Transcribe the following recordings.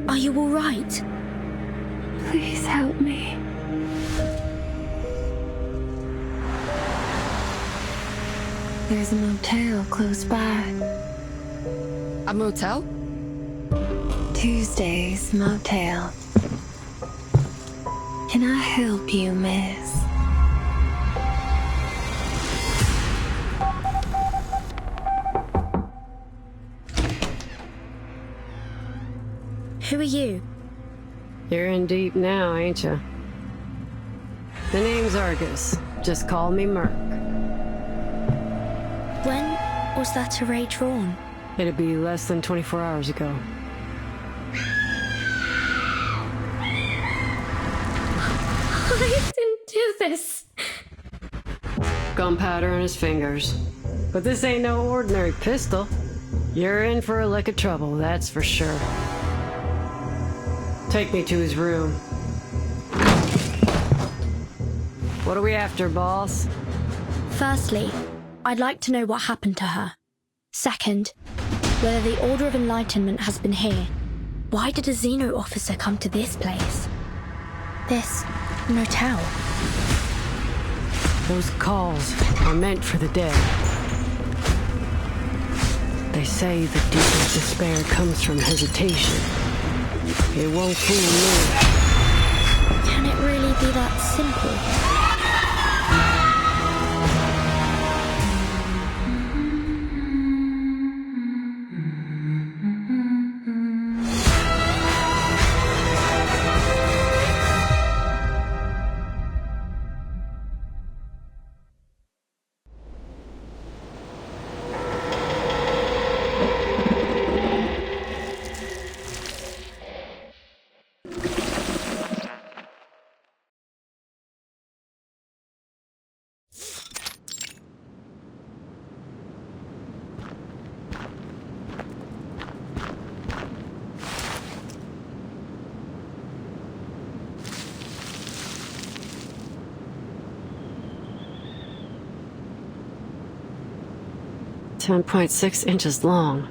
Are you all right? Please help me. There's a motel close by. A motel? Tuesday's motel. Can I help you, miss? Who are you? You're in deep now, ain't you? The name's Argus. Just call me Merc. When was that array drawn? It'd be less than 24 hours ago. I didn't do this. Gunpowder in his fingers. But this ain't no ordinary pistol. You're in for a lick of trouble, that's for sure. Take me to his room. What are we after, boss? Firstly, I'd like to know what happened to her. Second, whether the Order of Enlightenment has been here. Why did a Xeno officer come to this place? This motel? Those calls are meant for the dead. They say the deepest despair comes from hesitation. It won't fool me. Can it really be that simple? .6 long.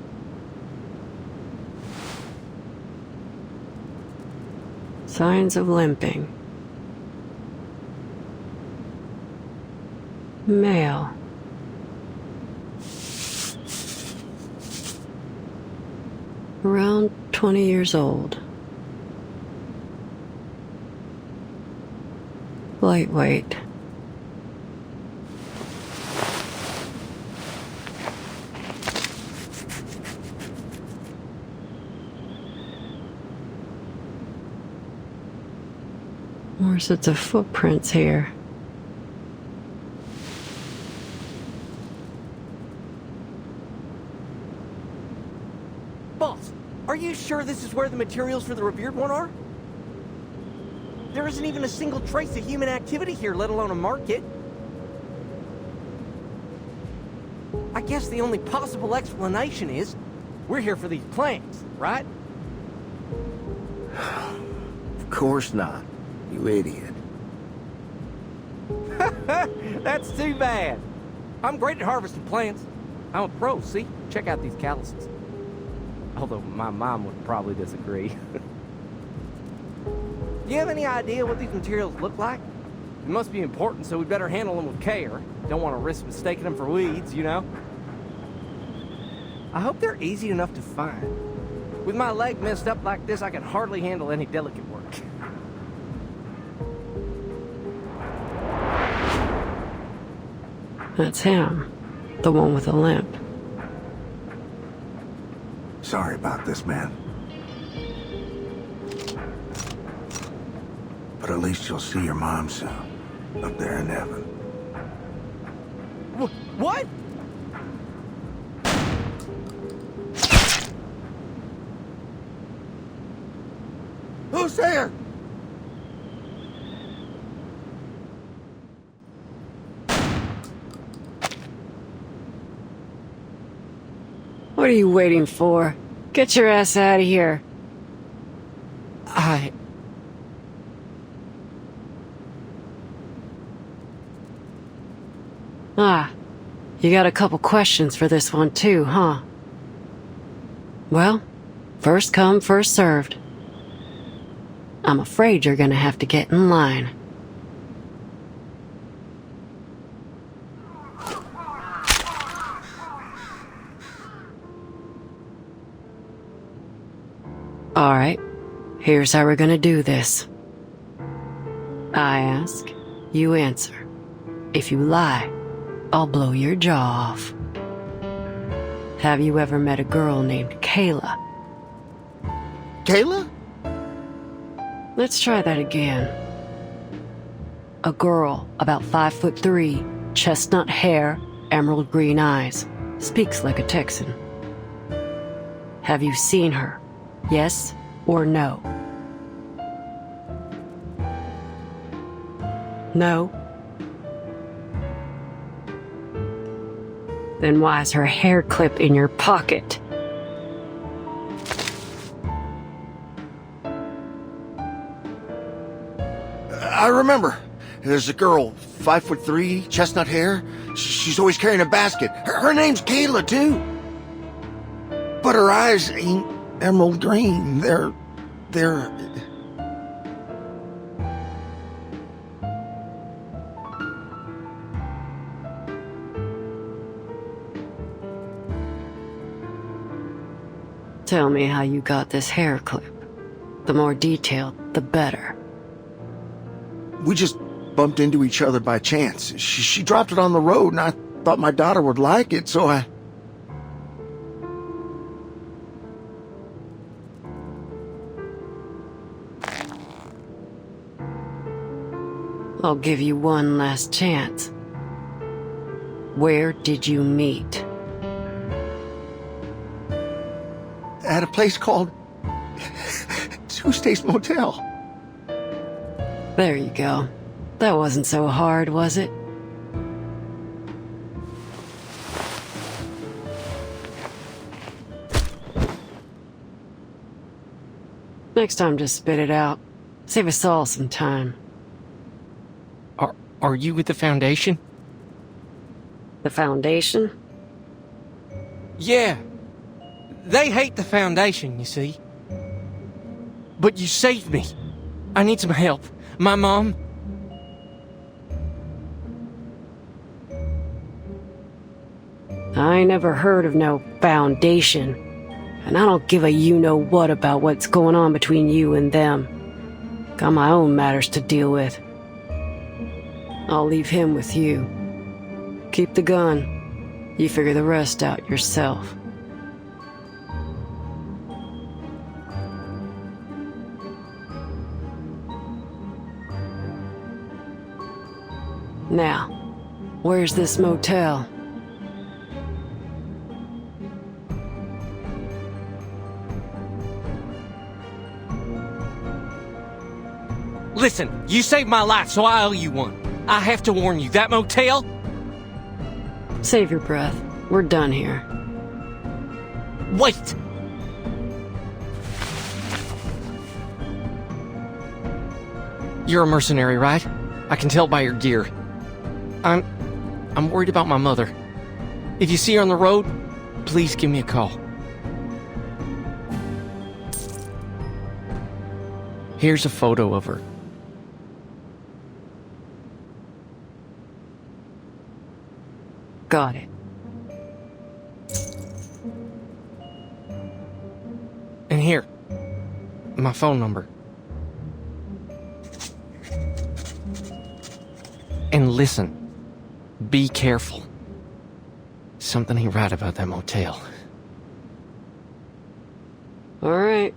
Signs of limping. Male. Around 20 years old. Lightweight. More sets of footprints here. Boss, are you sure this is where the materials for the revered one are? There isn't even a single trace of human activity here, let alone a market. I guess the only possible explanation is we're here for these plants, right? Of course not. You idiot. That's too bad. I'm great at harvesting plants. I'm a pro, see? Check out these calluses. Although my mom would probably disagree. Do you have any idea what these materials look like? It must be important, so we better handle them with care. Don't want to risk mistaking them for weeds, you know? I hope they're easy enough to find. With my leg messed up like this, I can hardly handle any delicate work. That's him. The one with the limp. Sorry about this, man. But at least you'll see your mom soon. Up there in heaven. What? Who's there? What are you waiting for? Get your ass out of here. Ah, you got a couple questions for this one too, huh? Well, first come, first served. I'm afraid you're gonna have to get in line. Alright, here's how we're gonna do this. I ask, you answer. If you lie, I'll blow your jaw off. Have you ever met a girl named Kayla? Kayla? Let's try that again. A girl, about 5'3", chestnut hair, emerald green eyes, speaks like a Texan. Have you seen her? Yes or no? No? Then why is her hair clip in your pocket? I remember. There's a girl, 5'3", chestnut hair. She's always carrying a basket. Her name's Kayla, too. But her eyes ain't emerald green. They're... Tell me how you got this hair clip. The more detailed, the better. We just bumped into each other by chance. She dropped it on the road, and I thought my daughter would like it, so I... I'll give you one last chance. Where did you meet? At a place called... Tuesday's Motel. There you go. That wasn't so hard, was it? Next time, just spit it out. Save us all some time. Are you with the Foundation? The Foundation? Yeah. They hate the Foundation, you see. But you saved me. I need some help. My mom... I ain't never heard of no Foundation. And I don't give a you-know-what about what's going on between you and them. Got my own matters to deal with. I'll leave him with you. Keep the gun. You figure the rest out yourself. Now, where's this motel? Listen, you saved my life, so I owe you one. I have to warn you, that motel... Save your breath. We're done here. Wait! You're a mercenary, right? I can tell by your gear. I'm worried about my mother. If you see her on the road, please give me a call. Here's a photo of her. Got it. And here, my phone number. And listen, be careful. Something ain't right about that motel. All right.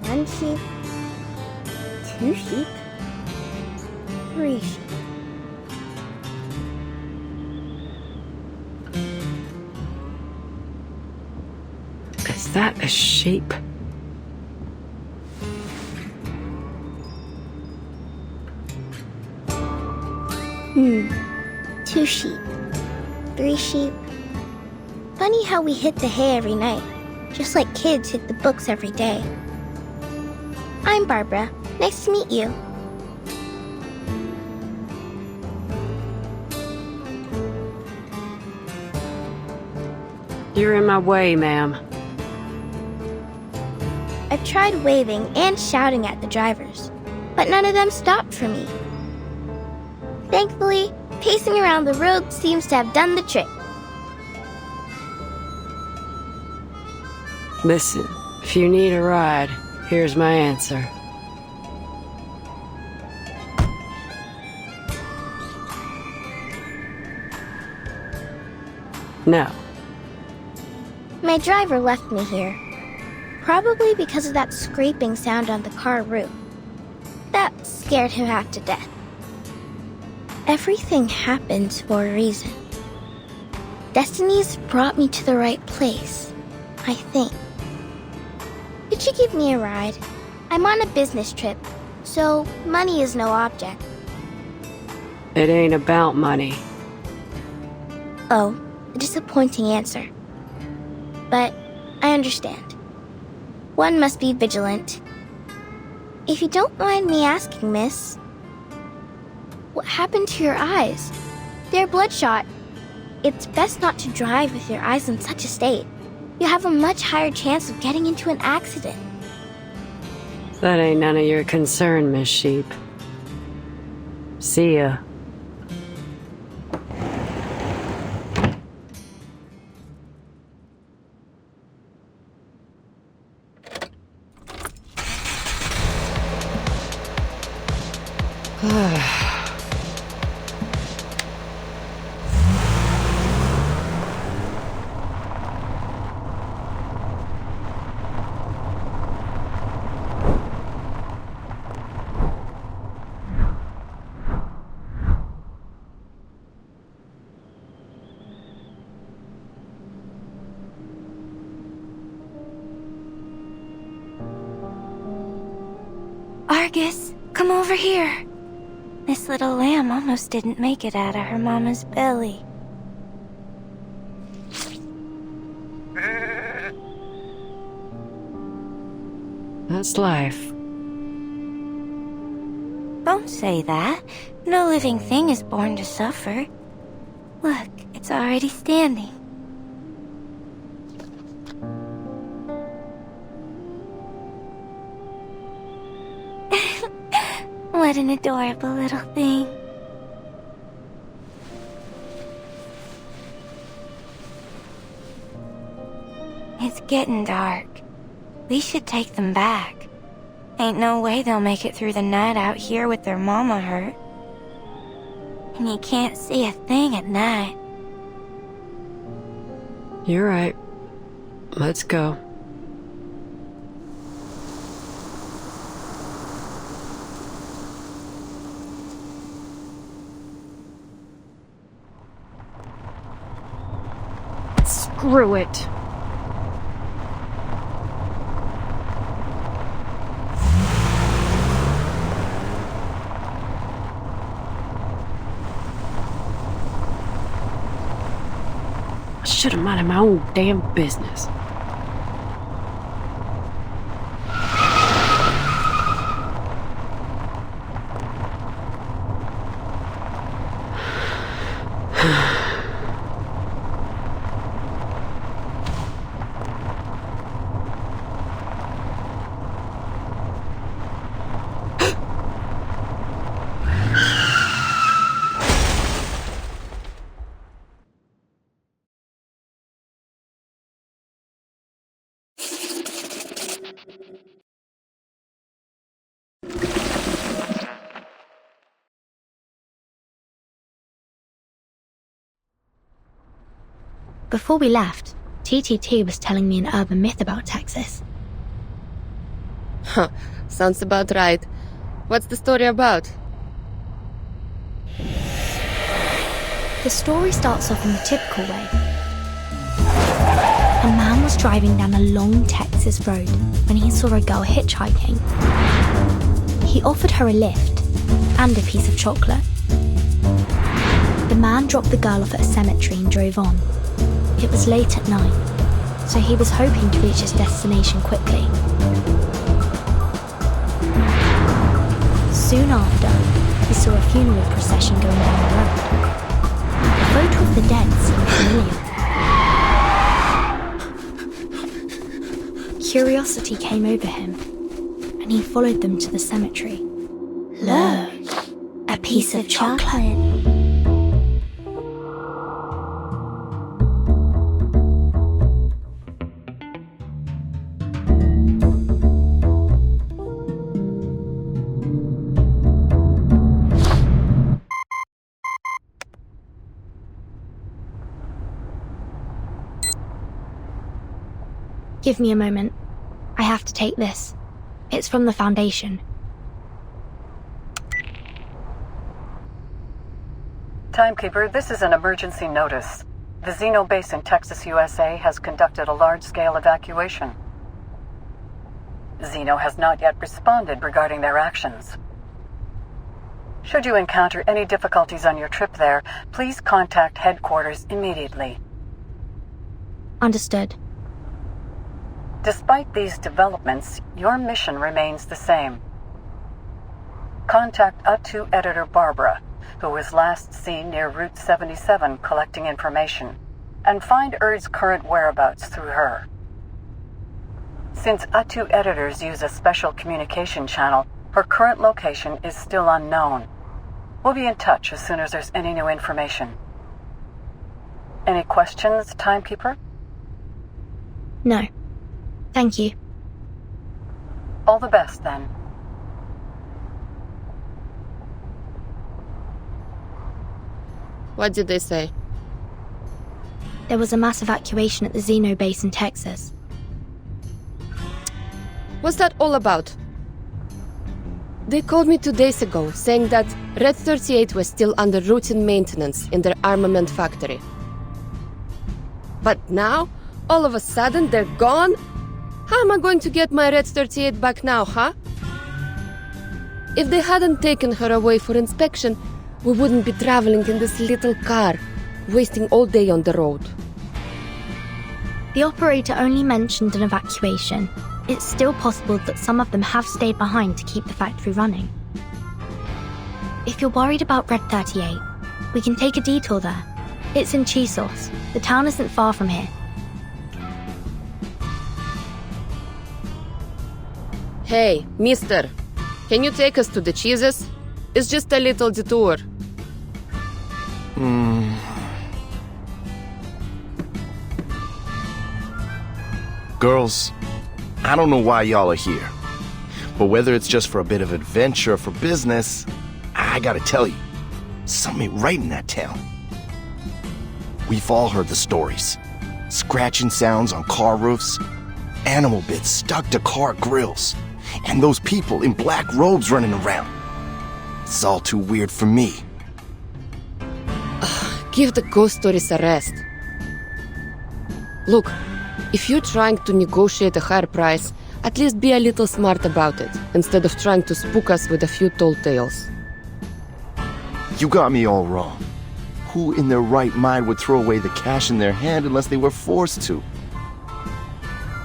One sheep, two sheep, three sheep. Is that a sheep? Two sheep, three sheep, Funny how we hit the hay every night, just like kids hit the books every day. I'm Barbara. Nice to meet you. You're in my way, ma'am. I've tried waving and shouting at the drivers, but none of them stopped for me. Thankfully, pacing around the road seems to have done the trick. Listen, if you need a ride, here's my answer. No. My driver left me here, probably because of that scraping sound on the car roof. That scared him half to death. Everything happens for a reason. Destiny's brought me to the right place, I think. Could you give me a ride? I'm on a business trip, so money is no object. It ain't about money. Oh, a disappointing answer. But I understand. One must be vigilant. If you don't mind me asking, miss, what happened to your eyes? They're bloodshot. It's best not to drive with your eyes in such a state. You have a much higher chance of getting into an accident. That ain't none of your concern, Miss Sheep. See ya. Argus, come over here. This little lamb almost didn't make it out of her mama's belly. That's life. Don't say that. No living thing is born to suffer. Look, it's already standing. What an adorable little thing. It's getting dark. We should take them back. Ain't no way they'll make it through the night out here with their mama hurt. And you can't see a thing at night. You're right. Let's go. Screw it. I should have minded my own damn business. Before we left, TTT was telling me an urban myth about Texas. Huh, sounds about right. What's the story about? The story starts off in the typical way. A man was driving down a long Texas road when he saw a girl hitchhiking. He offered her a lift and a piece of chocolate. The man dropped the girl off at a cemetery and drove on. It was late at night, so he was hoping to reach his destination quickly. Soon after, he saw a funeral procession going down the road. The photo of the dead seemed familiar. Curiosity came over him, and he followed them to the cemetery. Look, a piece of chocolate. Give me a moment. I have to take this. It's from the Foundation. Timekeeper, this is an emergency notice. The Zeno base in Texas, USA has conducted a large-scale evacuation. Zeno has not yet responded regarding their actions. Should you encounter any difficulties on your trip there, please contact headquarters immediately. Understood. Despite these developments, your mission remains the same. Contact U2 editor Barbara, who was last seen near Route 77 collecting information, and find Erd's current whereabouts through her. Since U2 editors use a special communication channel, her current location is still unknown. We'll be in touch as soon as there's any new information. Any questions, Timekeeper? No. Thank you. All the best, then. What did they say? There was a mass evacuation at the Zeno base in Texas. What's that all about? They called me 2 days ago, saying that Red 38 was still under routine maintenance in their armament factory. But now, all of a sudden, they're gone? How am I going to get my Red 38 back now, huh? If they hadn't taken her away for inspection, we wouldn't be traveling in this little car, wasting all day on the road. The operator only mentioned an evacuation. It's still possible that some of them have stayed behind to keep the factory running. If you're worried about Red 38, we can take a detour there. It's in Chisos. The town isn't far from here. Hey, mister, can you take us to the cheeses? It's just a little detour. Girls, I don't know why y'all are here, but whether it's just for a bit of adventure or for business, I gotta tell you, something ain't right in that town. We've all heard the stories. Scratching sounds on car roofs, animal bits stuck to car grills, and those people in black robes running around. It's all too weird for me. Give the ghost stories a rest. Look, if you're trying to negotiate a higher price, at least be a little smart about it, instead of trying to spook us with a few tall tales. You got me all wrong. Who in their right mind would throw away the cash in their hand unless they were forced to?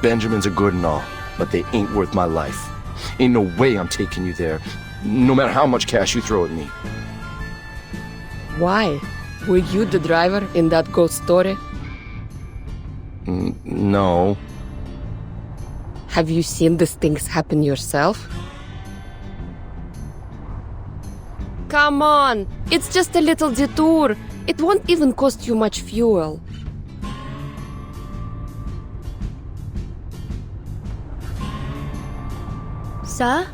Benjamins are good and all, but they ain't worth my life. Ain't no way I'm taking you there, no matter how much cash you throw at me. Why? Were you the driver in that ghost story? No. Have you seen these things happen yourself? Come on! It's just a little detour. It won't even cost you much fuel. Sir?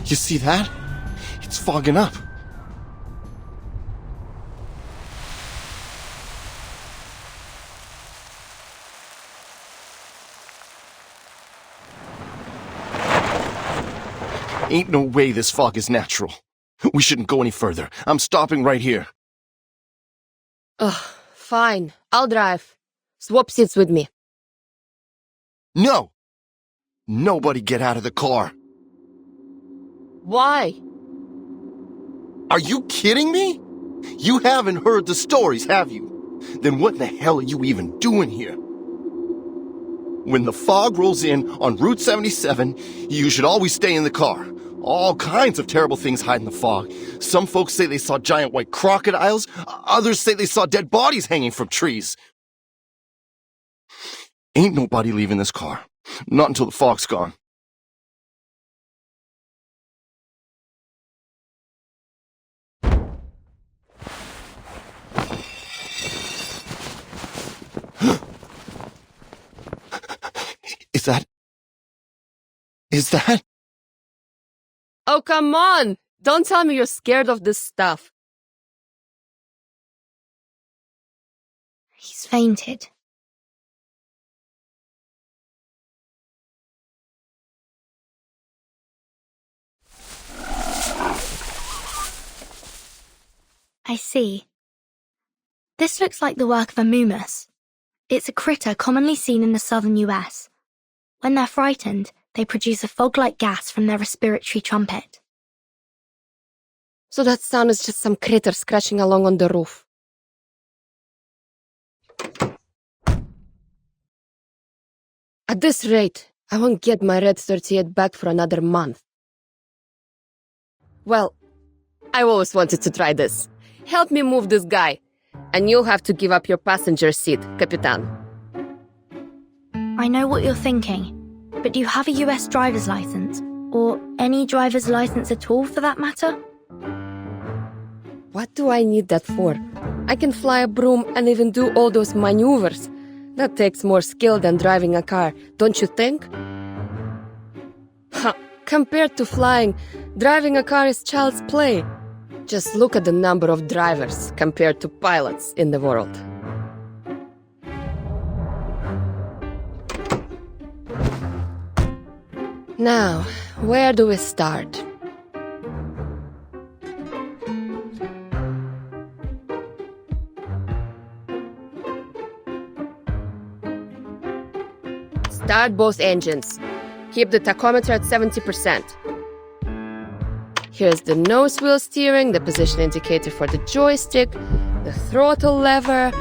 You see that? It's fogging up. Ain't no way this fog is natural. We shouldn't go any further. I'm stopping right here. Ugh, fine. I'll drive. Swap seats with me. No! Nobody get out of the car. Why? Are you kidding me? You haven't heard the stories, have you? then what the hell are you even doing here? When the fog rolls in on Route 77, you should always stay in the car. All kinds of terrible things hide in the fog. Some folks say they saw giant white crocodiles. Others say they saw dead bodies hanging from trees. Ain't nobody leaving this car. Not until the fog's gone. Is that? Oh, come on! Don't tell me you're scared of this stuff. He's fainted. I see. This looks like the work of a mumus. It's a critter commonly seen in the southern US. When they're frightened, they produce a fog-like gas from their respiratory trumpet. So that sound is just some critter scratching along on the roof. At this rate, I won't get my Red 38 back for another month. Well, I always wanted to try this. Help me move this guy. And you'll have to give up your passenger seat, Capitan. I know what you're thinking, but do you have a US driver's license? Or any driver's license at all, for that matter? What do I need that for? I can fly a broom and even do all those maneuvers. That takes more skill than driving a car, don't you think? Compared to flying, driving a car is child's play. Just look at the number of drivers compared to pilots in the world. Now, where do we start? Start both engines. Keep the tachometer at 70%. Here's the nose wheel steering, the position indicator for the joystick, the throttle lever.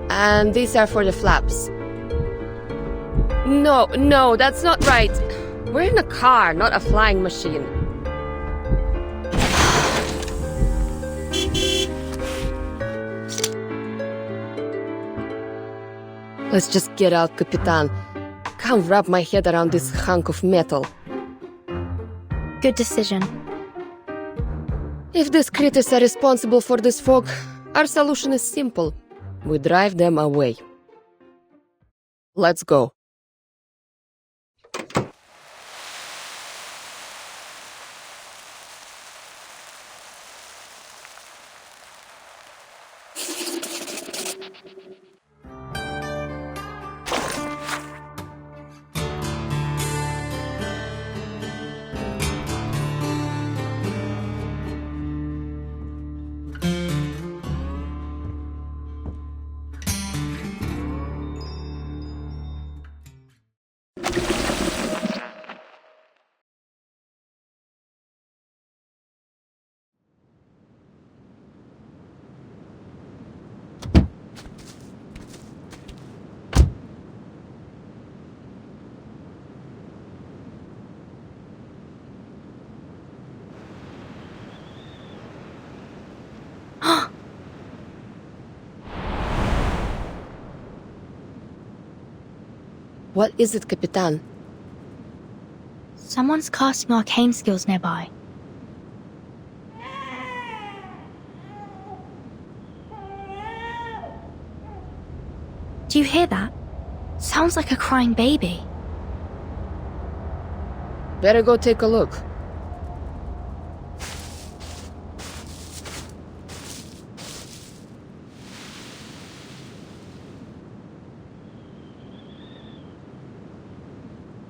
And these are for the flaps. No, that's not right. We're in a car, not a flying machine. Let's just get out, Capitan. Can't wrap my head around this hunk of metal. Good decision. If these critters are responsible for this fog, our solution is simple. We drive them away. Let's go. What is it, Capitan? Someone's casting arcane skills nearby. Do you hear that? Sounds like a crying baby. Better go take a look.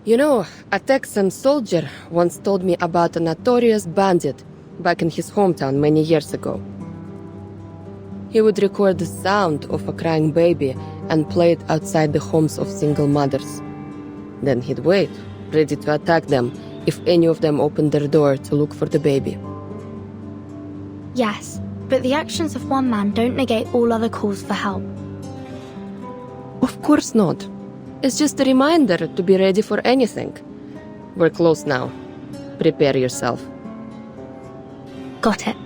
You know, a Texan soldier once told me about a notorious bandit back in his hometown many years ago. He would record the sound of a crying baby and play it outside the homes of single mothers. Then he'd wait, ready to attack them if any of them opened their door to look for the baby. Yes, But the actions of one man don't negate all other calls for help. Of course not. It's just a reminder to be ready for anything. We're close now. Prepare yourself. Got it.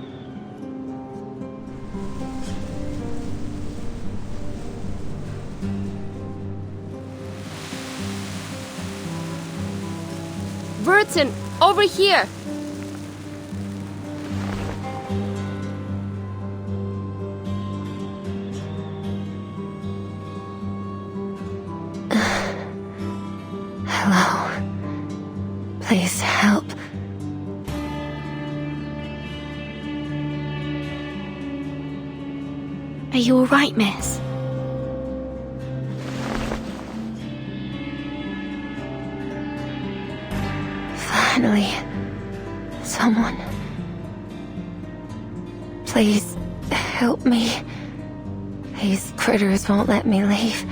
Burton, over here! Hello. Please help. Are you all right, miss? Finally. Someone. Please help me. These critters won't let me leave.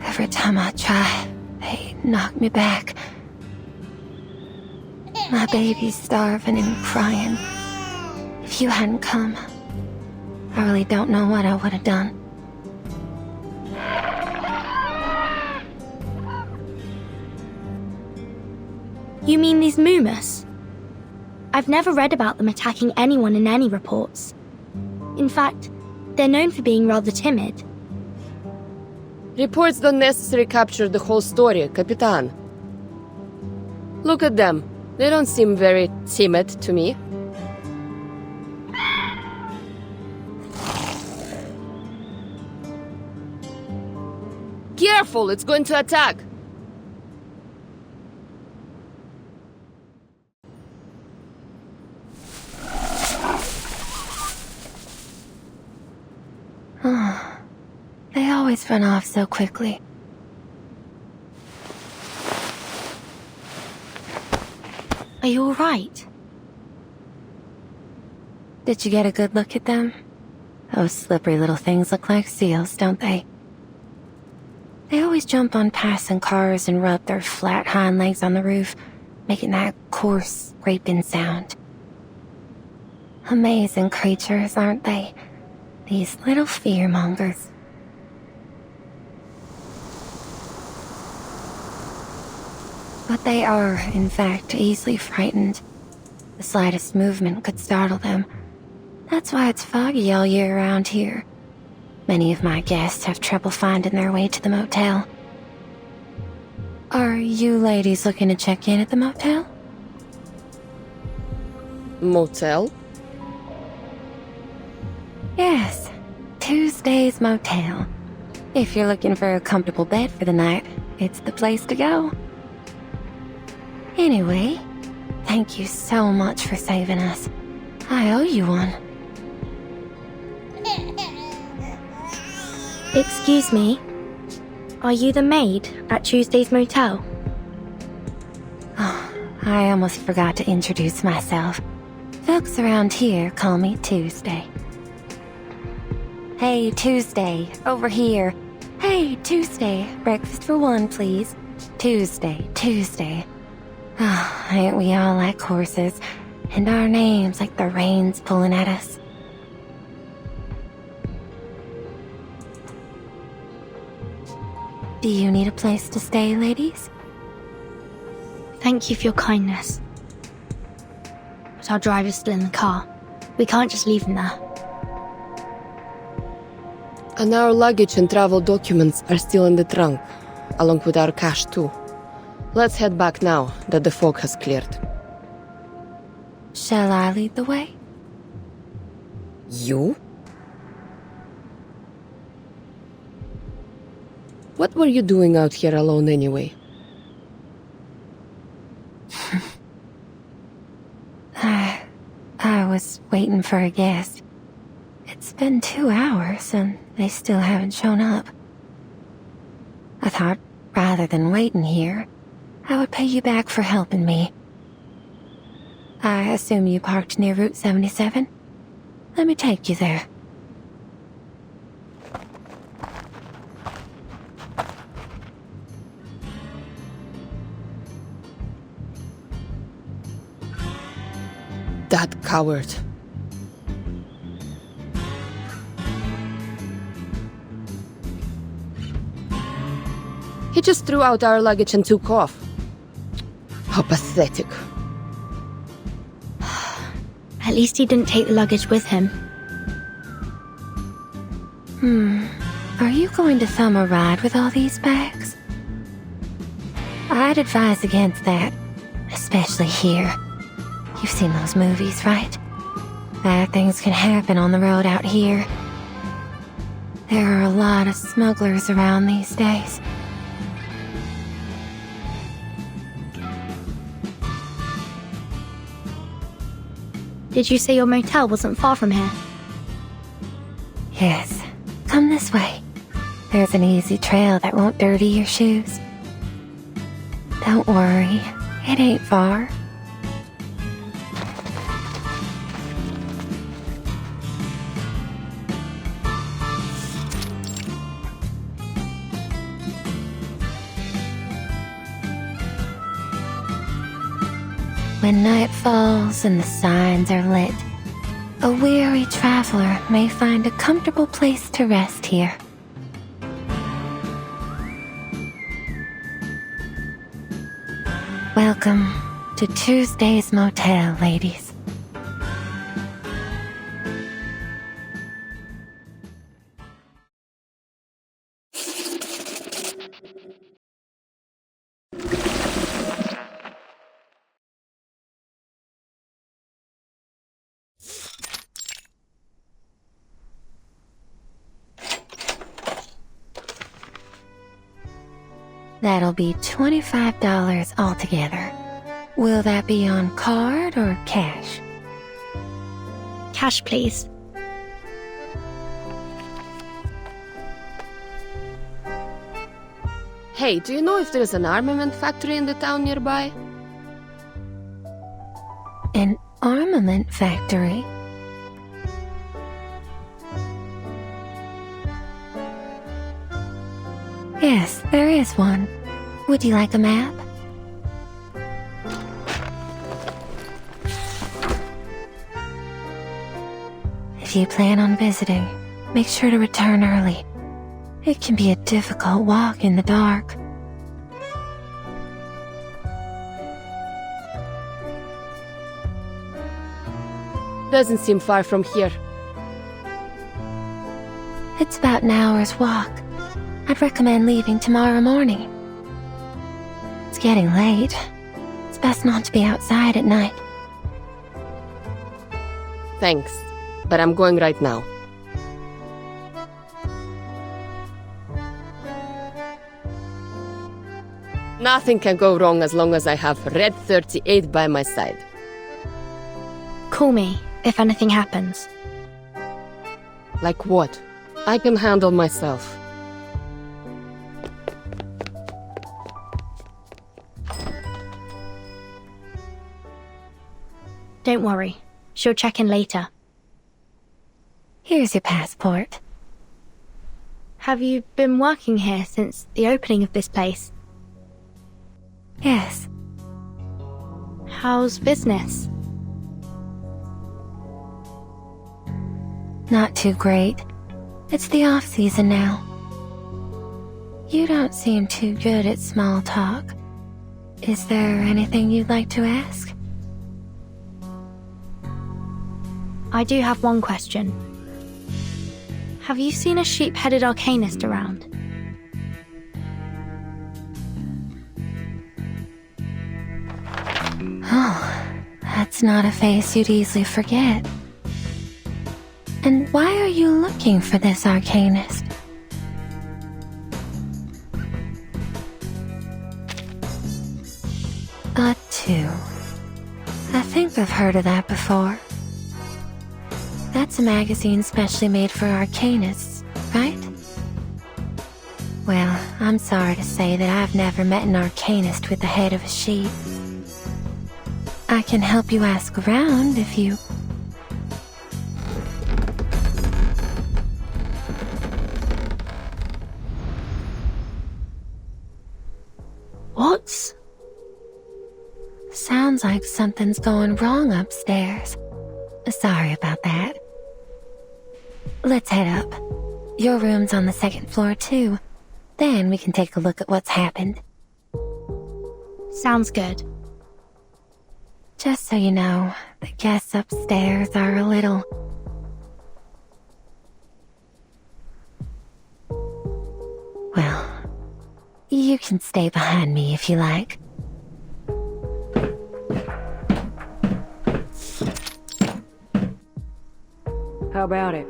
Every time I try, they knock me back. My baby's starving and crying. If you hadn't come, I really don't know what I would have done. You mean these Moomus? I've never read about them attacking anyone in any reports. In fact, they're known for being rather timid. Reports don't necessarily capture the whole story, Capitan. Look at them. They don't seem very timid to me. Careful, it's going to attack! They always run off so quickly. Are you all right? Did you get a good look at them? Those slippery little things look like seals, don't they? They always jump on passing cars and rub their flat hind legs on the roof, making that coarse, scraping sound. Amazing creatures, aren't they? These little fearmongers. But they are, in fact, easily frightened. The slightest movement could startle them. That's why it's foggy all year around here. Many of my guests have trouble finding their way to the motel. Are you ladies looking to check in at the motel? Motel? Yes, Tuesday's Motel. If you're looking for a comfortable bed for the night, it's the place to go. Anyway, thank you so much for saving us. I owe you one. Excuse me? Are you the maid at Tuesday's Motel? Oh, I almost forgot to introduce myself. Folks around here call me Tuesday. Hey, Tuesday, over here. Hey, Tuesday, breakfast for one, please. Tuesday, Tuesday. Oh, ain't we all like horses? And our names like the reins pulling at us. Do you need a place to stay, ladies? Thank you for your kindness. But our driver's still in the car. We can't just leave him there. And our luggage and travel documents are still in the trunk, along with our cash too. Let's head back now that the fog has cleared. Shall I lead the way? You? What were you doing out here alone anyway? I was waiting for a guest. It's been 2 hours and they still haven't shown up. I thought, rather than waiting here, I would pay you back for helping me. I assume you parked near Route 77? Let me take you there. That coward. He just threw out our luggage and took off. How pathetic. At least he didn't take the luggage with him. Are you going to thumb a ride with all these bags? I'd advise against that, especially here. You've seen those movies, right? Bad things can happen on the road out here. There are a lot of smugglers around these days. Did you say your motel wasn't far from here? Yes. Come this way. There's an easy trail that won't dirty your shoes. Don't worry, it ain't far. When night falls and the signs are lit, a weary traveler may find a comfortable place to rest here. Welcome to Tuesday's Motel, ladies. That'll be $25 altogether. Will that be on card or cash? Cash, please. Hey, do you know if there's an armament factory in the town nearby? An armament factory? Yes, there is one. Would you like a map? If you plan on visiting, make sure to return early. It can be a difficult walk in the dark. Doesn't seem far from here. It's about an hour's walk. I'd recommend leaving tomorrow morning. It's getting late. It's best not to be outside at night. Thanks, but I'm going right now. Nothing can go wrong as long as I have Red 38 by my side. Call me if anything happens. Like what? I can handle myself. Don't worry. She'll check in later. Here's your passport. Have you been working here since the opening of this place? Yes. How's business? Not too great. It's the off-season now. You don't seem too good at small talk. Is there anything you'd like to ask? I do have one question. Have you seen a sheep-headed arcanist around? Oh, that's not a face you'd easily forget. And why are you looking for this arcanist? A 2. I think I've heard of that before. That's a magazine specially made for arcanists, right? Well, I'm sorry to say that I've never met an arcanist with the head of a sheep. I can help you ask around if you... What? Sounds like something's going wrong upstairs. Sorry about that. Let's head up. Your room's on the second floor, too. Then we can take a look at what's happened. Sounds good. Just so you know, the guests upstairs are a little... Well, you can stay behind me if you like. How about it?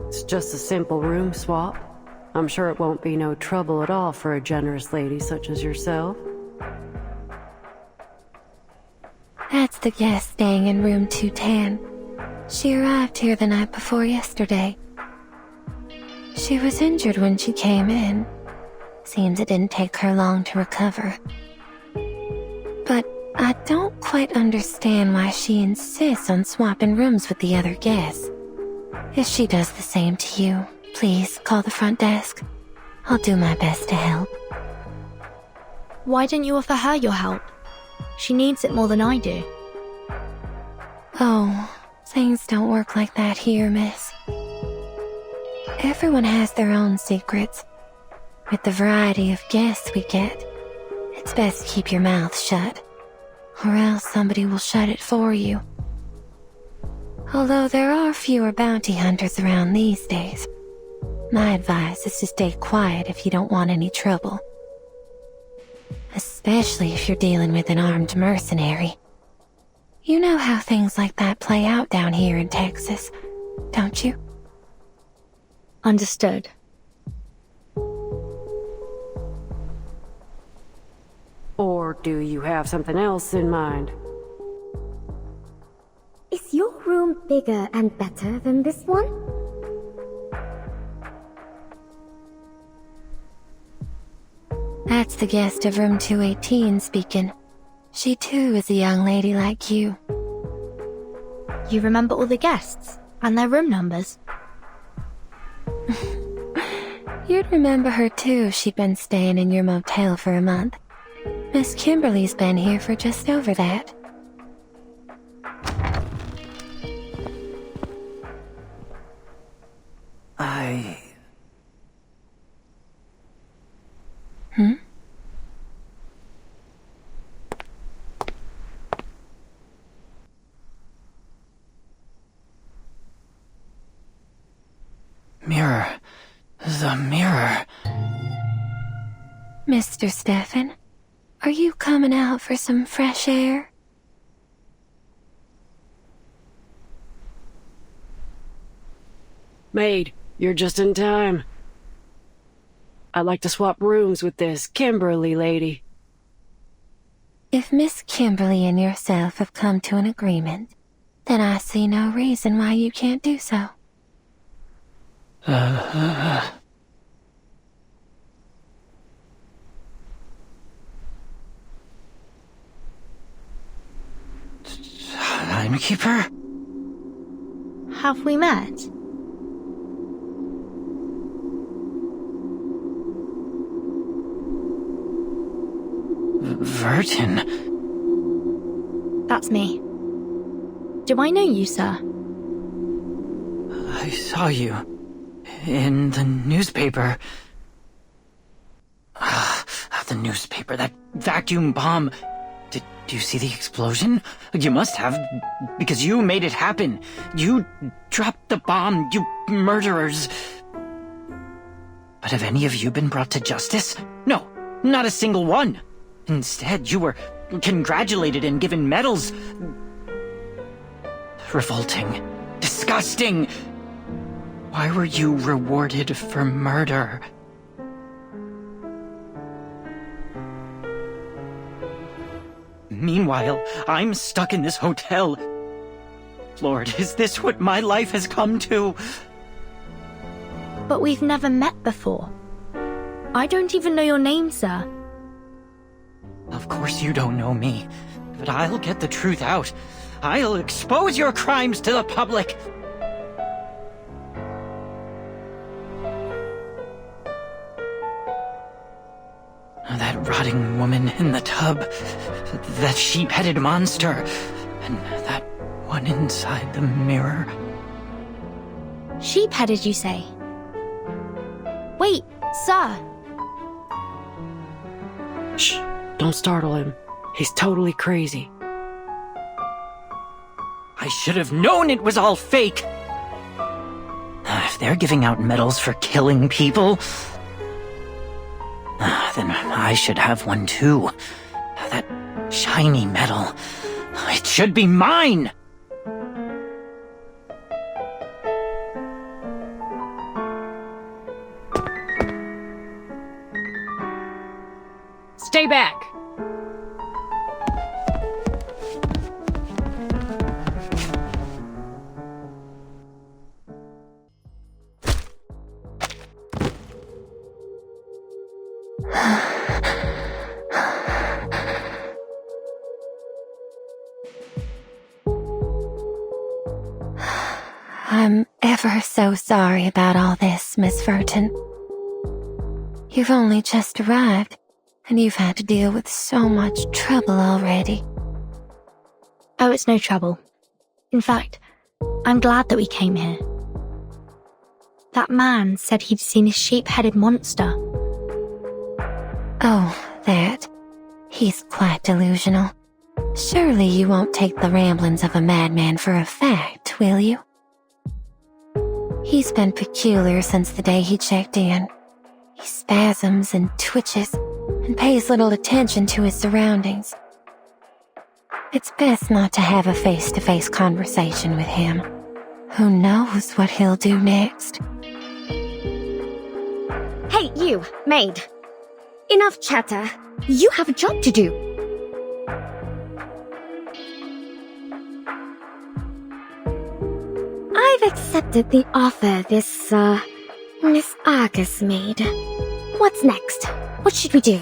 It's just a simple room swap. I'm sure it won't be no trouble at all for a generous lady such as yourself. That's the guest staying in room 210. She arrived here the night before yesterday. She was injured when she came in. Seems it didn't take her long to recover. But I don't quite understand why she insists on swapping rooms with the other guests. If she does the same to you, please call the front desk. I'll do my best to help. Why didn't you offer her your help? She needs it more than I do. Oh, things don't work like that here, miss. Everyone has their own secrets. With the variety of guests we get, it's best to keep your mouth shut, or else somebody will shut it for you. Although there are fewer bounty hunters around these days, my advice is to stay quiet if you don't want any trouble. Especially if you're dealing with an armed mercenary. You know how things like that play out down here in Texas, don't you? Understood. Or do you have something else in mind? Is your room bigger and better than this one? That's the guest of room 218 speaking. She too is a young lady like you. You remember all the guests and their room numbers? You'd remember her too if she'd been staying in your motel for a month. Miss Kimberly's been here for just over that. Mirror. The mirror. Mr. Stefan, are you coming out for some fresh air? Maid, you're just in time. I'd like to swap rooms with this Kimberly lady. If Miss Kimberly and yourself have come to an agreement, then I see no reason why you can't do so. Timekeeper? Have we met? Vertin? That's me. Do I know you, sir? I saw you. In the newspaper. The newspaper, that vacuum bomb. Did you see the explosion? You must have, because you made it happen. You dropped the bomb, you murderers. But have any of you been brought to justice? No, not a single one. Instead, you were congratulated and given medals. Revolting. Disgusting. Why were you rewarded for murder? Meanwhile, I'm stuck in this hotel. Lord, is this what my life has come to? But we've never met before. I don't even know your name, sir. Of course you don't know me, but I'll get the truth out. I'll expose your crimes to the public. That rotting woman in the tub, that sheep-headed monster, and that one inside the mirror. Sheep-headed, you say? Wait, sir. Shh, don't startle him. He's totally crazy. I should have known it was all fake! If they're giving out medals for killing people, then I should have one too. That shiny medal. It should be mine! Stay back! I'm ever so sorry about all this, Miss Furton. You've only just arrived, and you've had to deal with so much trouble already. Oh, it's no trouble. In fact, I'm glad that we came here. That man said he'd seen a sheep-headed monster. Oh, that. He's quite delusional. Surely you won't take the ramblings of a madman for a fact, will you? He's been peculiar since the day he checked in. He spasms and twitches and pays little attention to his surroundings. It's best not to have a face-to-face conversation with him. Who knows what he'll do next? Hey, you, maid. Enough chatter. You have a job to do. I've accepted the offer this, Miss Argus made. What's next? What should we do?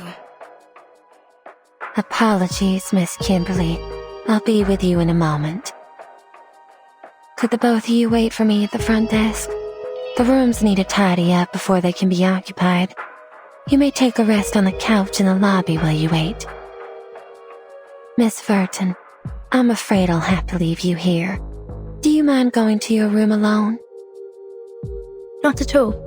Apologies, Miss Kimberly. I'll be with you in a moment. Could the both of you wait for me at the front desk? The rooms need a tidy up before they can be occupied. You may take a rest on the couch in the lobby while you wait. Miss Furton, I'm afraid I'll have to leave you here. Do you mind going to your room alone? Not at all.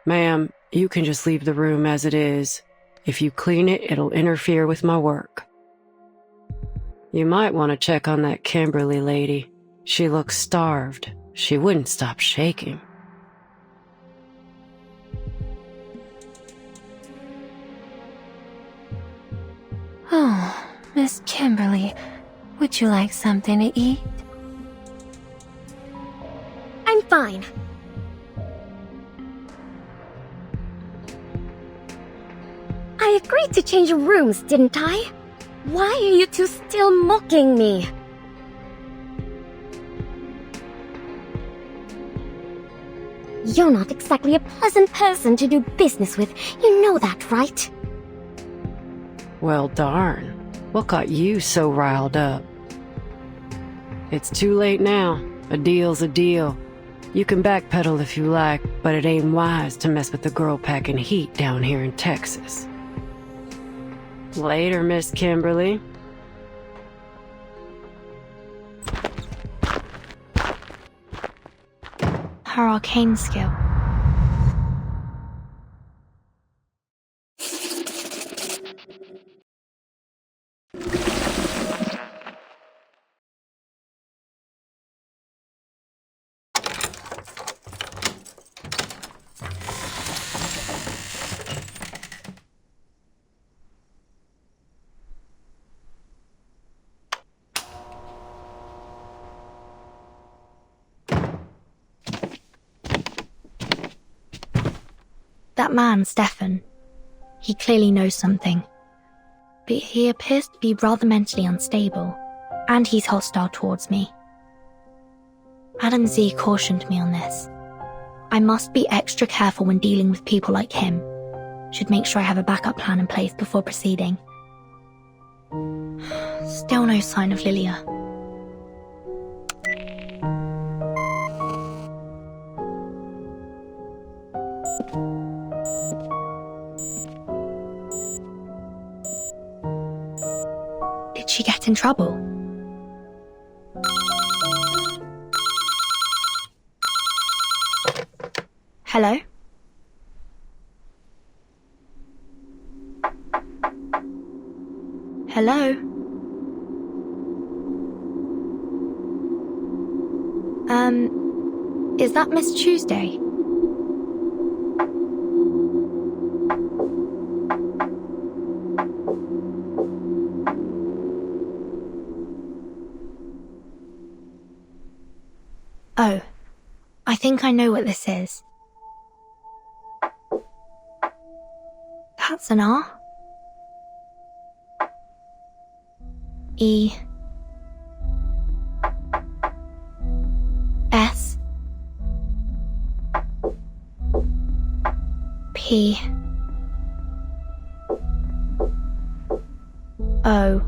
Ma'am, you can just leave the room as it is. If you clean it, it'll interfere with my work. You might want to check on that Kimberly lady. She looks starved. She wouldn't stop shaking. Oh, Miss Kimberly, would you like something to eat? I'm fine. I agreed to change rooms, didn't I? Why are you two still mocking me? You're not exactly a pleasant person to do business with. You know that, right? Well, darn. What got you so riled up? It's too late now. A deal's a deal. You can backpedal if you like, but it ain't wise to mess with the girl packing heat down here in Texas. Later, Miss Kimberly. Her arcane skill. That man, Stefan, he clearly knows something. But he appears to be rather mentally unstable, and he's hostile towards me. Madam Z cautioned me on this. I must be extra careful when dealing with people like him. Should make sure I have a backup plan in place before proceeding. Still no sign of Lilia. she get in trouble? Hello? Hello? Is that Miss Tuesday? Oh, I think I know what this is. That's an R. E. S. P. O.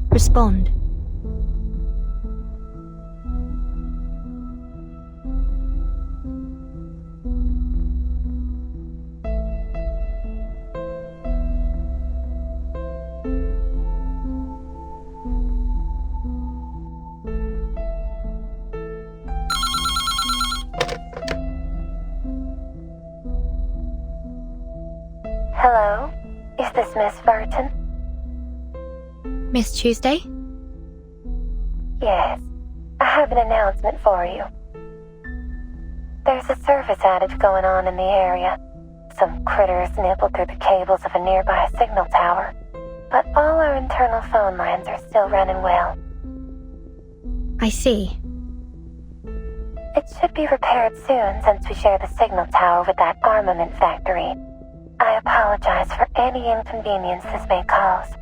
Respond. Hello? Is this Miss Burton? Miss Tuesday? Yes. I have an announcement for you. There's a service outage going on in the area. Some critters nibbled through the cables of a nearby signal tower, but all our internal phone lines are still running well. I see. It should be repaired soon since we share the signal tower with that armament factory. I apologize for any inconvenience this may cause.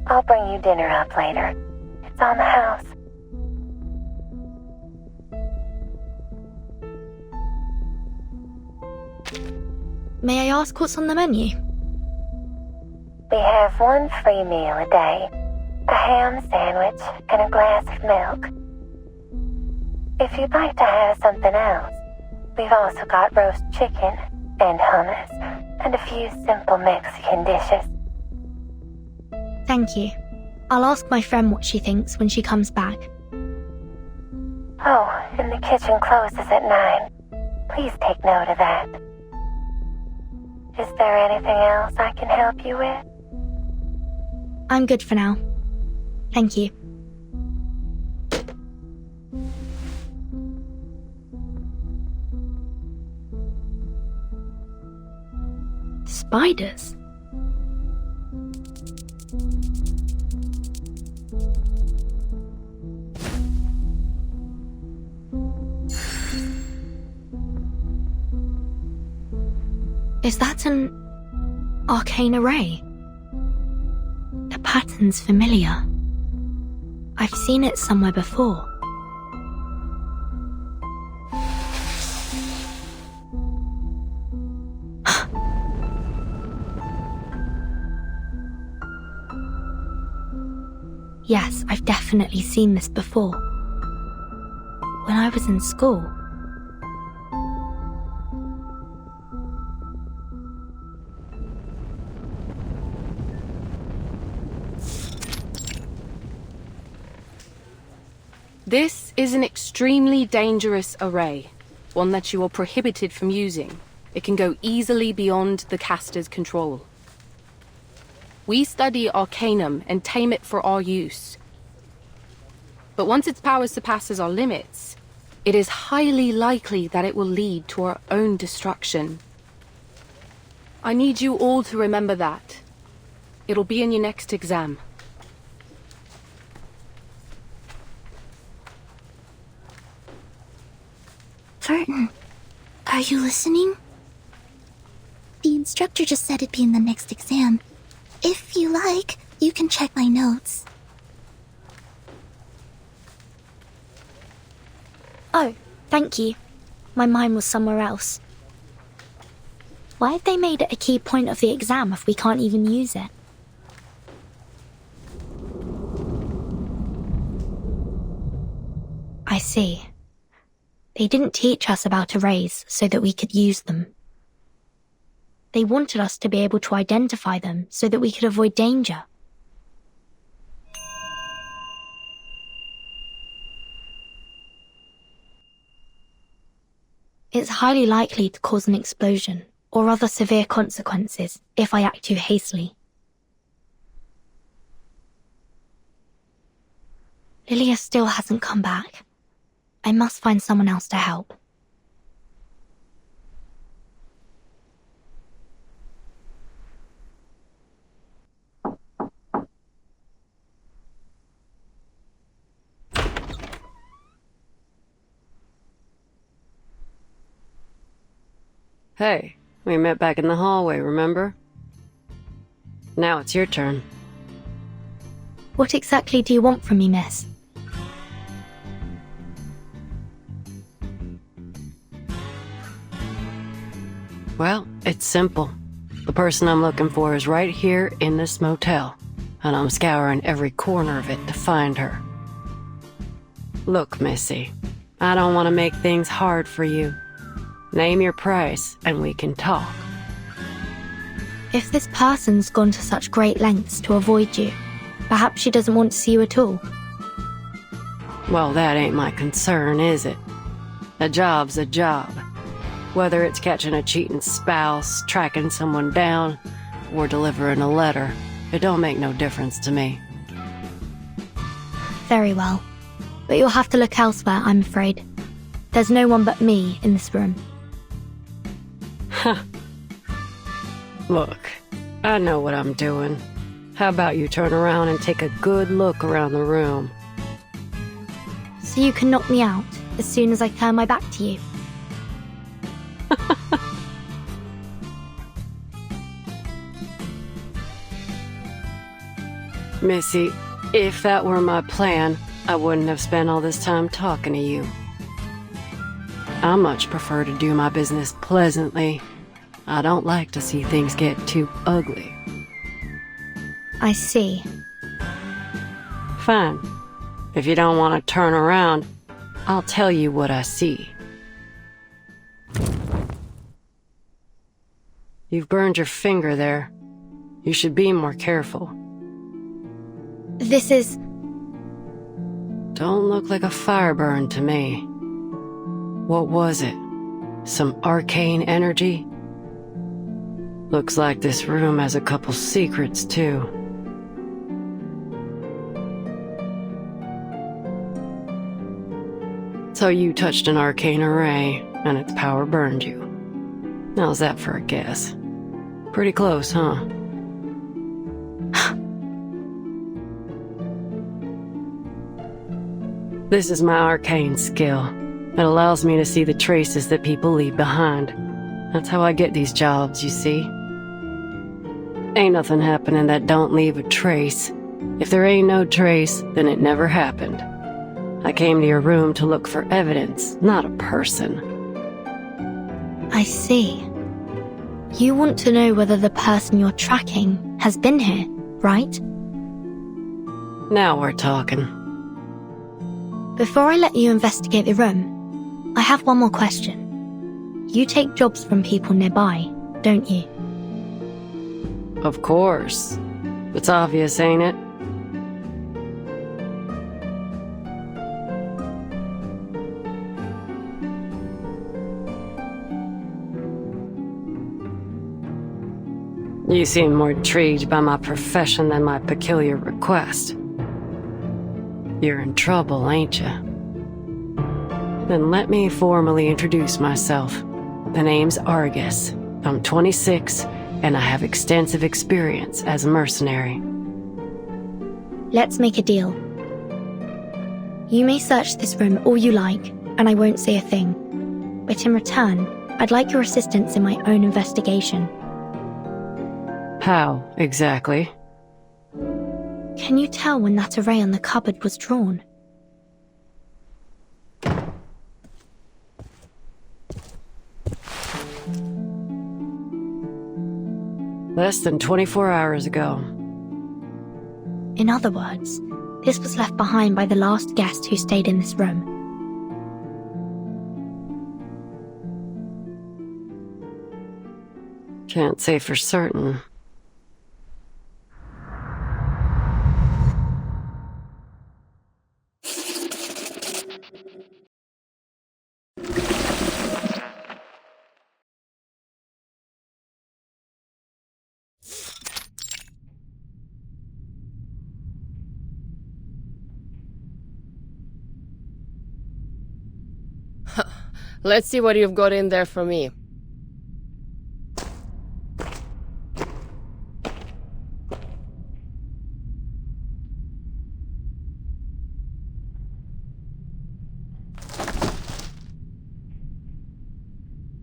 I'll bring you dinner up later. It's on the house. May I ask what's on the menu? We have one free meal a day, a ham sandwich, and a glass of milk. If you'd like to have something else, we've also got roast chicken and hummus and a few simple Mexican dishes. Thank you. I'll ask my friend what she thinks when she comes back. Oh, and the kitchen closes at 9. Please take note of that. Is there anything else I can help you with? I'm good for now. Thank you. Spiders? Is that an arcane array? The pattern's familiar. I've seen it somewhere before. Yes, I've definitely seen this before. When I was in school. This is an extremely dangerous array, one that you are prohibited from using. It can go easily beyond the caster's control. We study Arcanum and tame it for our use. But once its power surpasses our limits, it is highly likely that it will lead to our own destruction. I need you all to remember that. It'll be in your next exam. Burton, are you listening? The instructor just said it'd be in the next exam. If you like, you can check my notes. Oh, thank you. My mind was somewhere else. Why have they made it a key point of the exam if we can't even use it? I see. They didn't teach us about arrays so that we could use them. They wanted us to be able to identify them so that we could avoid danger. It's highly likely to cause an explosion or other severe consequences if I act too hastily. Lilia still hasn't come back. I must find someone else to help. Hey, we met back in the hallway, remember? Now it's your turn. What exactly do you want from me, miss? Well, it's simple. The person I'm looking for is right here in this motel, and I'm scouring every corner of it to find her. Look, Missy, I don't want to make things hard for you. Name your price, and we can talk. If this person's gone to such great lengths to avoid you, perhaps she doesn't want to see you at all. Well, that ain't my concern, is it? A job's a job. Whether it's catching a cheating spouse, tracking someone down, or delivering a letter, it don't make no difference to me. Very well. But you'll have to look elsewhere, I'm afraid. There's no one but me in this room. Huh. Look, I know what I'm doing. How about you turn around and take a good look around the room? So you can knock me out as soon as I turn my back to you? Missy, if that were my plan, I wouldn't have spent all this time talking to you. I much prefer to do my business pleasantly. I don't like to see things get too ugly. I see. Fine. If you don't want to turn around, I'll tell you what I see. You've burned your finger there. You should be more careful. This is... Don't look like a fire burn to me. What was it? Some arcane energy? Looks like this room has a couple secrets, too. So you touched an arcane array, and its power burned you. How's that for a guess? Pretty close, huh? This is my arcane skill. It allows me to see the traces that people leave behind. That's how I get these jobs, you see. Ain't nothing happening that don't leave a trace. If there ain't no trace, then it never happened. I came to your room to look for evidence, not a person. I see. You want to know whether the person you're tracking has been here, right? Now we're talking. Before I let you investigate the room, I have one more question. You take jobs from people nearby, don't you? Of course. It's obvious, ain't it? You seem more intrigued by my profession than my peculiar request. You're in trouble, ain't ya? Then let me formally introduce myself. The name's Argus. I'm 26, and I have extensive experience as a mercenary. Let's make a deal. You may search this room all you like, and I won't say a thing. But in return, I'd like your assistance in my own investigation. How, exactly? Can you tell when that array on the cupboard was drawn? Less than 24 hours ago. In other words, this was left behind by the last guest who stayed in this room. Can't say for certain. Let's see what you've got in there for me.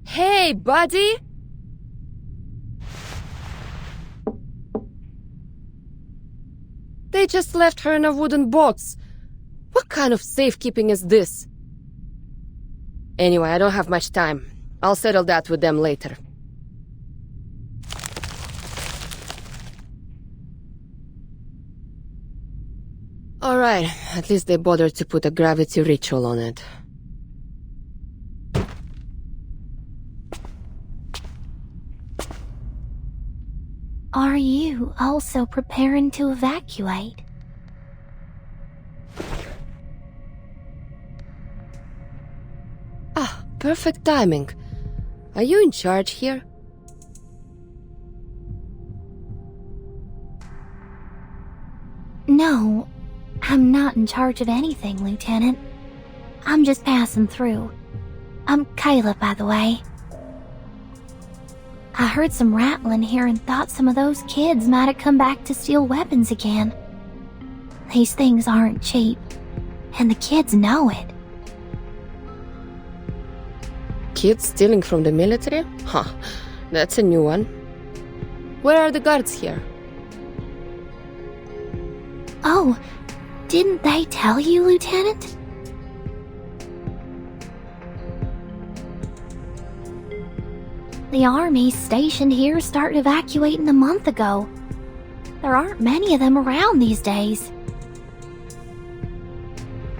Hey, buddy! They just left her in a wooden box. What kind of safekeeping is this? Anyway, I don't have much time. I'll settle that with them later. Alright, at least they bothered to put a gravity ritual on it. Are you also preparing to evacuate? Ah, perfect timing. Are you in charge here? No, I'm not in charge of anything, Lieutenant. I'm just passing through. I'm Kayla, by the way. I heard some rattling here and thought some of those kids might have come back to steal weapons again. These things aren't cheap, and the kids know it. Kids stealing from the military? Huh, that's a new one. Where are the guards here? Oh, didn't they tell you, Lieutenant? The army stationed here started evacuating a month ago. There aren't many of them around these days.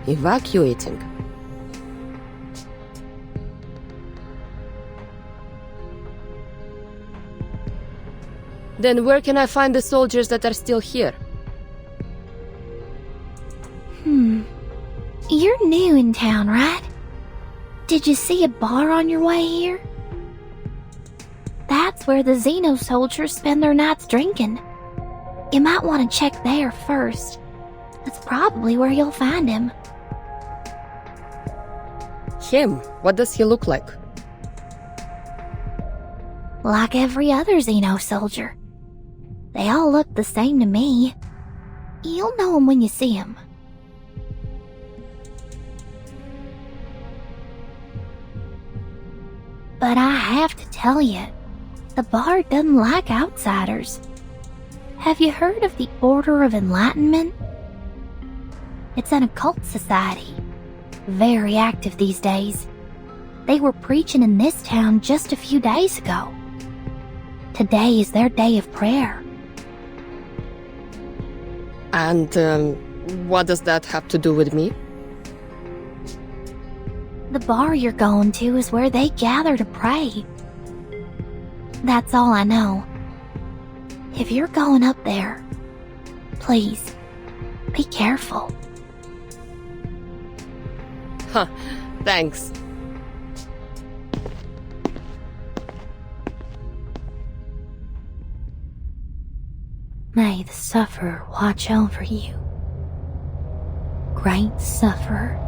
Evacuating? Then where can I find the soldiers that are still here? You're new in town, right? Did you see a bar on your way here? That's where the Xeno soldiers spend their nights drinking. You might want to check there first. That's probably where you'll find him. Him? What does he look like? Like every other Xeno soldier. They all look the same to me. You'll know him when you see him. But I have to tell you, the bar doesn't like outsiders. Have you heard of the Order of Enlightenment? It's an occult society, very active these days. They were preaching in this town just a few days ago. Today is their day of prayer. And, what does that have to do with me? The bar you're going to is where they gather to pray. That's all I know. If you're going up there, please, be careful. Huh, thanks. May the sufferer watch over you. Great sufferer,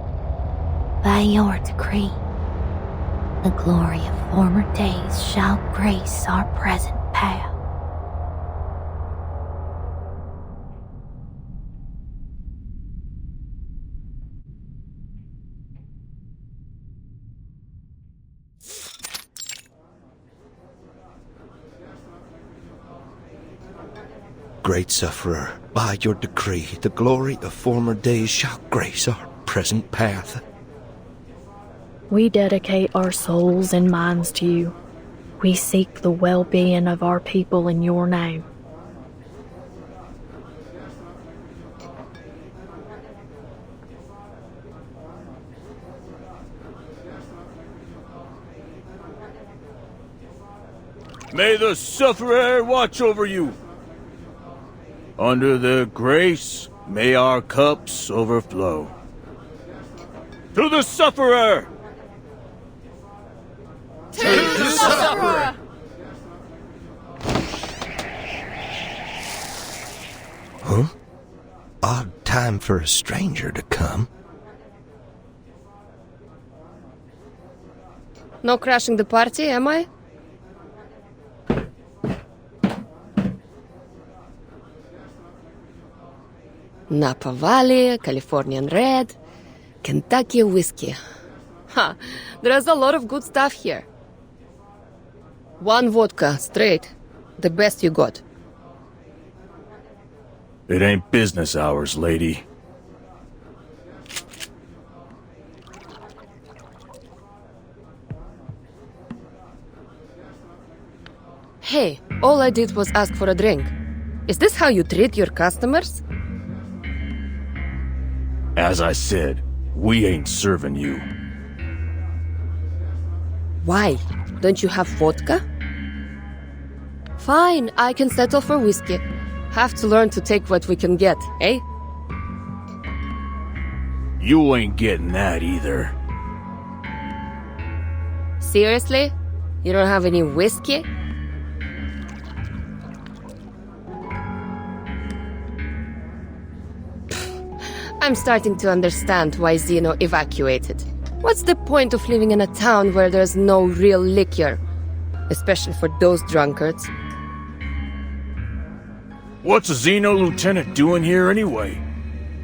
by your decree, the glory of former days shall grace our present path. Great sufferer, by your decree, the glory of former days shall grace our present path. We dedicate our souls and minds to you. We seek the well-being of our people in your name. May the sufferer watch over you. Under the grace, may our cups overflow. To the sufferer! Take the sufferer! Huh? Odd time for a stranger to come. No crashing the party, am I? Napa Valley, Californian Red, Kentucky Whiskey. Ha! There's a lot of good stuff here. 1 vodka, straight. The best you got. It ain't business hours, lady. Hey, all I did was ask for a drink. Is this how you treat your customers? As I said, we ain't serving you. Why? Don't you have vodka? Fine, I can settle for whiskey. Have to learn to take what we can get, eh? You ain't getting that either. Seriously? You don't have any whiskey? I'm starting to understand why Zeno evacuated. What's the point of living in a town where there's no real liquor? Especially for those drunkards. What's a Xeno lieutenant doing here anyway?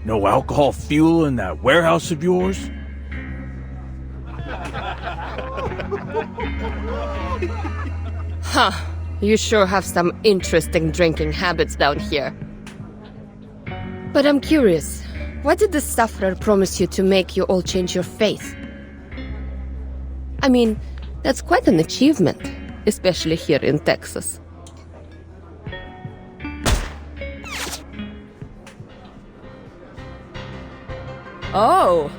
No alcohol fuel in that warehouse of yours? Huh. You sure have some interesting drinking habits down here. But I'm curious. What did the sufferer promise you to make you all change your faith? I mean, that's quite an achievement, especially here in Texas. Oh,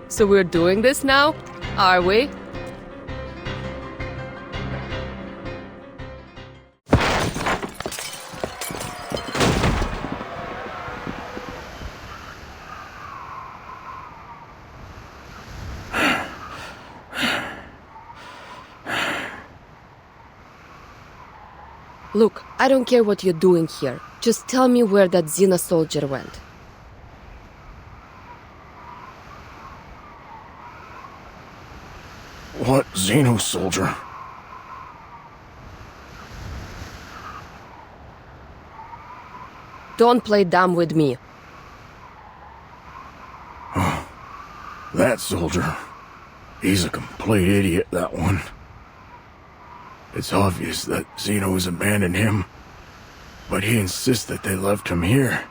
so we're doing this now, are we? Look, I don't care what you're doing here. Just tell me where that Xena soldier went. What Xeno soldier? Don't play dumb with me. Oh, that soldier. He's a complete idiot, that one. It's obvious that Xeno has abandoned him, but he insists that they left him here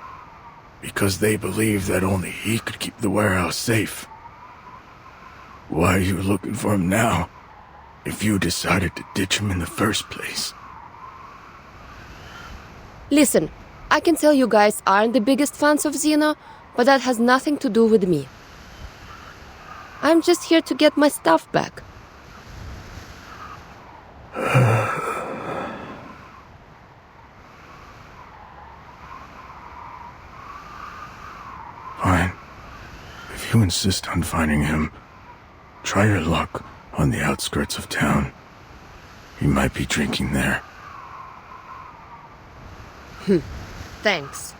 because they believe that only he could keep the warehouse safe. Why are you looking for him now, if you decided to ditch him in the first place? Listen, I can tell you guys aren't the biggest fans of Xeno, but that has nothing to do with me. I'm just here to get my stuff back. Fine. If you insist on finding him, try your luck on the outskirts of town. He might be drinking there. Thanks.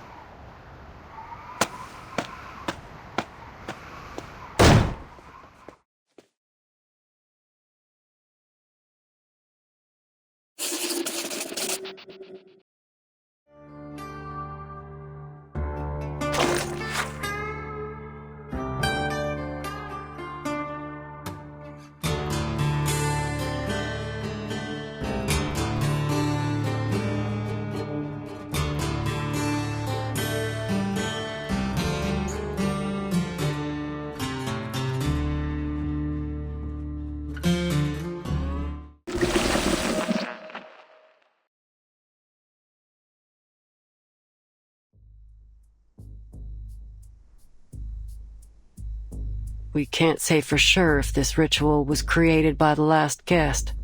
We can't say for sure if this ritual was created by the last guest.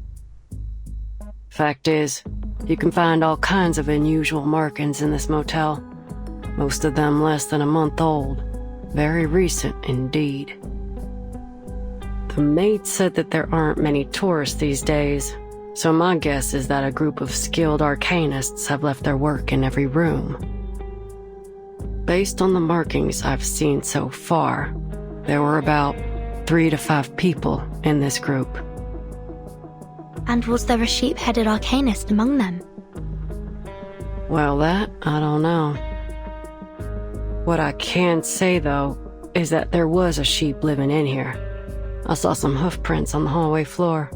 Fact is, you can find all kinds of unusual markings in this motel. Most of them less than a month old. Very recent indeed. The maid said that there aren't many tourists these days, so my guess is that a group of skilled arcanists have left their work in every room. Based on the markings I've seen so far, there were about 3 to 5 people in this group. And was there a sheep-headed arcanist among them? Well, that I don't know. What I can say, though, is that there was a sheep living in here. I saw some hoof prints on the hallway floor.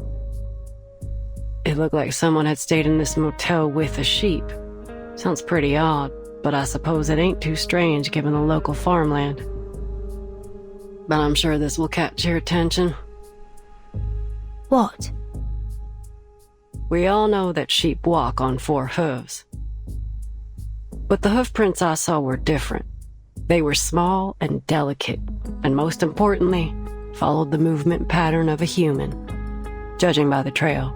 It looked like someone had stayed in this motel with a sheep. Sounds pretty odd, but I suppose it ain't too strange given the local farmland. But I'm sure this will catch your attention. What? We all know that sheep walk on 4 hooves. But the hoof prints I saw were different. They were small and delicate, and most importantly, followed the movement pattern of a human, judging by the trail.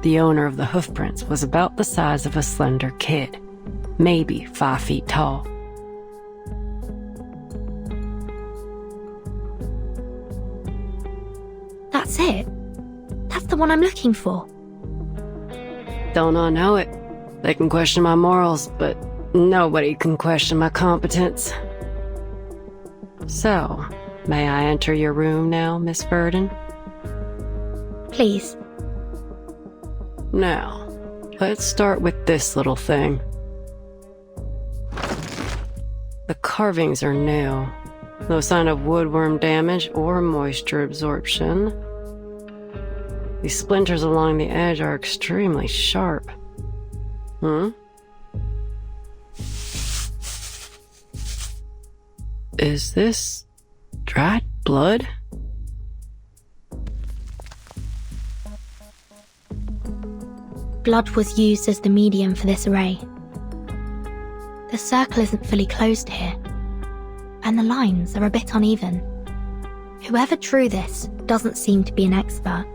The owner of the hoof prints was about the size of a slender kid, maybe 5 feet tall. That's it. That's the one I'm looking for. Don't I know it? They can question my morals, but nobody can question my competence. So, may I enter your room now, Miss Verdon? Please. Now, let's start with this little thing. The carvings are new. No sign of woodworm damage or moisture absorption. These splinters along the edge are extremely sharp. Is this dried blood? Blood was used as the medium for this array. The circle isn't fully closed here, and the lines are a bit uneven. Whoever drew this doesn't seem to be an expert.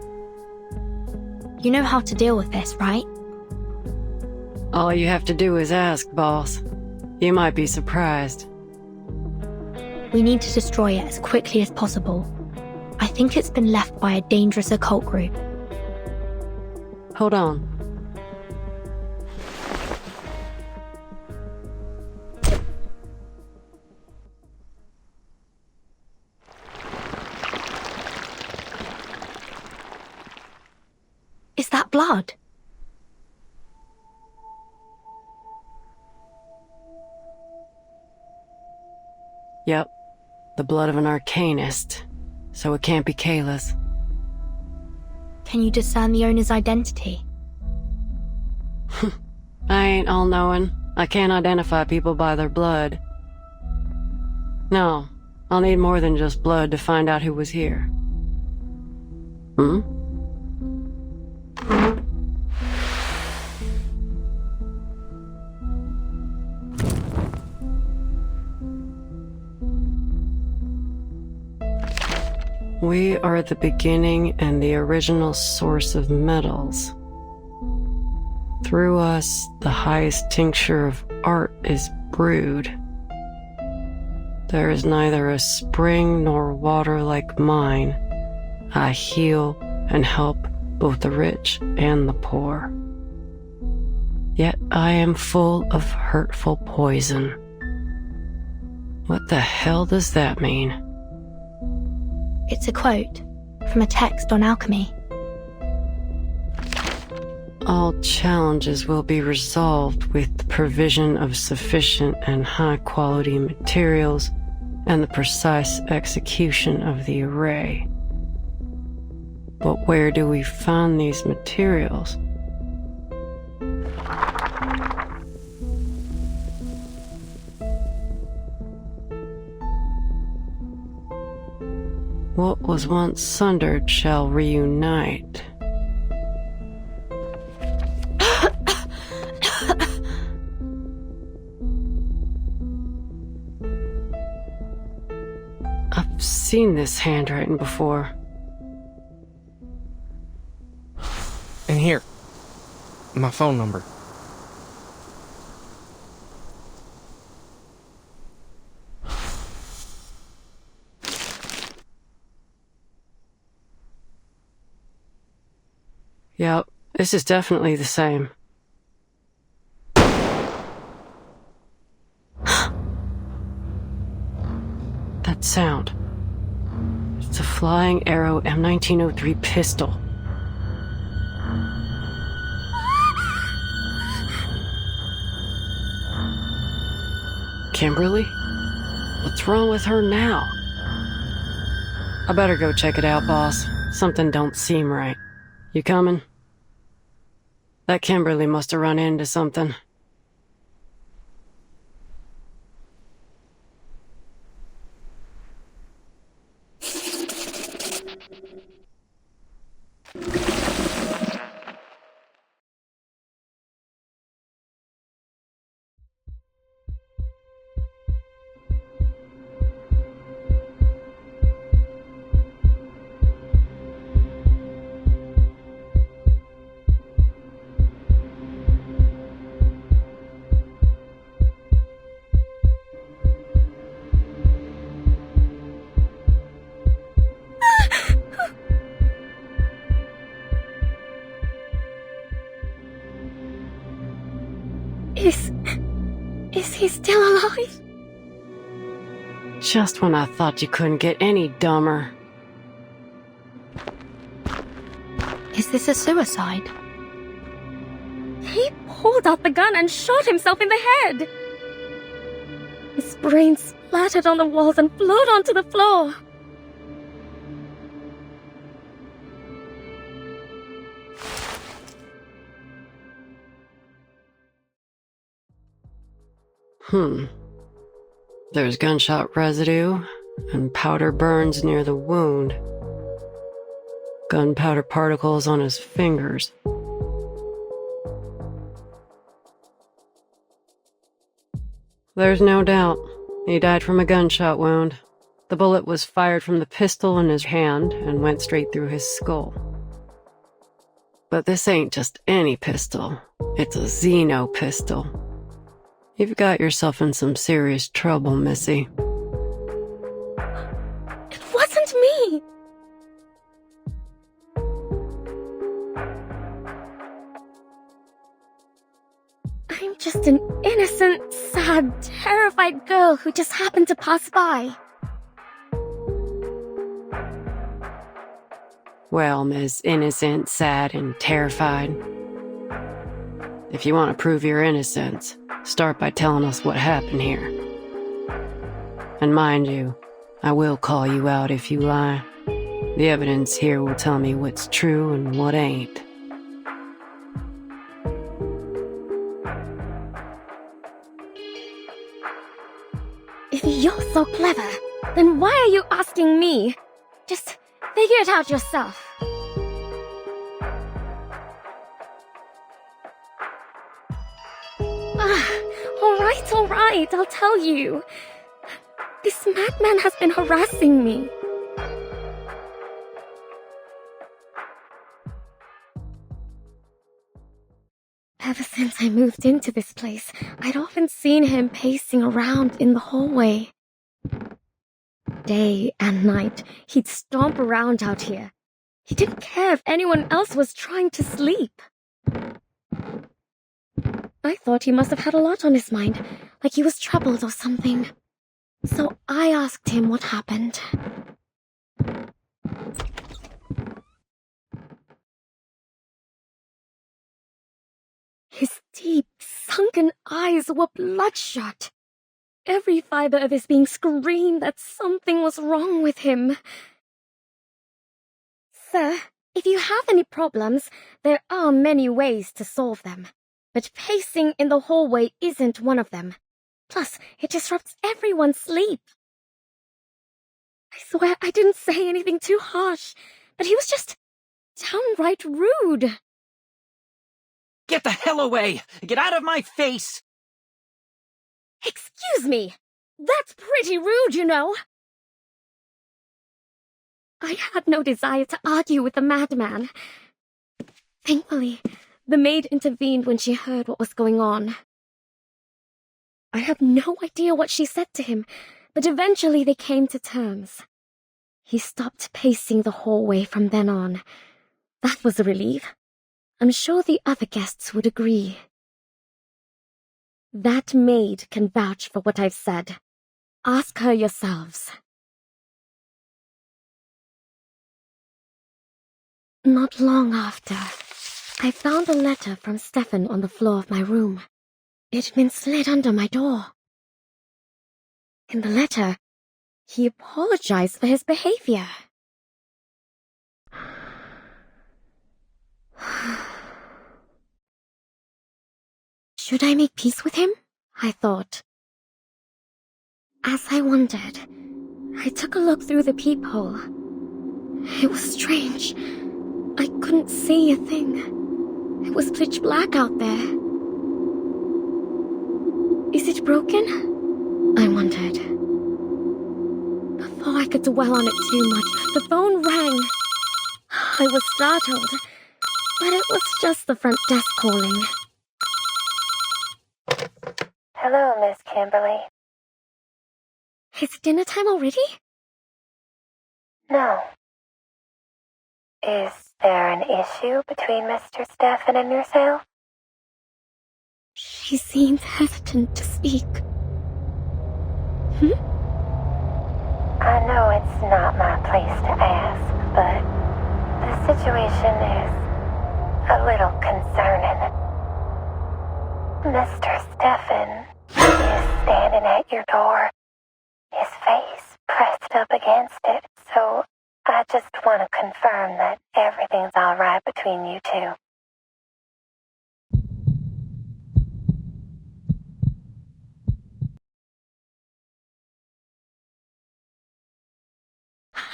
You know how to deal with this, right? All you have to do is ask, boss. You might be surprised. We need to destroy it as quickly as possible. I think it's been left by a dangerous occult group. Hold on. Is that blood? Yep. The blood of an arcanist. So it can't be Kayla's. Can you discern the owner's identity? I ain't all-knowing. I can't identify people by their blood. No, I'll need more than just blood to find out who was here. We are the beginning and the original source of metals. Through us, the highest tincture of art is brewed. There is neither a spring nor water like mine. I heal and help both the rich and the poor. Yet I am full of hurtful poison. What the hell does that mean? It's a quote from a text on alchemy. All challenges will be resolved with the provision of sufficient and high-quality materials and the precise execution of the array. But where do we find these materials? What was once sundered shall reunite. I've seen this handwriting before. In Here. My phone number. Yep, this is definitely the same. That sound. It's a Flying Arrow M1903 pistol. Kimberly? What's wrong with her now? I better go check it out, boss. Something don't seem right. You coming? That Kimberly must have run into something. Is he still alive? Just when I thought you couldn't get any dumber. Is this a suicide? He pulled out the gun and shot himself in the head. His brain splattered on the walls and flowed onto the floor. There's gunshot residue and powder burns near the wound. Gunpowder particles on his fingers. There's no doubt. He died from a gunshot wound. The bullet was fired from the pistol in his hand and went straight through his skull. But this ain't just any pistol. It's a Xeno pistol. You've got yourself in some serious trouble, Missy. It wasn't me! I'm just an innocent, sad, terrified girl who just happened to pass by. Well, Miss Innocent, Sad, and Terrified. If you want to prove your innocence, start by telling us what happened here. And mind you, I will call you out if you lie. The evidence here will tell me what's true and what ain't. If you're so clever, then why are you asking me? Just figure it out yourself. All right, I'll tell you. This madman has been harassing me. Ever since I moved into this place, I'd often seen him pacing around in the hallway. Day and night, he'd stomp around out here. He didn't care if anyone else was trying to sleep. I thought he must have had a lot on his mind, like he was troubled or something. So I asked him what happened. His deep, sunken eyes were bloodshot. Every fiber of his being screamed that something was wrong with him. Sir, if you have any problems, there are many ways to solve them. But pacing in the hallway isn't one of them. Plus, it disrupts everyone's sleep. I swear I didn't say anything too harsh, but he was just downright rude. Get the hell away! Get out of my face! Excuse me! That's pretty rude, you know. I had no desire to argue with the madman. Thankfully, the maid intervened when she heard what was going on. I have no idea what she said to him, but eventually they came to terms. He stopped pacing the hallway from then on. That was a relief. I'm sure the other guests would agree. That maid can vouch for what I've said. Ask her yourselves. Not long after, I found a letter from Stefan on the floor of my room. It had been slid under my door. In the letter, he apologized for his behavior. Should I make peace with him? I thought. As I wondered, I took a look through the peephole. It was strange. I couldn't see a thing. It was pitch black out there. Is it broken? I wondered. Before I could dwell on it too much, the phone rang. I was startled, but it was just the front desk calling. Hello, Miss Kimberly. Is it dinner time already? No. Is there an issue between Mr. Stefan and yourself? She seemed hesitant to speak. I know it's not my place to ask, but the situation is a little concerning. Mr. Stefan is standing at your door, his face pressed up against it, so I just want to confirm that everything's all right between you two.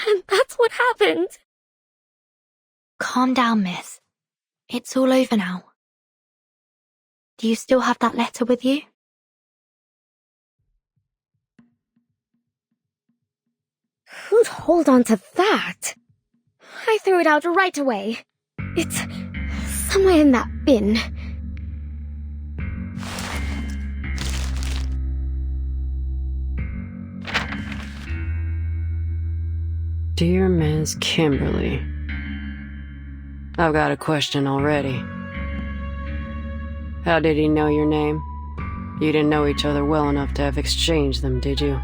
And that's what happened. Calm down, miss. It's all over now. Do you still have that letter with you? Who'd hold on to that? I threw it out right away. It's somewhere in that bin. Dear Ms. Kimberly, I've got a question already. How did he know your name? You didn't know each other well enough to have exchanged them, did you?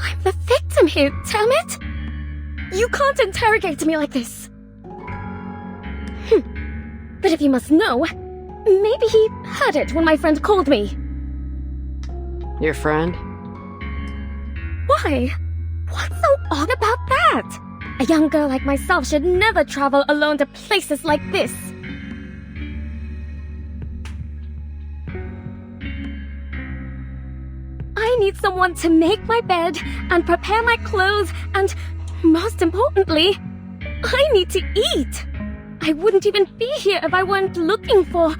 I'm the victim here, damn it! You can't interrogate me like this. But if you must know, maybe he heard it when my friend called me. Your friend? Why? What's so odd about that? A young girl like myself should never travel alone to places like this. I need someone to make my bed and prepare my clothes and, most importantly, I need to eat. I wouldn't even be here if I weren't looking for...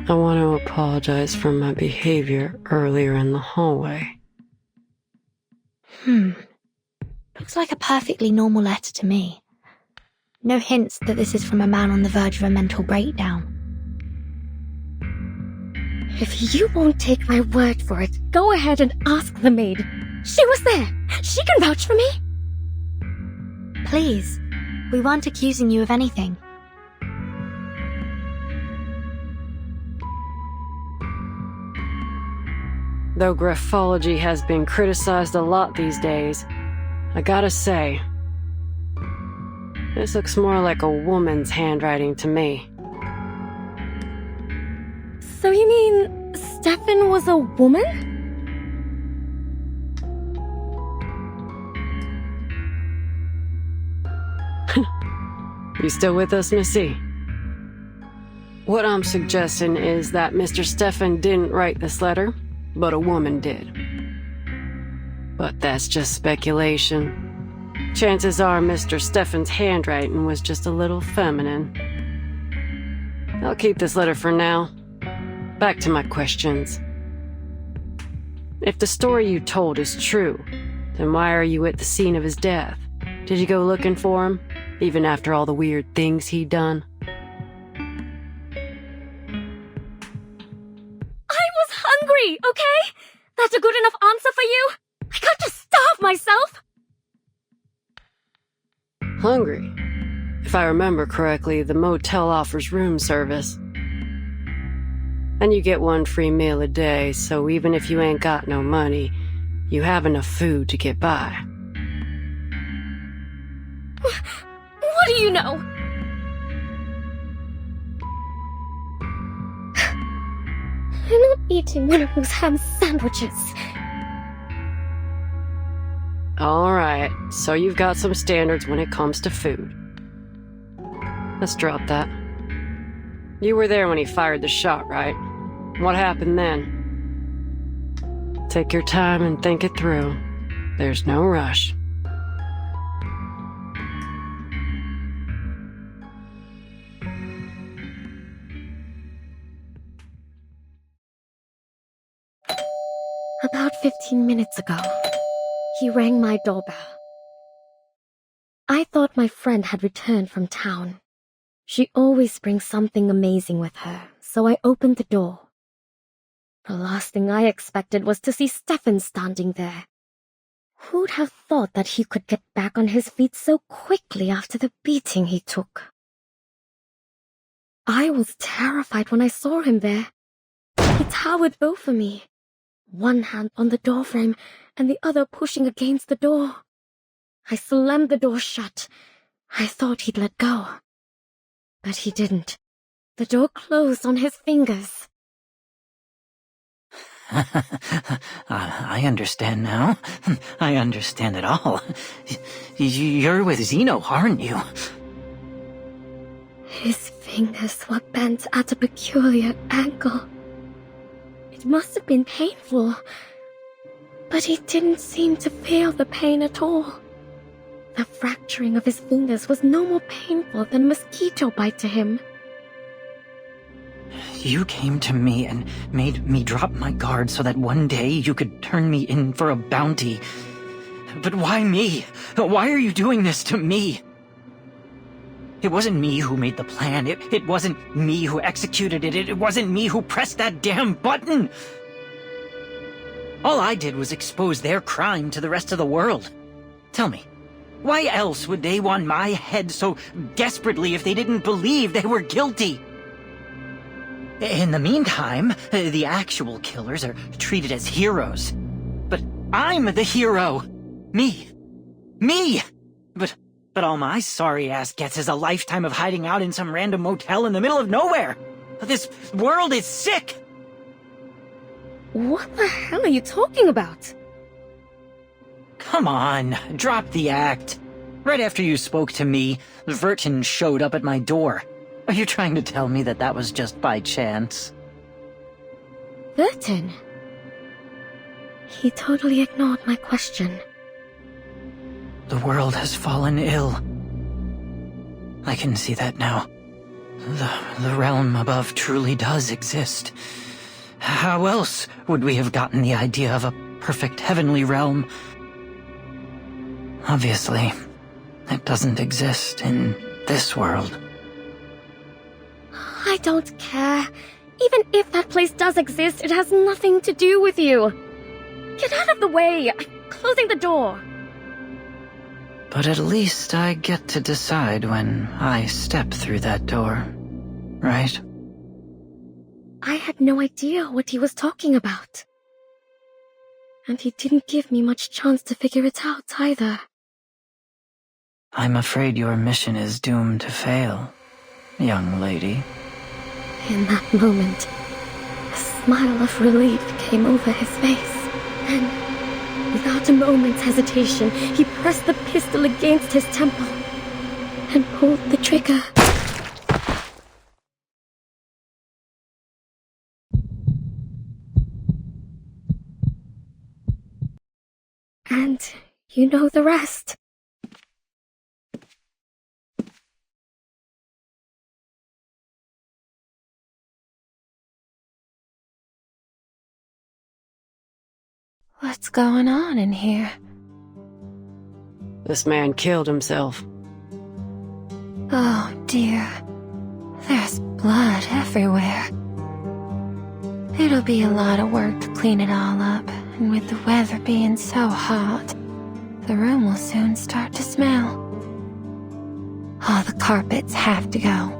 I want to apologize for my behavior earlier in the hallway. Looks like a perfectly normal letter to me. No hints that this is from a man on the verge of a mental breakdown. If you won't take my word for it, go ahead and ask the maid. She was there. She can vouch for me. Please, we weren't accusing you of anything. Though graphology has been criticized a lot these days, I gotta say, this looks more like a woman's handwriting to me. So you mean Stefan was a woman? You still with us, Missy? What I'm suggesting is that Mr. Stefan didn't write this letter, but a woman did. But that's just speculation. Chances are Mr. Stefan's handwriting was just a little feminine. I'll keep this letter for now. Back to my questions. If the story you told is true, then why are you at the scene of his death? Did you go looking for him, even after all the weird things he'd done? I was hungry, okay? That's a good enough answer for you? I can't just starve myself! Hungry? If I remember correctly, the motel offers room service. And you get 1 free meal a day, so even if you ain't got no money, you have enough food to get by. What do you know? I'm not eating one of those ham sandwiches. Alright, so you've got some standards when it comes to food. Let's drop that. You were there when he fired the shot, right? What happened then? Take your time and think it through. There's no rush. About 15 minutes ago, he rang my doorbell. I thought my friend had returned from town. She always brings something amazing with her, so I opened the door. The last thing I expected was to see Stefan standing there. Who'd have thought that he could get back on his feet so quickly after the beating he took? I was terrified when I saw him there. He towered over me, one hand on the doorframe and the other pushing against the door. I slammed the door shut. I thought he'd let go. But he didn't. The door closed on his fingers. I understand now. I understand it all. You're with Zeno, aren't you? His fingers were bent at a peculiar angle. It must have been painful, but he didn't seem to feel the pain at all. The fracturing of his fingers was no more painful than a mosquito bite to him. You came to me and made me drop my guard so that one day you could turn me in for a bounty. But why me? Why are you doing this to me? It wasn't me who made the plan. It wasn't me who executed it. It wasn't me who pressed that damn button. All I did was expose their crime to the rest of the world. Tell me, why else would they want my head so desperately if they didn't believe they were guilty? In the meantime, the actual killers are treated as heroes. But I'm the hero. Me. But all my sorry ass gets is a lifetime of hiding out in some random motel in the middle of nowhere. This world is sick. What the hell are you talking about? Come on, drop the act. Right after you spoke to me, Vertin showed up at my door. Are you trying to tell me that that was just by chance? Vertin? He totally ignored my question. The world has fallen ill. I can see that now. The realm above truly does exist. How else would we have gotten the idea of a perfect heavenly realm? Obviously, it doesn't exist in this world. I don't care. Even if that place does exist, it has nothing to do with you. Get out of the way. I'm closing the door. But at least I get to decide when I step through that door, right? I had no idea what he was talking about. And he didn't give me much chance to figure it out either. I'm afraid your mission is doomed to fail, young lady. In that moment, a smile of relief came over his face, and without a moment's hesitation, he pressed the pistol against his temple and pulled the trigger. And you know the rest. What's going on in here? This man killed himself. Oh dear. There's blood everywhere. It'll be a lot of work to clean it all up, and with the weather being so hot, the room will soon start to smell. All the carpets have to go.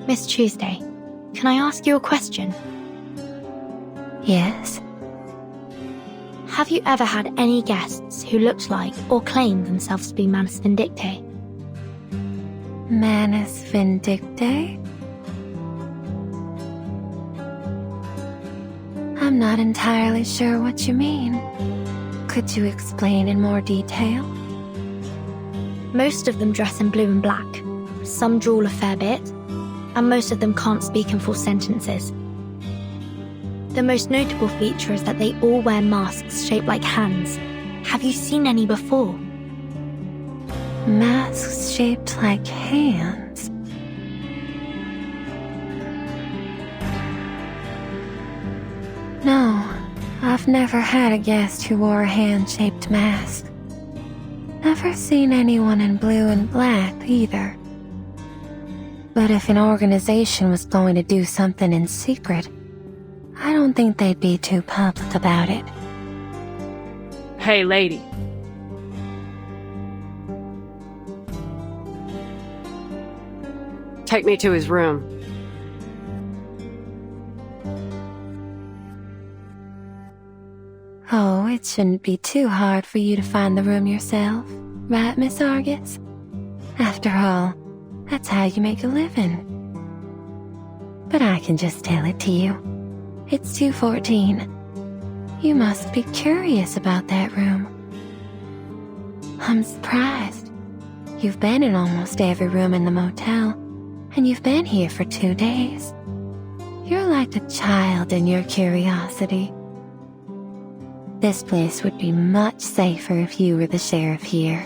Miss Tuesday, can I ask you a question? Yes? Have you ever had any guests who looked like or claimed themselves to be Manus Vindictae? Manus Vindictae? I'm not entirely sure what you mean. Could you explain in more detail? Most of them dress in blue and black. Some drool a fair bit, and most of them can't speak in full sentences. The most notable feature is that they all wear masks shaped like hands. Have you seen any before? Masks shaped like hands? No, I've never had a guest who wore a hand-shaped mask. Never seen anyone in blue and black either. But if an organization was going to do something in secret, I don't think they'd be too public about it. Hey, lady. Take me to his room. Oh, it shouldn't be too hard for you to find the room yourself, right, Miss Argus? After all, that's how you make a living. But I can just tell it to you. It's 214. You must be curious about that room. I'm surprised. You've been in almost every room in the motel, and you've been here for 2 days. You're like a child in your curiosity. This place would be much safer if you were the sheriff here.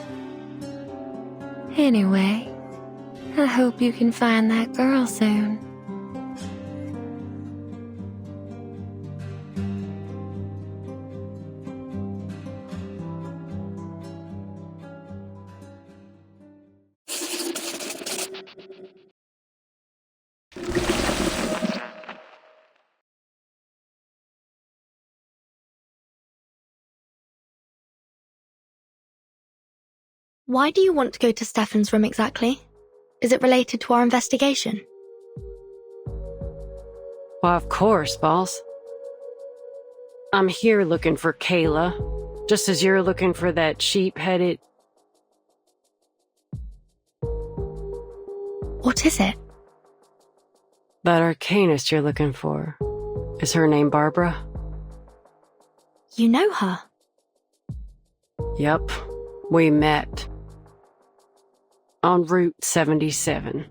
Anyway, I hope you can find that girl soon. Why do you want to go to Stefan's room exactly? Is it related to our investigation? Why, of course, boss. I'm here looking for Kayla, just as you're looking for that sheep-headed... What is it? That arcanist you're looking for. Is her name Barbara? You know her? Yep, we met. On Route 77.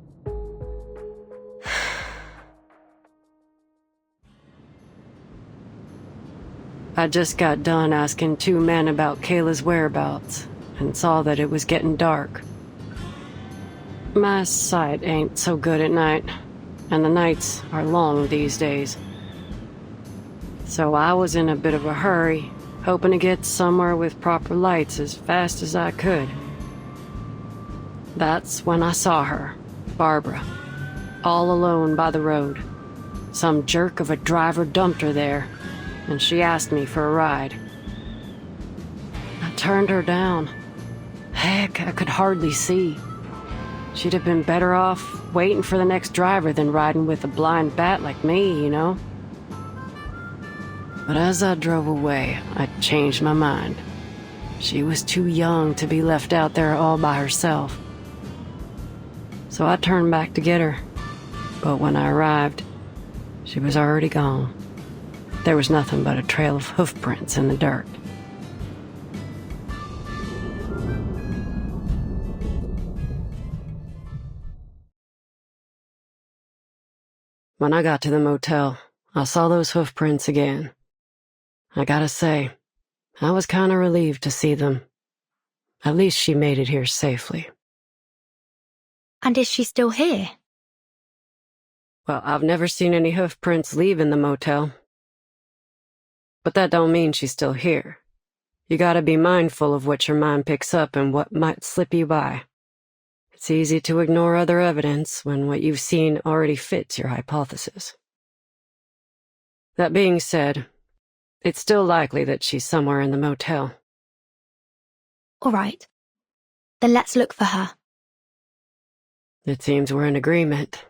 I just got done asking 2 men about Kayla's whereabouts and saw that it was getting dark. My sight ain't so good at night, and the nights are long these days. So I was in a bit of a hurry, hoping to get somewhere with proper lights as fast as I could. That's when I saw her, Barbara, all alone by the road. Some jerk of a driver dumped her there, and she asked me for a ride. I turned her down. Heck, I could hardly see. She'd have been better off waiting for the next driver than riding with a blind bat like me, you know? But as I drove away, I changed my mind. She was too young to be left out there all by herself. So I turned back to get her. But when I arrived, she was already gone. There was nothing but a trail of hoof prints in the dirt. When I got to the motel, I saw those hoof prints again. I gotta say, I was kinda relieved to see them. At least she made it here safely. And is she still here? Well, I've never seen any hoof prints leaving the motel. But that don't mean she's still here. You gotta be mindful of what your mind picks up and what might slip you by. It's easy to ignore other evidence when what you've seen already fits your hypothesis. That being said, it's still likely that she's somewhere in the motel. All right. Then let's look for her. It seems we're in agreement.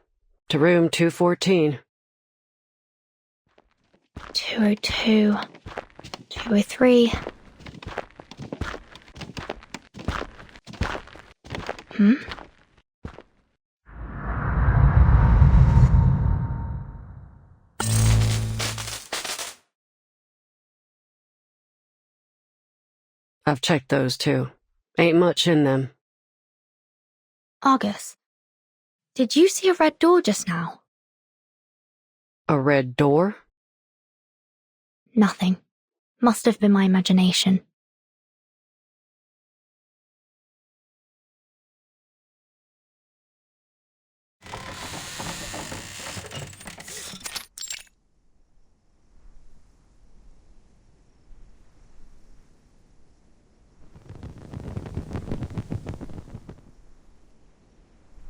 To room 214. 202. 203. I've checked those too. Ain't much in them. Argus, did you see a red door just now? A red door? Nothing. Must have been my imagination.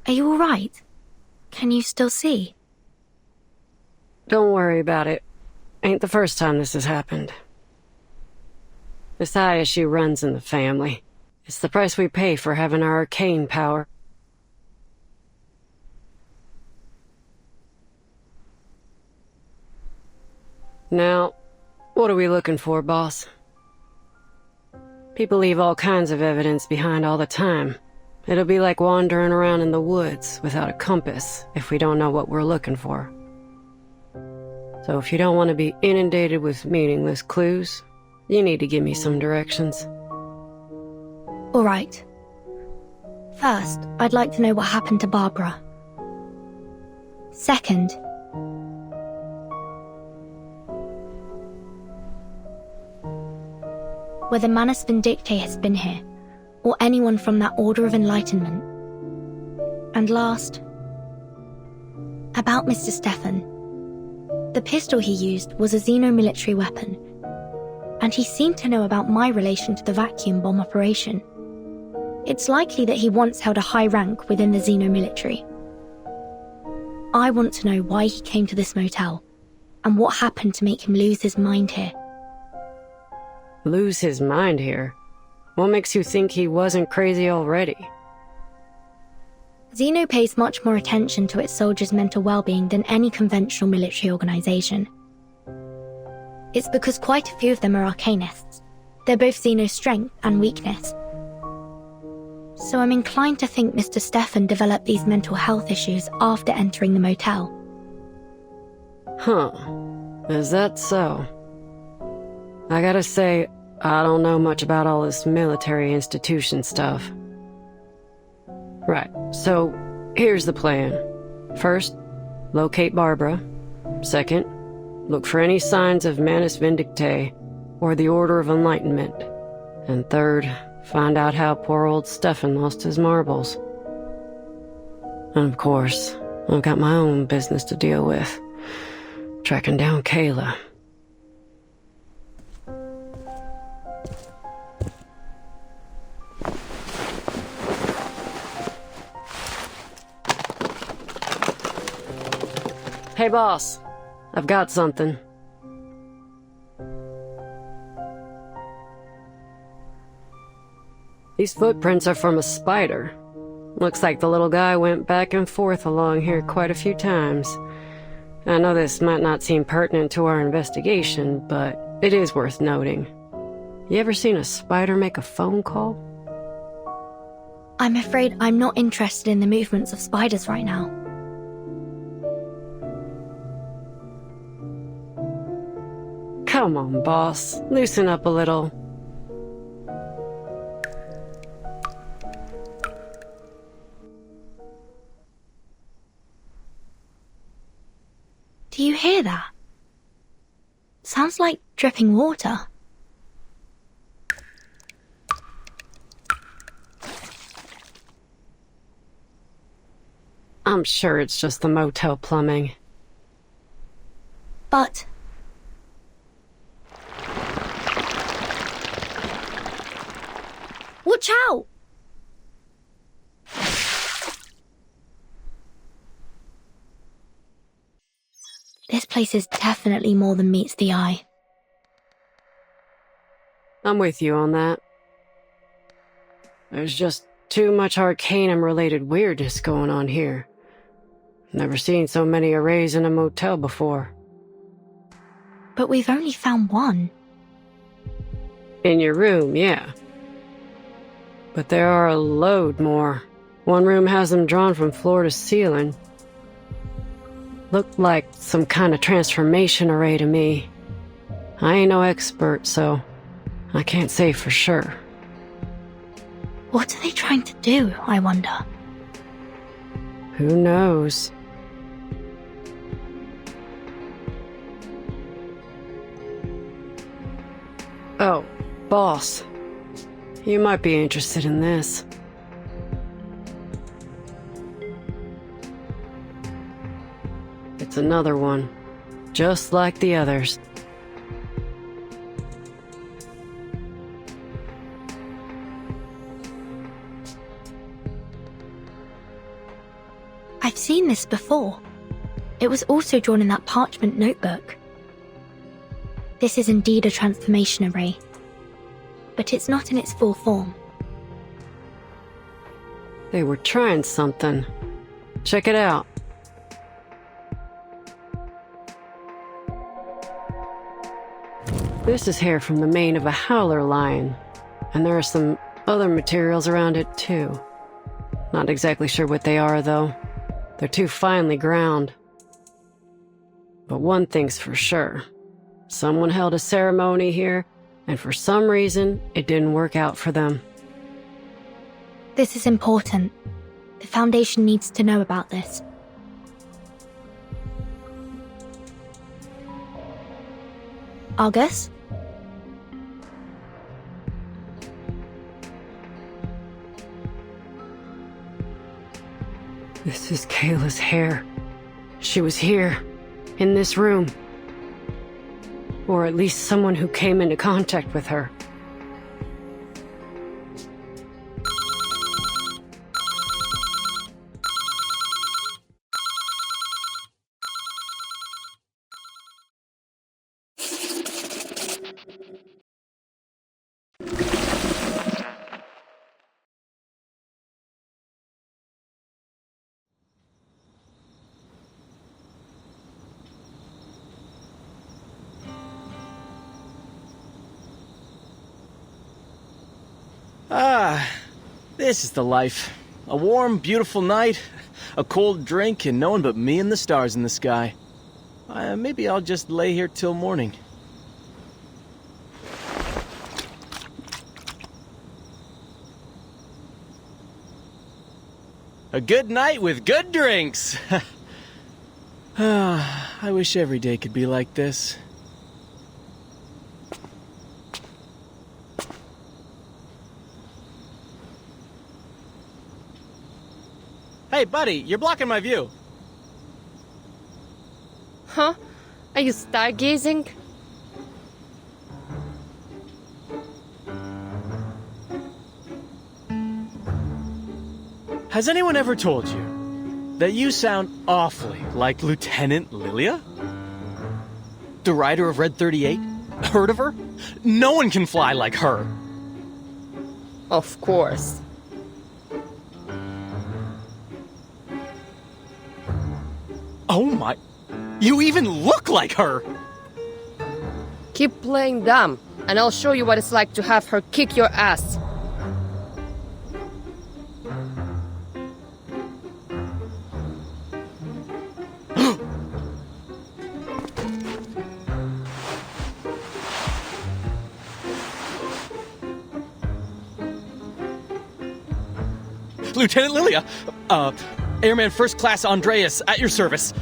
Are you all right? Can you still see? Don't worry about it. Ain't the first time this has happened. This eye issue runs in the family. It's the price we pay for having our arcane power. Now, what are we looking for, boss? People leave all kinds of evidence behind all the time. It'll be like wandering around in the woods without a compass if we don't know what we're looking for. So if you don't want to be inundated with meaningless clues, you need to give me some directions. All right. First, I'd like to know what happened to Barbara. Second, whether Manus Vindictae has been here, or anyone from that Order of Enlightenment. And last, about Mr. Stefan. The pistol he used was a xeno-military weapon, and he seemed to know about my relation to the vacuum bomb operation. It's likely that he once held a high rank within the xeno-military. I want to know why he came to this motel, and what happened to make him lose his mind here. Lose his mind here? What makes you think he wasn't crazy already? Xeno pays much more attention to its soldiers' mental well-being than any conventional military organization. It's because quite a few of them are arcanists. They're both Xeno's strength and weakness. So I'm inclined to think Mr. Stefan developed these mental health issues after entering the motel. Huh. Is that so? I gotta say, I don't know much about all this military institution stuff. Right, so here's the plan. First, locate Barbara. Second, look for any signs of Manus Vindictae or the Order of Enlightenment. And third, find out how poor old Stefan lost his marbles. And of course, I've got my own business to deal with. Tracking down Kayla. Hey, boss. I've got something. These footprints are from a spider. Looks like the little guy went back and forth along here quite a few times. I know this might not seem pertinent to our investigation, but it is worth noting. You ever seen a spider make a phone call? I'm afraid I'm not interested in the movements of spiders right now. Come on, boss. Loosen up a little. Do you hear that? Sounds like dripping water. I'm sure it's just the motel plumbing. But... Watch out! This place is definitely more than meets the eye. I'm with you on that. There's just too much Arcanum-related weirdness going on here. Never seen so many arrays in a motel before. But we've only found one. In your room, yeah. But there are a load more. One room has them drawn from floor to ceiling. Looked like some kind of transformation array to me. I ain't no expert, so I can't say for sure. What are they trying to do, I wonder? Who knows? Oh, boss. You might be interested in this. It's another one, just like the others. I've seen this before. It was also drawn in that Parchment notebook. This is indeed a transformation array, but it's not in its full form. They were trying something. Check it out. This is hair from the mane of a howler lion, and there are some other materials around it too. Not exactly sure what they are, though. They're too finely ground. But one thing's for sure. Someone held a ceremony here, and for some reason, it didn't work out for them. This is important. The Foundation needs to know about this. Argus? This is Kayla's hair. She was here, in this room. Or at least someone who came into contact with her. This is the life. A warm, beautiful night, a cold drink, and no one but me and the stars in the sky. Maybe I'll just lay here till morning. A good night with good drinks! I wish every day could be like this. Hey, buddy, you're blocking my view. Huh? Are you stargazing? Has anyone ever told you that you sound awfully like Lieutenant Lilia? The rider of Red 38? Heard of her? No one can fly like her. Of course. Oh my... You even look like her! Keep playing dumb, and I'll show you what it's like to have her kick your ass. Lieutenant Lilia! Airman First Class Andreas, at your service.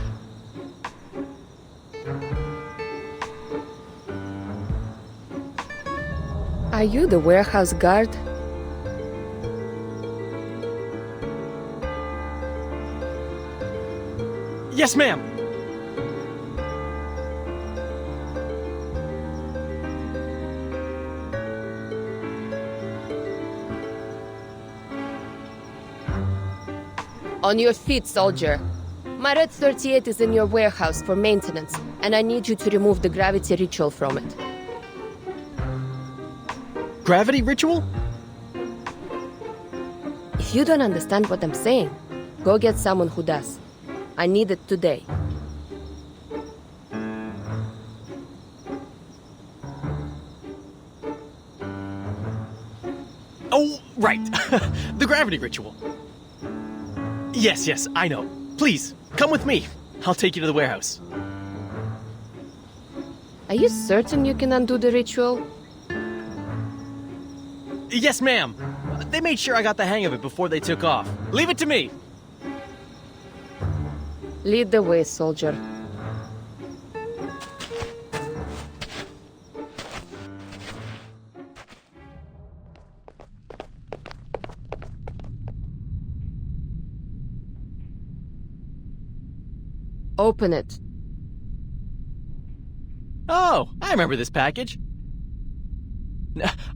Are you the warehouse guard? Yes, ma'am. On your feet, soldier. My Red 38 is in your warehouse for maintenance, and I need you to remove the gravity ritual from it. Gravity ritual? If you don't understand what I'm saying, go get someone who does. I need it today. Oh, right. The gravity ritual. Yes, I know. Please, come with me. I'll take you to the warehouse. Are you certain you can undo the ritual? Yes, ma'am. They made sure I got the hang of it before they took off. Leave it to me. Lead the way, soldier. Open it. Oh, I remember this package.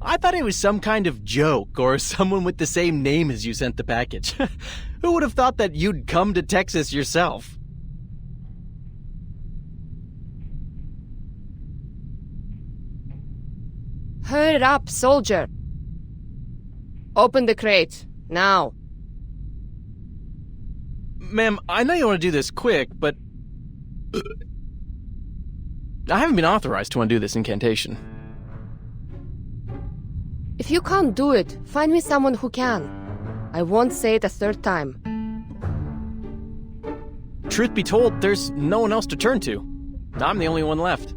I thought it was some kind of joke or someone with the same name as you sent the package. Who would have thought that you'd come to Texas yourself? Hurry up, soldier. Open the crate, now. Ma'am, I know you want to do this quick, but I haven't been authorized to undo this incantation. If you can't do it, find me someone who can. I won't say it a third time. Truth be told, there's no one else to turn to. I'm the only one left.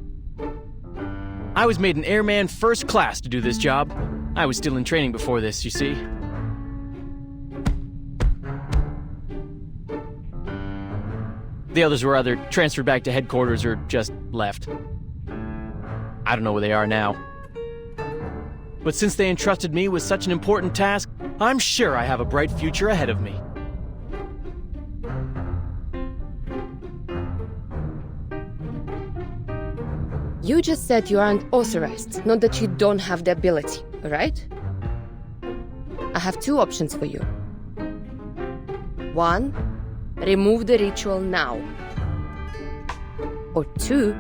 I was made an airman first class to do this job. I was still in training before this, you see. The others were either transferred back to headquarters or just left. I don't know where they are now. But since they entrusted me with such an important task, I'm sure I have a bright future ahead of me. You just said you aren't authorized, not that you don't have the ability, right? I have two options for you. One, remove the ritual now. Or two,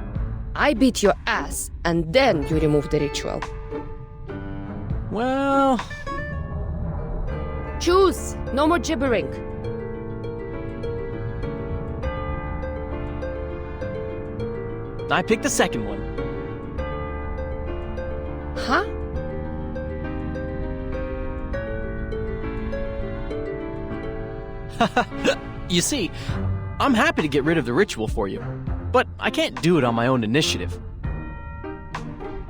I beat your ass and then you remove the ritual. Well... Choose! No more gibbering. I picked the second one. Huh? You see, I'm happy to get rid of the ritual for you, but I can't do it on my own initiative.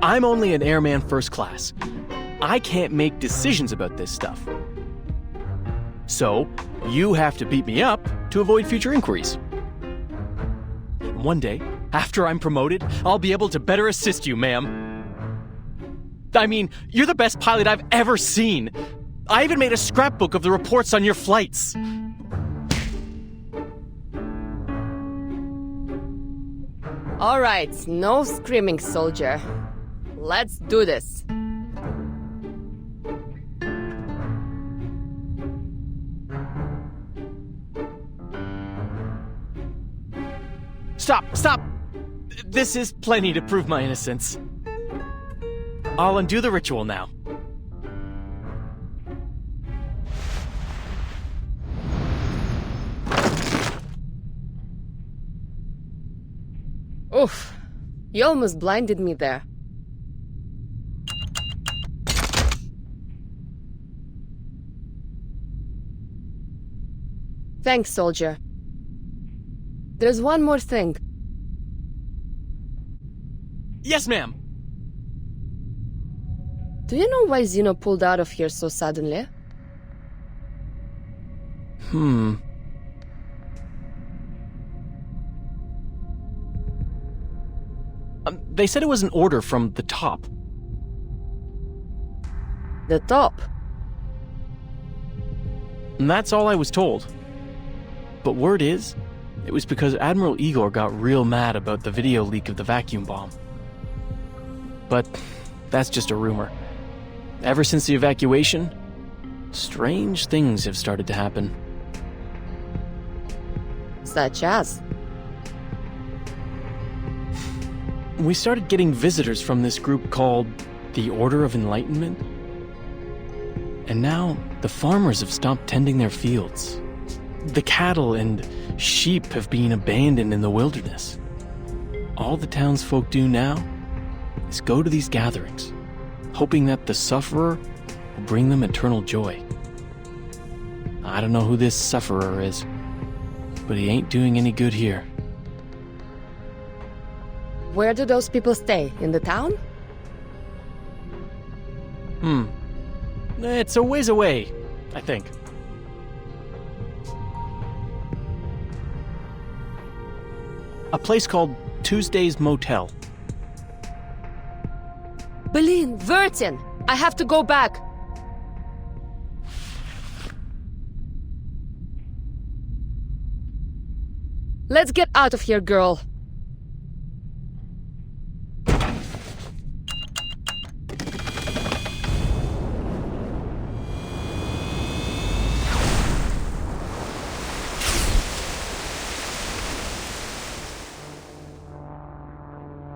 I'm only an airman first class. I can't make decisions about this stuff. So, you have to beat me up to avoid future inquiries. One day, after I'm promoted, I'll be able to better assist you, ma'am. I mean, you're the best pilot I've ever seen. I even made a scrapbook of the reports on your flights. All right, no screaming, soldier. Let's do this. Stop! This is plenty to prove my innocence. I'll undo the ritual now. Oof, you almost blinded me there. Thanks, soldier. There's one more thing. Yes, ma'am. Do you know why Zeno pulled out of here so suddenly? They said it was an order from the top. The top? And that's all I was told. But word is, it was because Admiral Igor got real mad about the video leak of the vacuum bomb. But that's just a rumor. Ever since the evacuation, strange things have started to happen. Such as? We started getting visitors from this group called the Order of Enlightenment. And now the farmers have stopped tending their fields. The cattle and sheep have been abandoned in the wilderness. All the townsfolk do now is go to these gatherings, hoping that the sufferer will bring them eternal joy. I don't know who this sufferer is, but he ain't doing any good here. Where do those people stay? In the town? It's a ways away, I think. A place called Tuesday's Motel. Berlin, Vertin! I have to go back! Let's get out of here, girl.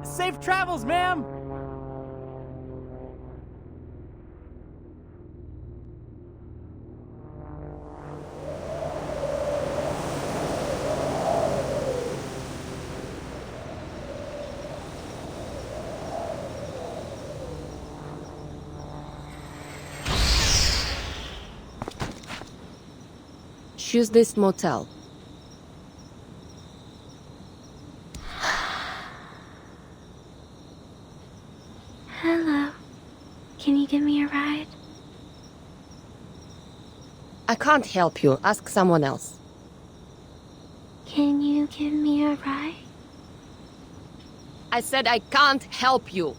Safe travels, ma'am! Choose this motel. Hello. Can you give me a ride? I can't help you. Ask someone else. Can you give me a ride? I said I can't help you.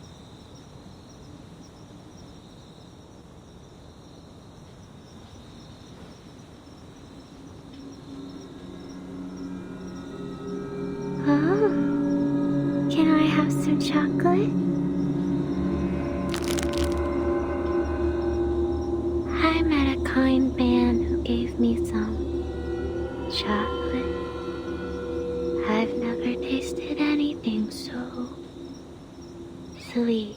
Oh, can I have some chocolate? I met a kind man who gave me some chocolate. I've never tasted anything so sweet.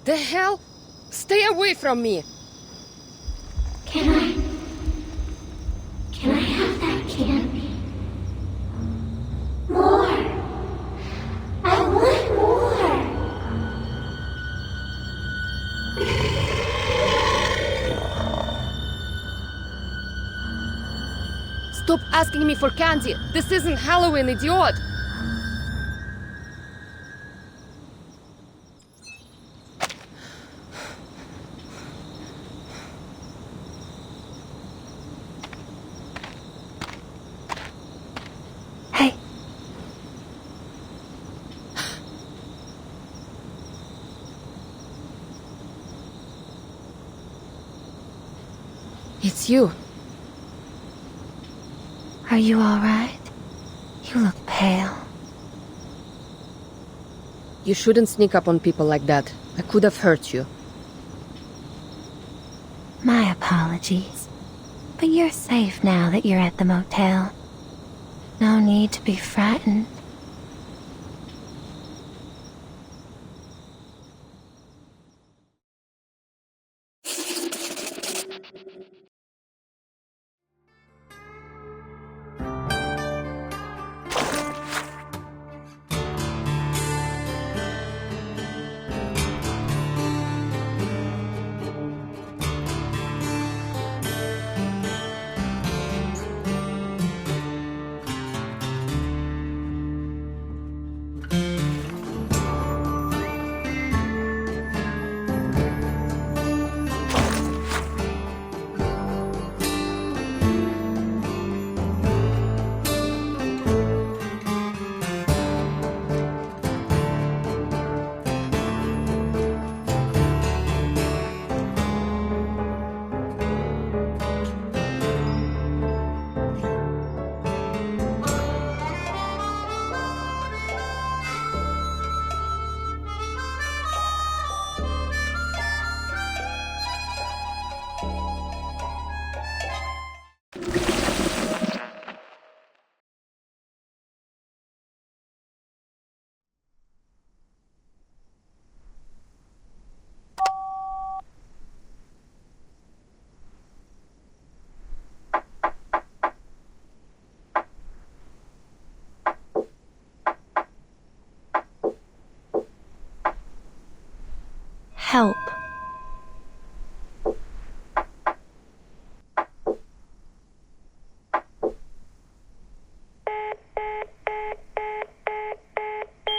The hell? Stay away from me! Can I have that candy? More! I want more! Stop asking me for candy! This isn't Halloween, idiot! Hey. It's you. Are you all right? You look pale. You shouldn't sneak up on people like that. I could have hurt you. My apologies. But you're safe now that you're at the motel. No need to be frightened.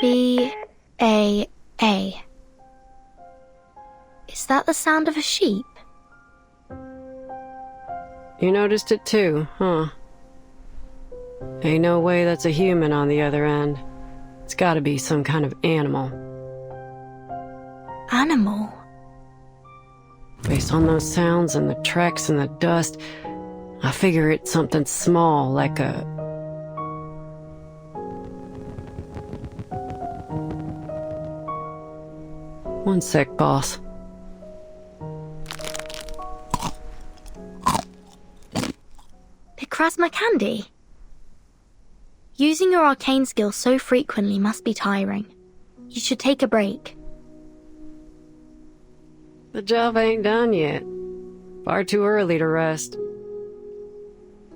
B-A-A. Is that the sound of a sheep? You noticed it too, huh? Ain't no way that's a human on the other end. It's gotta be some kind of animal. Animal? Based on those sounds and the tracks and the dust, I figure it's something small, like a... One sec, boss. Picrasma Candy? Using your arcane skills so frequently must be tiring. You should take a break. The job ain't done yet. Far too early to rest.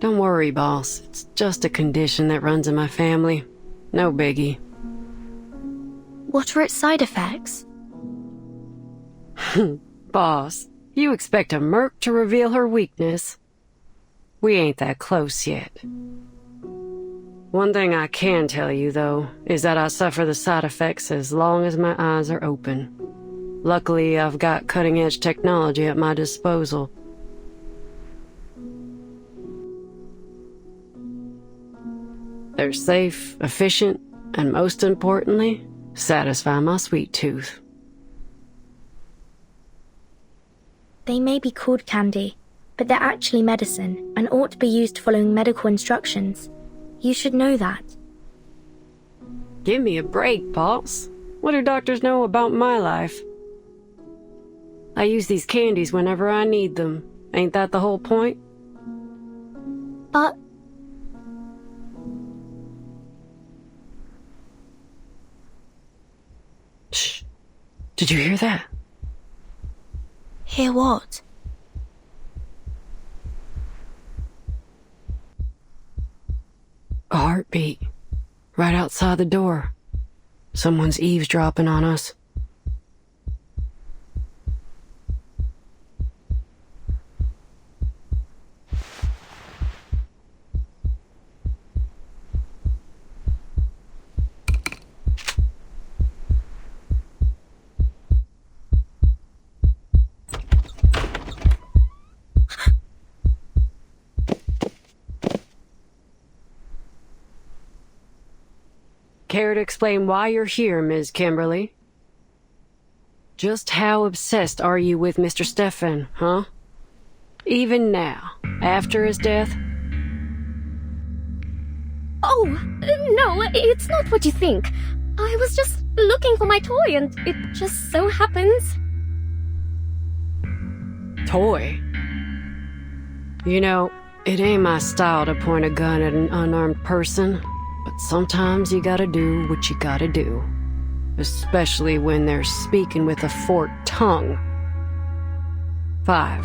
Don't worry, boss. It's just a condition that runs in my family. No biggie. What are its side effects? Boss, you expect a merc to reveal her weakness? We ain't that close yet. One thing I can tell you, though, is that I suffer the side effects as long as my eyes are open. Luckily, I've got cutting-edge technology at my disposal. They're safe, efficient, and most importantly, satisfy my sweet tooth. They may be called candy, but they're actually medicine and ought to be used following medical instructions. You should know that. Give me a break, boss. What do doctors know about my life? I use these candies whenever I need them. Ain't that the whole point? But... Shh. Did you hear that? Hear what? A heartbeat. Right outside the door. Someone's eavesdropping on us. Care to explain why you're here, Ms. Kimberly? Just how obsessed are you with Mr. Stefan, huh? Even now, after his death? Oh, no, it's not what you think. I was just looking for my toy and it just so happens. Toy? You know, it ain't my style to point a gun at an unarmed person. But sometimes you gotta do what you gotta do. Especially when they're speaking with a forked tongue. 5.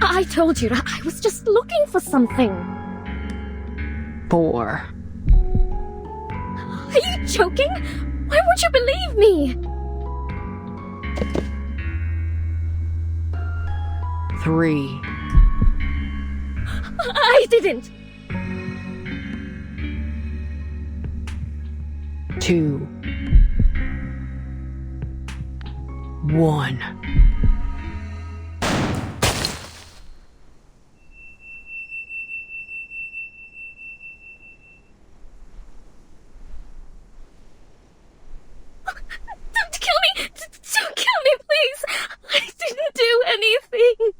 I told you, I was just looking for something. 4. Are you joking? Why won't you believe me? 3. I didn't. 2. 1. Don't kill me! Don't kill me, please! I didn't do anything!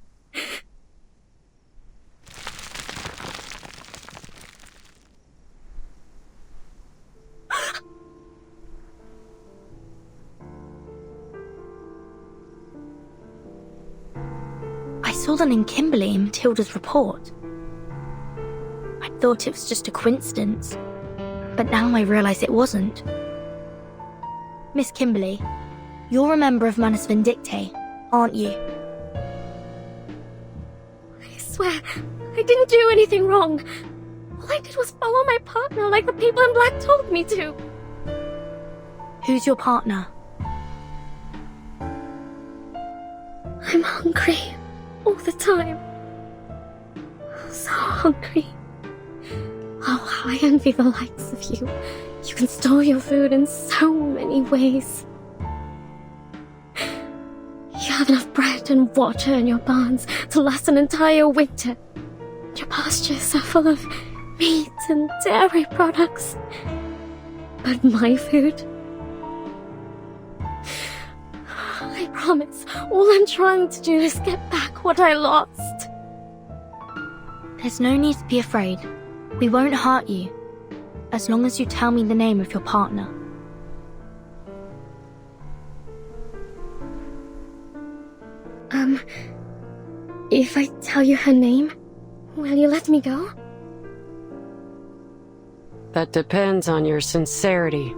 I saw the name Kimberly in Matilda's report. I thought it was just a coincidence, but now I realise it wasn't. Miss Kimberly, you're a member of Manus Vindictae, aren't you? I swear, I didn't do anything wrong. All I did was follow my partner like the people in black told me to. Who's your partner? I'm hungry. All the time. So hungry. Oh, I envy the likes of you. You can store your food in so many ways. You have enough bread and water in your barns to last an entire winter. Your pastures are full of meat and dairy products. But my food... I promise, all I'm trying to do is get back what I lost. There's no need to be afraid. We won't hurt you, as long as you tell me the name of your partner. If I tell you her name, will you let me go? That depends on your sincerity.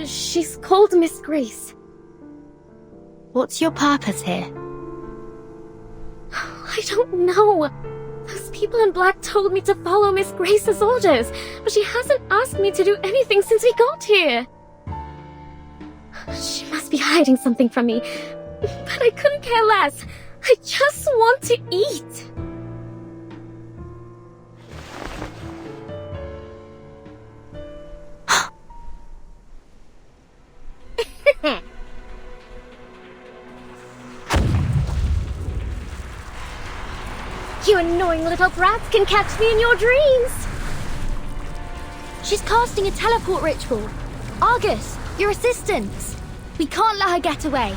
She's called Miss Grace. What's your purpose here? I don't know. Those people in black told me to follow Miss Grace's orders, but she hasn't asked me to do anything since we got here. She must be hiding something from me, but I couldn't care less. I just want to eat. You annoying little brats can catch me in your dreams! She's casting a teleport ritual. Argus, your assistants. We can't let her get away.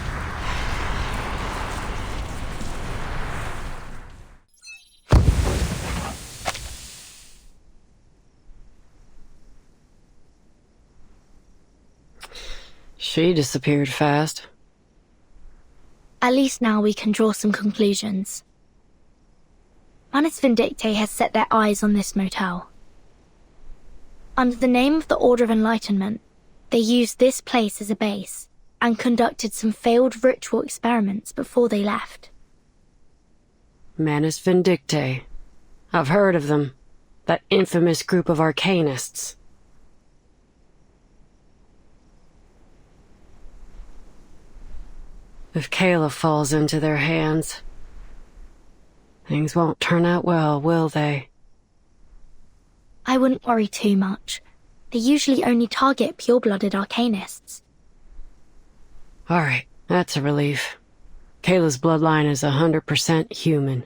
She disappeared fast. At least now we can draw some conclusions. Manus Vindictae has set their eyes on this motel. Under the name of the Order of Enlightenment, they used this place as a base and conducted some failed ritual experiments before they left. Manus Vindictae. I've heard of them. That infamous group of arcanists. If Kayla falls into their hands, things won't turn out well, will they? I wouldn't worry too much. They usually only target pure-blooded arcanists. Alright, that's a relief. Kayla's bloodline is 100% human.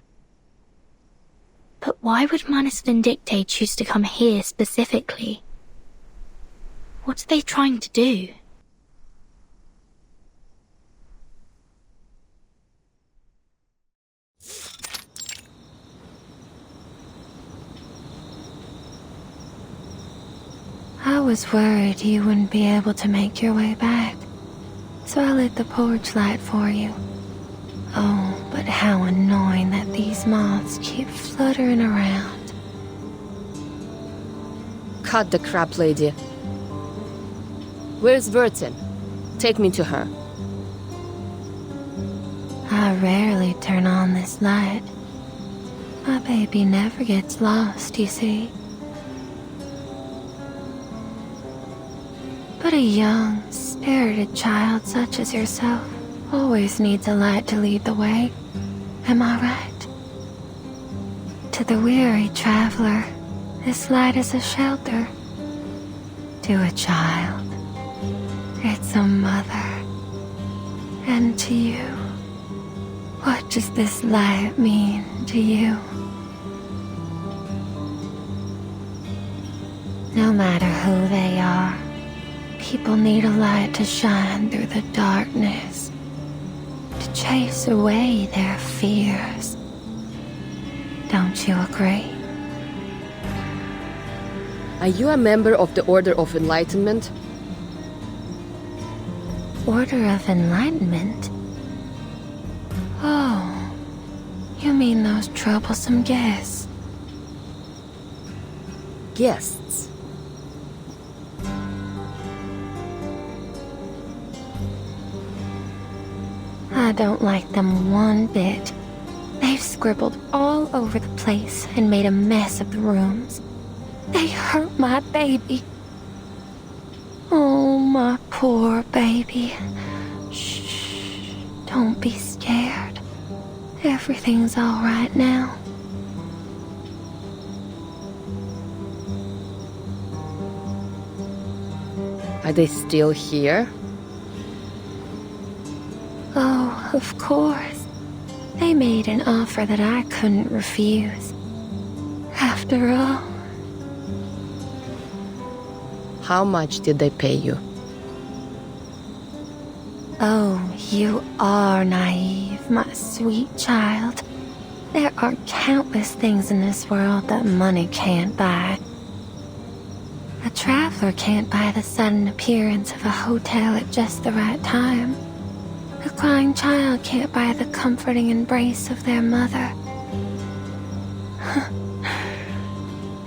But why would Manus Vindictae choose to come here specifically? What are they trying to do? I was worried you wouldn't be able to make your way back, so I lit the porch light for you. Oh, but how annoying that these moths keep fluttering around. Cut the crap, lady. Where's Vertin? Take me to her. I rarely turn on this light. My baby never gets lost, you see. But a young, spirited child such as yourself always needs a light to lead the way. Am I right? To the weary traveler, this light is a shelter. To a child, it's a mother. And to you, what does this light mean to you? No matter who they are, people need a light to shine through the darkness, to chase away their fears. Don't you agree? Are you a member of the Order of Enlightenment? Order of Enlightenment? Oh, you mean those troublesome guests? Guests? I don't like them one bit. They've scribbled all over the place and made a mess of the rooms. They hurt my baby. Oh, my poor baby. Shh, don't be scared. Everything's all right now. Are they still here? Oh, of course. They made an offer that I couldn't refuse. After all. How much did they pay you? Oh, you are naive, my sweet child. There are countless things in this world that money can't buy. A traveler can't buy the sudden appearance of a hotel at just the right time. A crying child can't buy the comforting embrace of their mother.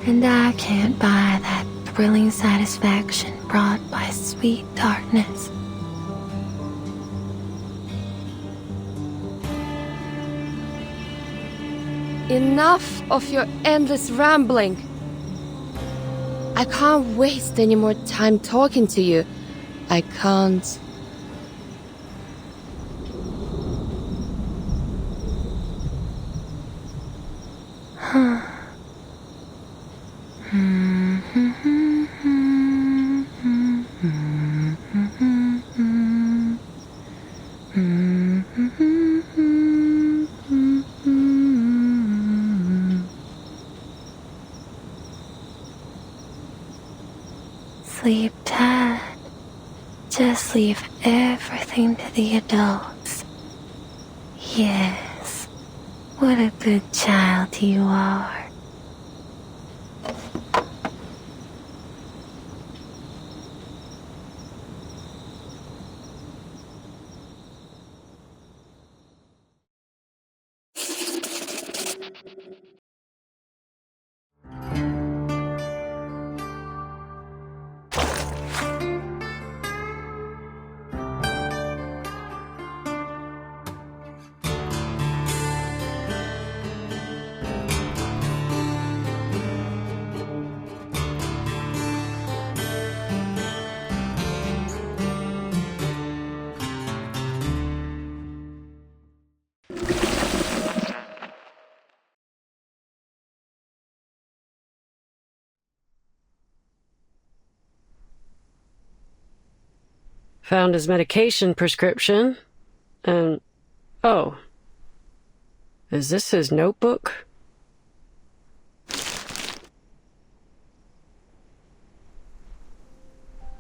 And I can't buy that thrilling satisfaction brought by sweet darkness. Enough of your endless rambling. I can't waste any more time talking to you. I can't. Sleep tight. Just leave everything to the adults. Yes. What a good child you are. Found his medication prescription, and oh, is this his notebook?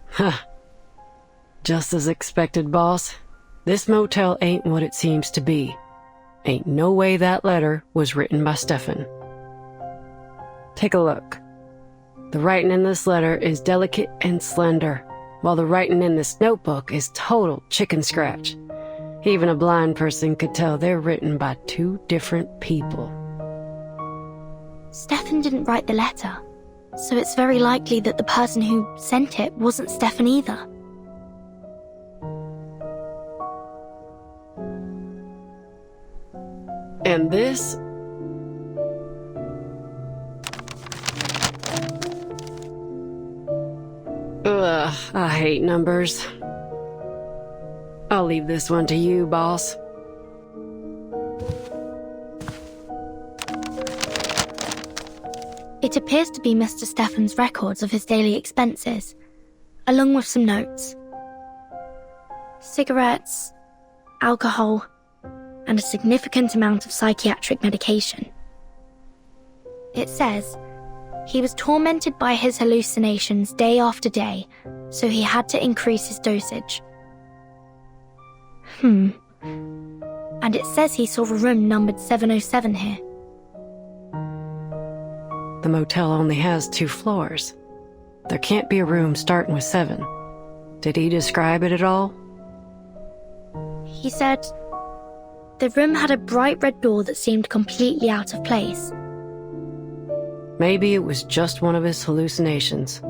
Huh. Just as expected, boss. This motel ain't what it seems to be. Ain't no way that letter was written by Stefan. Take a look. The writing in this letter is delicate and slender, while the writing in this notebook is total chicken scratch. Even a blind person could tell they're written by two different people. Stefan didn't write the letter, so it's very likely that the person who sent it wasn't Stefan either. And this? Ugh, I hate numbers. I'll leave this one to you, boss. It appears to be Mr. Stefan's records of his daily expenses, along with some notes. Cigarettes, alcohol, and a significant amount of psychiatric medication. It says he was tormented by his hallucinations day after day, so he had to increase his dosage. And it says he saw a room numbered 707 here. The motel only has 2 floors. There can't be a room starting with 7. Did he describe it at all? He said the room had a bright red door that seemed completely out of place. Maybe it was just one of his hallucinations.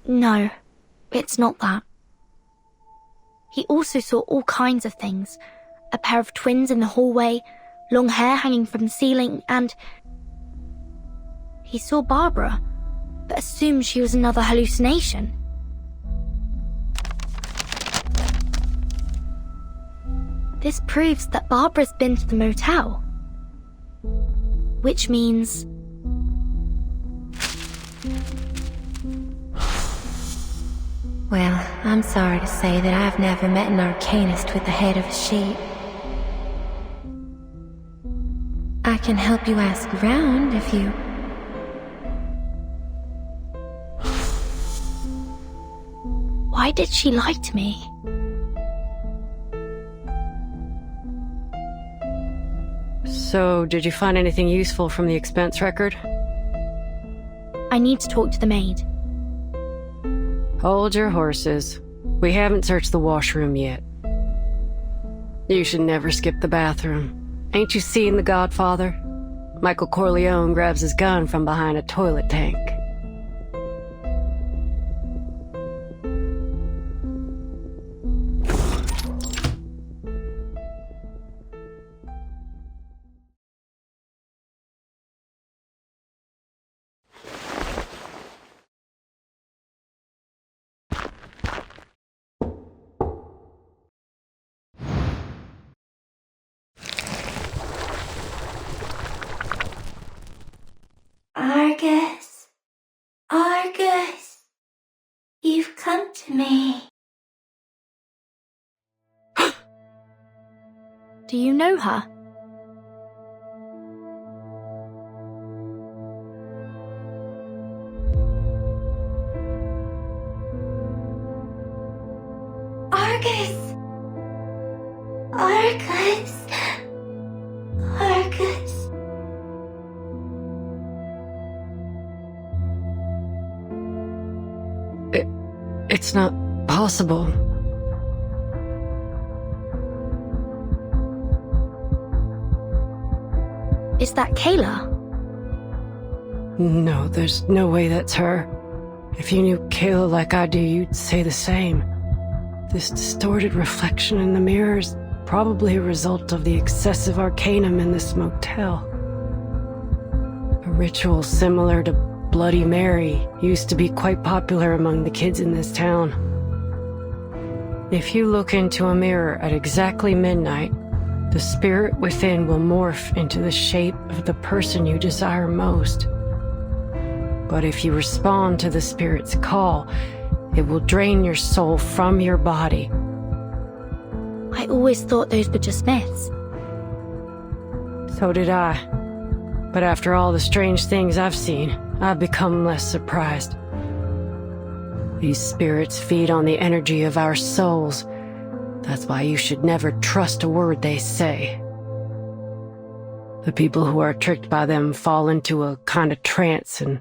No, it's not that. He also saw all kinds of things. A pair of twins in the hallway, long hair hanging from the ceiling, and he saw Barbara, but assumed she was another hallucination. This proves that Barbara's been to the motel. Which means... Well, I'm sorry to say that I've never met an arcanist with the head of a sheep. I can help you ask around if you... Why did she lie to me? So, did you find anything useful from the expense record? I need to talk to the maid. Hold your horses. We haven't searched the washroom yet. You should never skip the bathroom. Ain't you seen The Godfather? Michael Corleone grabs his gun from behind a toilet tank. Argus, Argus, you've come to me. Do you know her? Argus, Argus, Argus. It's not possible. Is that Kayla? No, there's no way that's her. If you knew Kayla like I do, you'd say the same. This distorted reflection in the mirror is probably a result of the excessive arcanum in this motel. A ritual similar to Bloody Mary used to be quite popular among the kids in this town. If you look into a mirror at exactly midnight, the spirit within will morph into the shape of the person you desire most. But if you respond to the spirit's call, it will drain your soul from your body. I always thought those were just myths. So did I. But after all the strange things I've seen, I've become less surprised. These spirits feed on the energy of our souls. That's why you should never trust a word they say. The people who are tricked by them fall into a kind of trance, and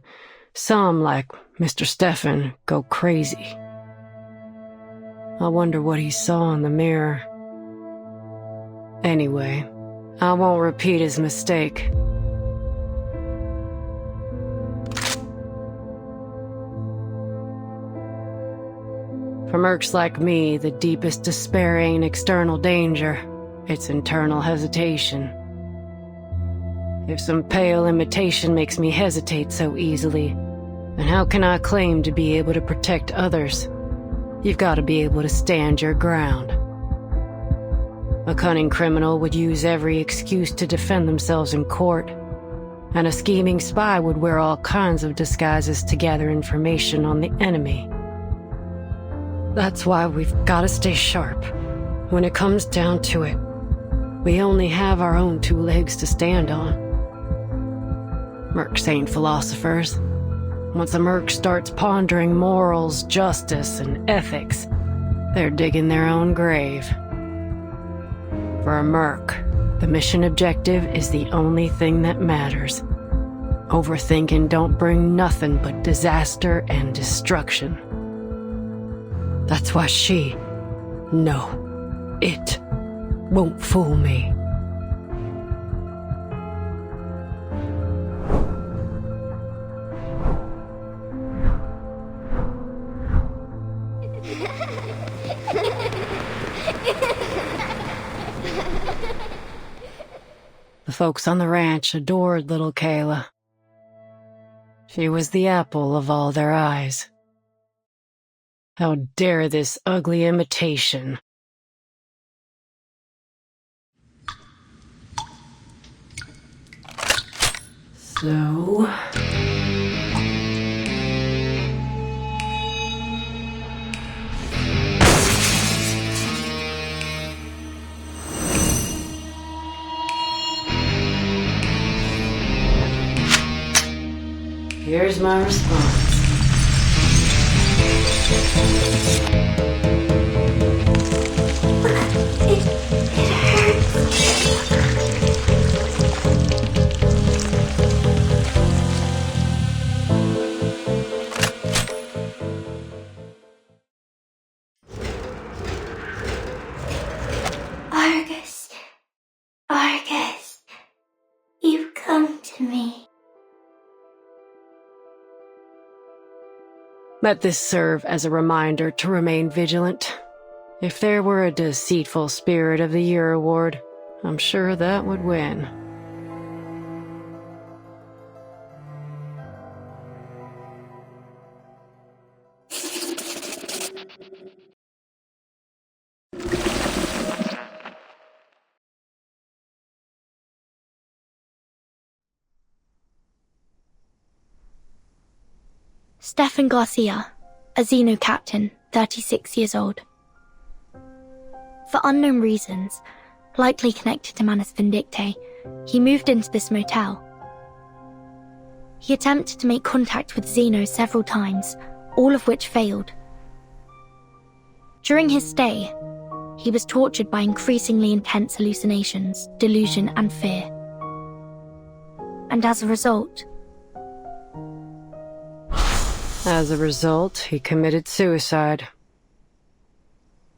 some, like Mr. Stefan, go crazy. I wonder what he saw in the mirror. Anyway, I won't repeat his mistake. For mercs like me, the deepest despair ain't external danger, it's internal hesitation. If some pale imitation makes me hesitate so easily, then how can I claim to be able to protect others? You've got to be able to stand your ground. A cunning criminal would use every excuse to defend themselves in court, and a scheming spy would wear all kinds of disguises to gather information on the enemy. That's why we've got to stay sharp. When it comes down to it, we only have our own two legs to stand on. Mercs ain't philosophers. Once a merc starts pondering morals, justice, and ethics, they're digging their own grave. For a merc, the mission objective is the only thing that matters. Overthinking don't bring nothing but disaster and destruction. That's why it won't fool me. The folks on the ranch adored little Kayla. She was the apple of all their eyes. How dare this ugly imitation So... Here's my response. Argus, Argus, you've come to me. Let this serve as a reminder to remain vigilant. If there were a deceitful Spirit of the Year award, I'm sure that would win. Stefan Garcia, a Xeno captain, 36 years old. For unknown reasons, likely connected to Manus Vindictae, he moved into this motel. He attempted to make contact with Xeno several times, all of which failed. During his stay, he was tortured by increasingly intense hallucinations, delusion, and fear. And as a result, he committed suicide.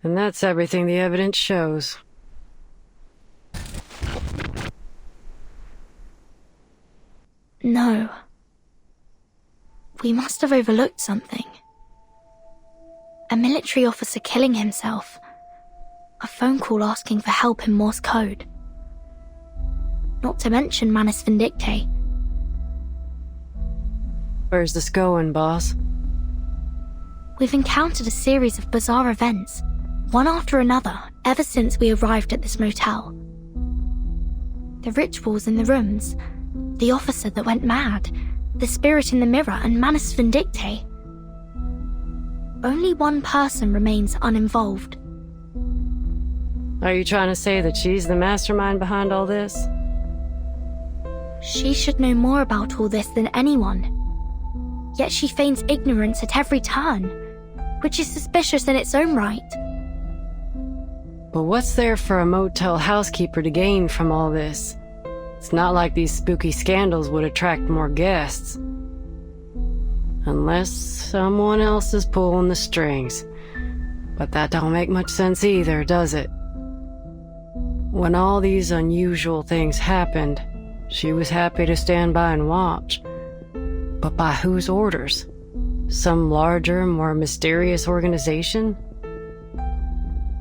And that's everything the evidence shows. No. We must have overlooked something. A military officer killing himself. A phone call asking for help in Morse code. Not to mention Manus Vindictae. Where's this going, boss? We've encountered a series of bizarre events, one after another, ever since we arrived at this motel. The rituals in the rooms, the officer that went mad, the spirit in the mirror, and Manus Vindictae. Only one person remains uninvolved. Are you trying to say that she's the mastermind behind all this? She should know more about all this than anyone. Yet she feigns ignorance at every turn, which is suspicious in its own right. But what's there for a motel housekeeper to gain from all this? It's not like these spooky scandals would attract more guests. Unless someone else is pulling the strings. But that don't make much sense either, does it? When all these unusual things happened, she was happy to stand by and watch. But by whose orders? Some larger, more mysterious organization?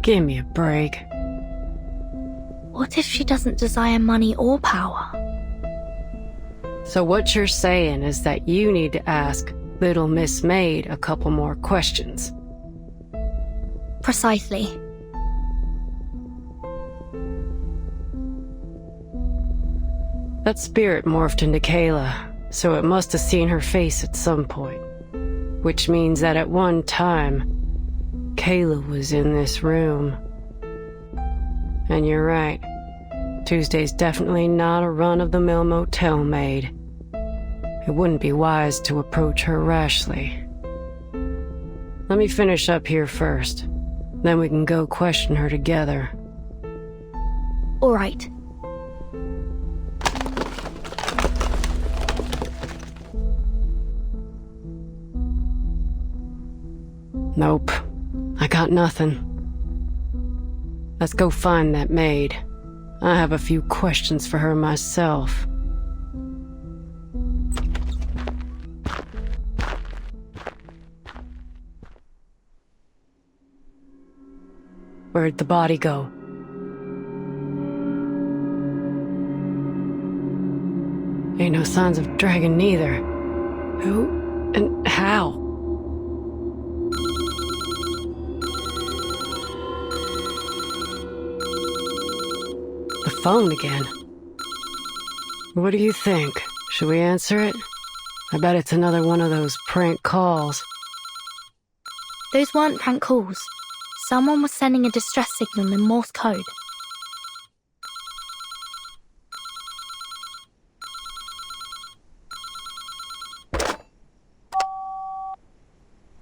Give me a break. What if she doesn't desire money or power? So what you're saying is that you need to ask Little Miss Maid a couple more questions. Precisely. That spirit morphed into Kayla, so it must have seen her face at some point. Which means that at one time, Kayla was in this room. And you're right. Tuesday's definitely not a run-of-the-mill motel maid. It wouldn't be wise to approach her rashly. Let me finish up here first. Then we can go question her together. All right. Nope. I got nothing. Let's go find that maid. I have a few questions for her myself. Where'd the body go? Ain't no signs of dragging neither. Who and how? The phone again. What do you think? Should we answer it? I bet it's another one of those prank calls. Those weren't prank calls. Someone was sending a distress signal in Morse code.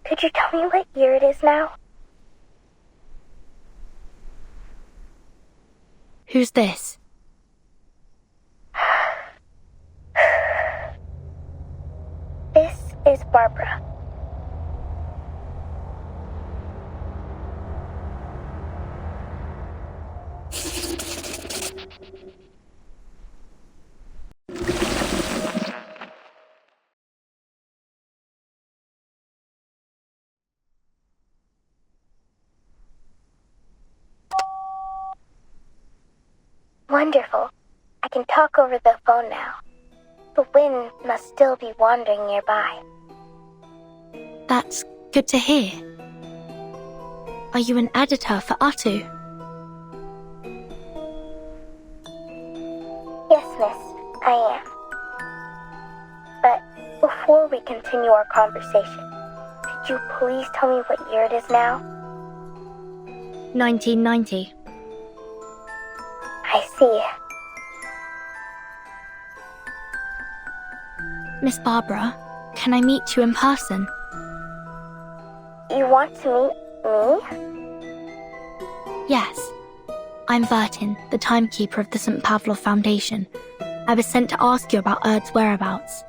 Could you tell me what year it is now? Who's this? This is Barbara. Wonderful. I can talk over the phone now. The wind must still be wandering nearby. That's good to hear. Are you an editor for Atu? Yes, miss, I am. But before we continue our conversation, could you please tell me what year it is now? 1990. I see. Miss Barbara, can I meet you in person? You want to meet me? Yes. I'm Vertin, the timekeeper of the St. Pavlov Foundation. I was sent to ask you about Erd's whereabouts.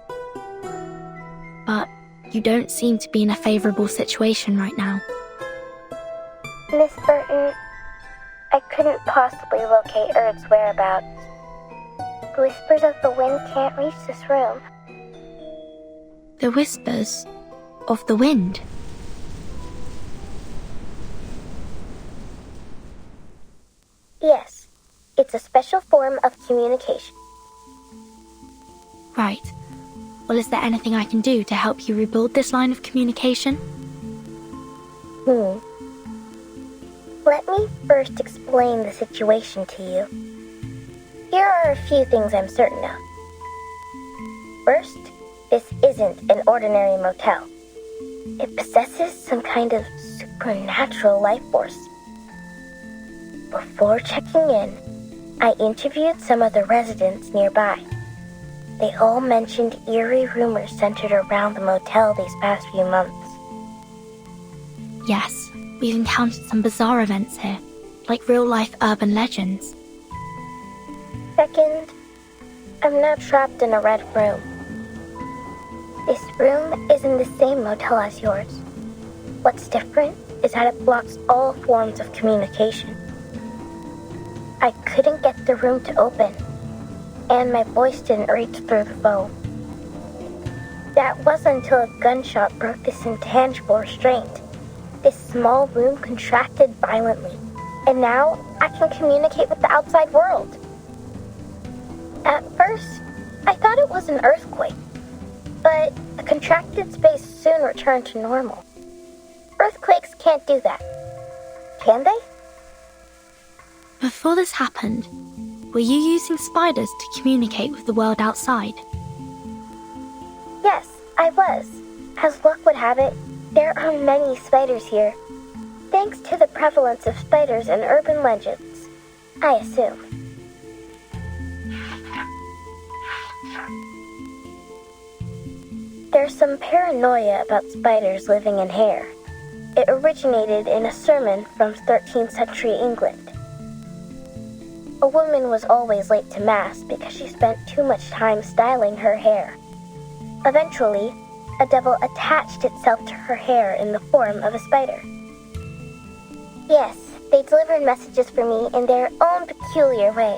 But you don't seem to be in a favourable situation right now. Miss Burton, I couldn't possibly locate Erd's whereabouts. The whispers of the wind can't reach this room. The whispers of the wind? Yes, it's a special form of communication. Right. Well, is there anything I can do to help you rebuild this line of communication? Let me first explain the situation to you. Here are a few things I'm certain of. First, this isn't an ordinary motel. It possesses some kind of supernatural life force. Before checking in, I interviewed some of the residents nearby. They all mentioned eerie rumors centered around the motel these past few months. Yes, we've encountered some bizarre events here, like real-life urban legends. Second, I'm now trapped in a red room. This room is in the same motel as yours. What's different is that it blocks all forms of communication. I couldn't get the room to open, and my voice didn't reach through the phone. That wasn't until a gunshot broke this intangible restraint. This small room contracted violently, and now I can communicate with the outside world. At first, I thought it was an earthquake, but the contracted space soon returned to normal. Earthquakes can't do that, can they? Before this happened, were you using spiders to communicate with the world outside? Yes, I was. As luck would have it, there are many spiders here. Thanks to the prevalence of spiders in urban legends, I assume. There's some paranoia about spiders living in hair. It originated in a sermon from 13th century England. A woman was always late to Mass because she spent too much time styling her hair. Eventually, a devil attached itself to her hair in the form of a spider. Yes, they delivered messages for me in their own peculiar way.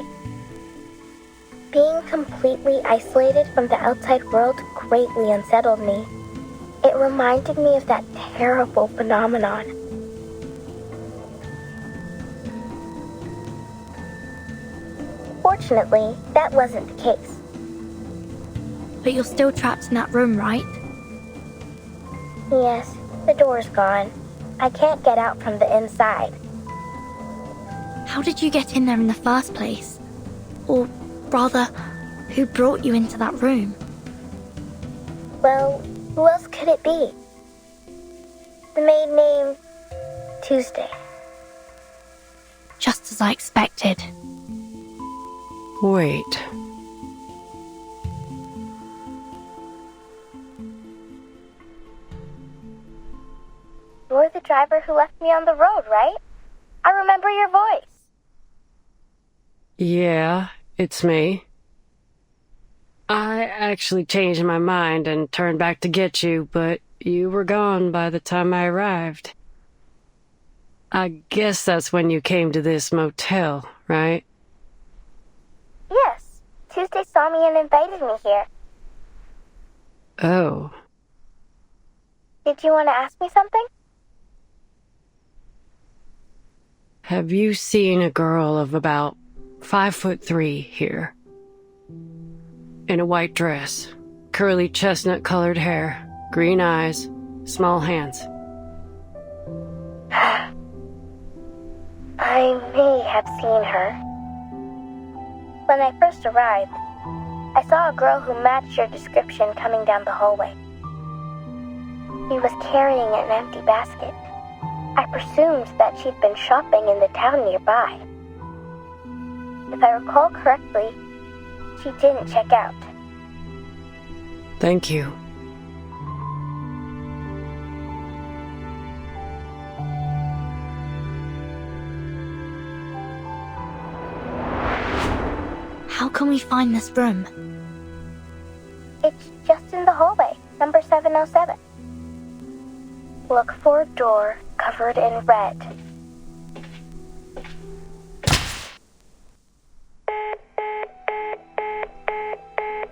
Being completely isolated from the outside world greatly unsettled me. It reminded me of that terrible phenomenon. Fortunately, that wasn't the case. But you're still trapped in that room, right? Yes, the door's gone. I can't get out from the inside. How did you get in there in the first place? Or rather, who brought you into that room? Well, who else could it be? The maid named Tuesday. Just as I expected. Wait. You're the driver who left me on the road, right? I remember your voice. Yeah, it's me. I actually changed my mind and turned back to get you, but you were gone by the time I arrived. I guess that's when you came to this motel, right? Yes. Tuesday saw me and invited me here. Oh. Did you want to ask me something? Have you seen a girl of about 5'3" here? In a white dress, curly chestnut-colored hair, green eyes, small hands. I may have seen her. When I first arrived, I saw a girl who matched your description coming down the hallway. She was carrying an empty basket. I presumed that she'd been shopping in the town nearby. If I recall correctly, she didn't check out. Thank you. How can we find this room? It's just in the hallway, number 707. Look for a door covered in red.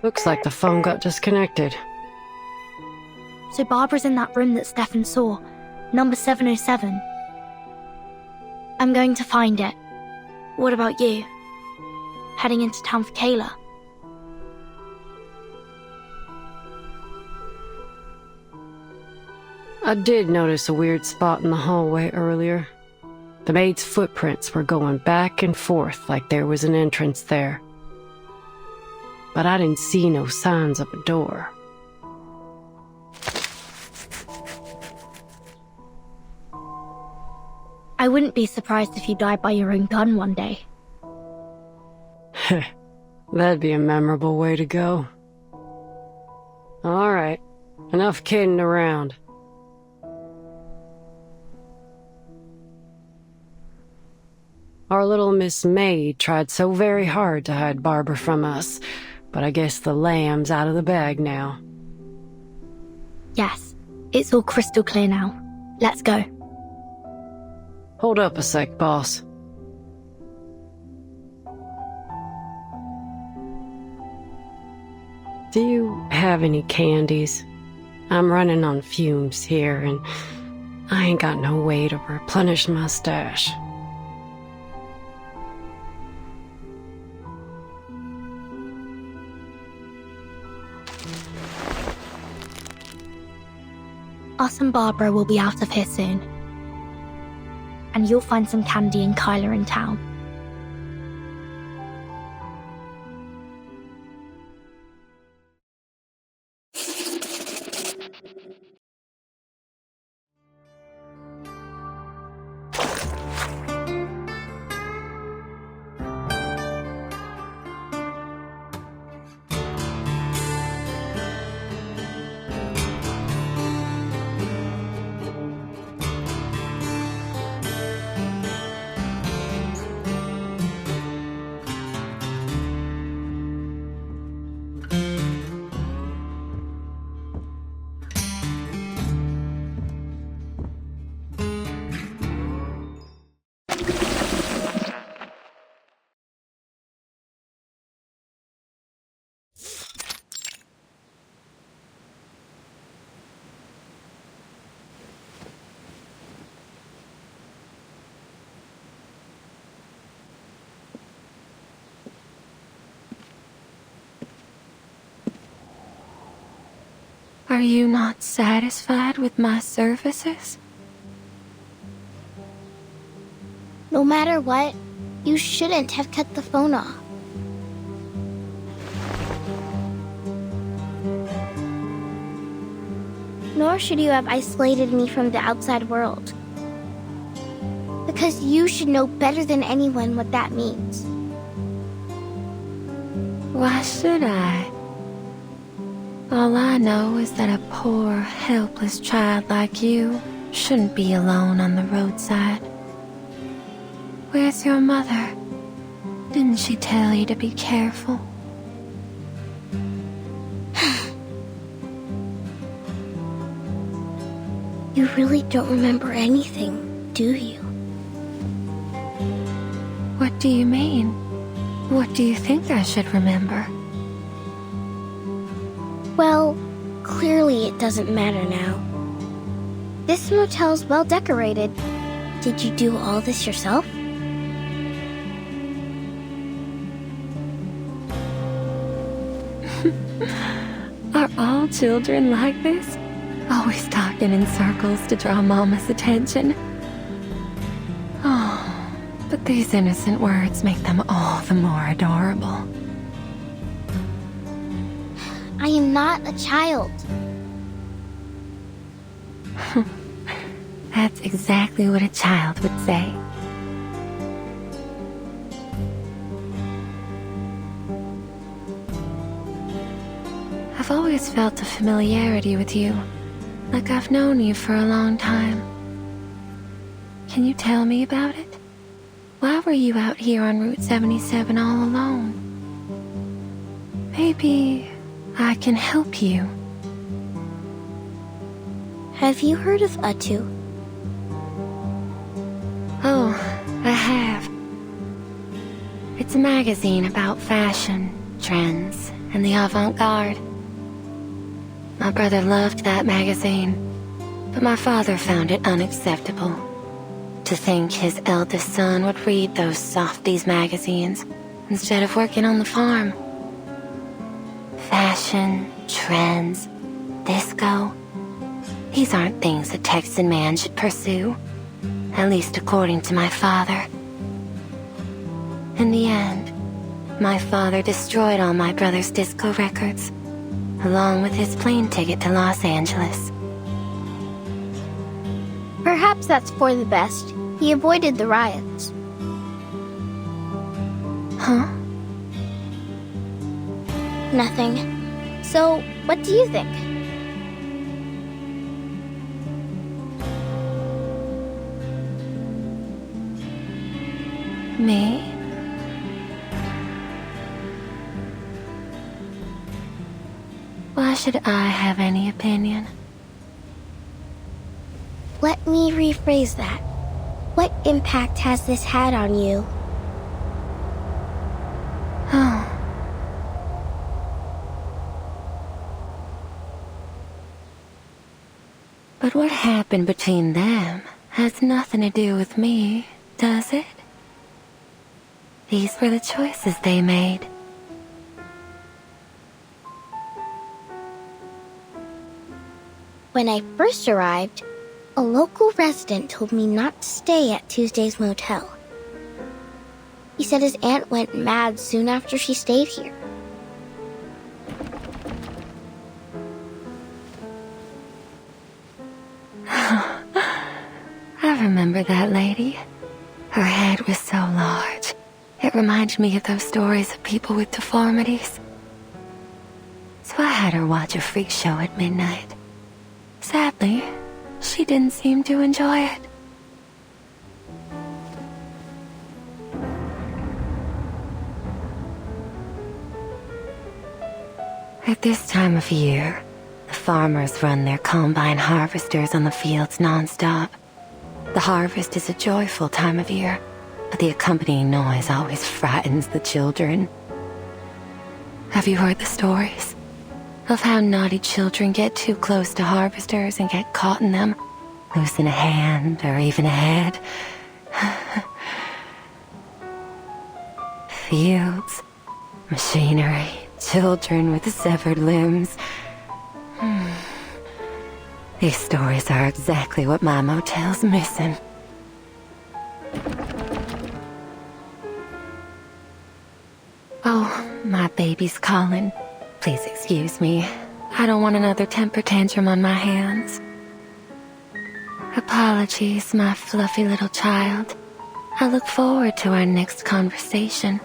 Looks like the phone got disconnected. So Barbara's in that room that Stefan saw, number 707. I'm going to find it. What about you? Heading into town for Kayla? I did notice a weird spot in the hallway earlier. The maid's footprints were going back and forth like there was an entrance there. But I didn't see no signs of a door. I wouldn't be surprised if you died by your own gun one day. That'd be a memorable way to go. All right, enough kidding around. Our little Miss Maid tried so very hard to hide Barbara from us, but I guess the lamb's out of the bag now. Yes, it's all crystal clear now. Let's go. Hold up a sec, boss. Do you have any candies? I'm running on fumes here, and I ain't got no way to replenish my stash. Us and Barbara will be out of here soon. And you'll find some candy and Kyla in town. Are you not satisfied with my services? No matter what, you shouldn't have cut the phone off. Nor should you have isolated me from the outside world. Because you should know better than anyone what that means. Why should I? All I know is that a poor, helpless child like you shouldn't be alone on the roadside. Where's your mother? Didn't she tell you to be careful? You really don't remember anything, do you? What do you mean? What do you think I should remember? Well, clearly it doesn't matter now. This motel's well decorated. Did you do all this yourself? Are all children like this? Always talking in circles to draw Mama's attention. Oh, but these innocent words make them all the more adorable. I am not a child. That's exactly what a child would say. I've always felt a familiarity with you, like I've known you for a long time. Can you tell me about it? Why were you out here on Route 77 all alone? Maybe I can help you. Have you heard of Atu? Oh, I have. It's a magazine about fashion, trends, and the avant-garde. My brother loved that magazine, but my father found it unacceptable. To think his eldest son would read those softies magazines instead of working on the farm. Fashion, trends, disco. These aren't things a Texan man should pursue, at least according to my father. In the end, my father destroyed all my brother's disco records, along with his plane ticket to Los Angeles. Perhaps that's for the best. He avoided the riots. Huh? Nothing. So, what do you think? Me? Why should I have any opinion? Let me rephrase that. What impact has this had on you? Oh. But what happened between them has nothing to do with me, does it? These were the choices they made. When I first arrived, a local resident told me not to stay at Tuesday's motel. He said his aunt went mad soon after she stayed here. I remember that lady. Her head was so large. It reminded me of those stories of people with deformities. So I had her watch a freak show at midnight. Sadly, she didn't seem to enjoy it. At this time of year, the farmers run their combine harvesters on the fields non-stop. The harvest is a joyful time of year, but the accompanying noise always frightens the children. Have you heard the stories of how naughty children get too close to harvesters and get caught in them, losing a hand or even a head? Fields, machinery, children with severed limbs. These stories are exactly what my motel's missing. Oh, my baby's calling. Please excuse me. I don't want another temper tantrum on my hands. Apologies, my fluffy little child. I look forward to our next conversation.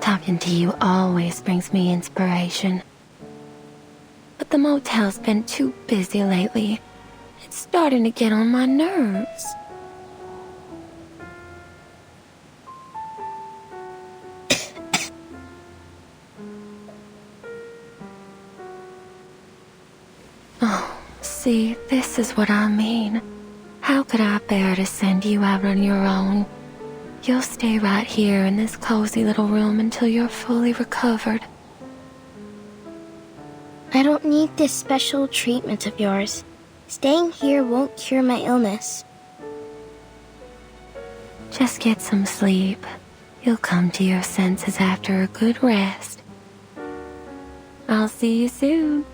Talking to you always brings me inspiration. But the motel's been too busy lately. It's starting to get on my nerves. Oh, see, this is what I mean. How could I bear to send you out on your own? You'll stay right here in this cozy little room until you're fully recovered. I don't need this special treatment of yours. Staying here won't cure my illness. Just get some sleep. You'll come to your senses after a good rest. I'll see you soon.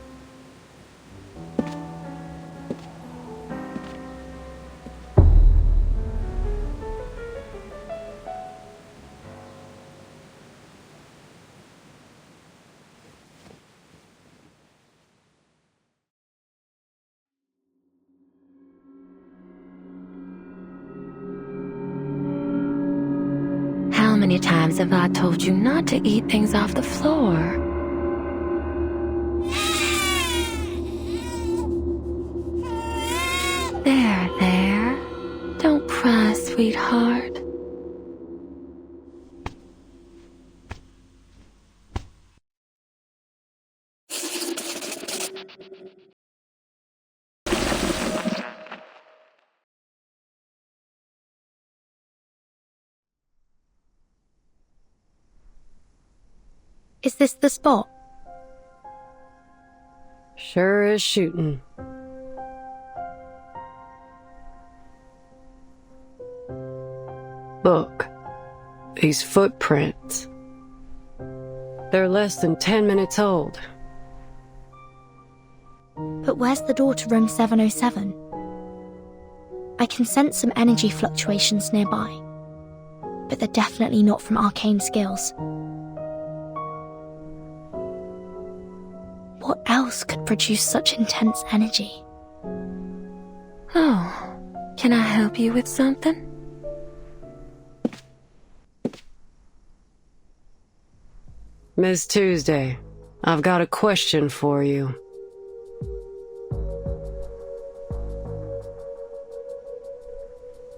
How many times have I told you not to eat things off the floor? There. Don't cry, sweetheart. Is this the spot? Sure is shooting. Look, these footprints. They're less than 10 minutes old. But where's the door to room 707? I can sense some energy fluctuations nearby, but they're definitely not from arcane skills. What else could produce such intense energy? Oh, can I help you with something? Miss Tuesday, I've got a question for you.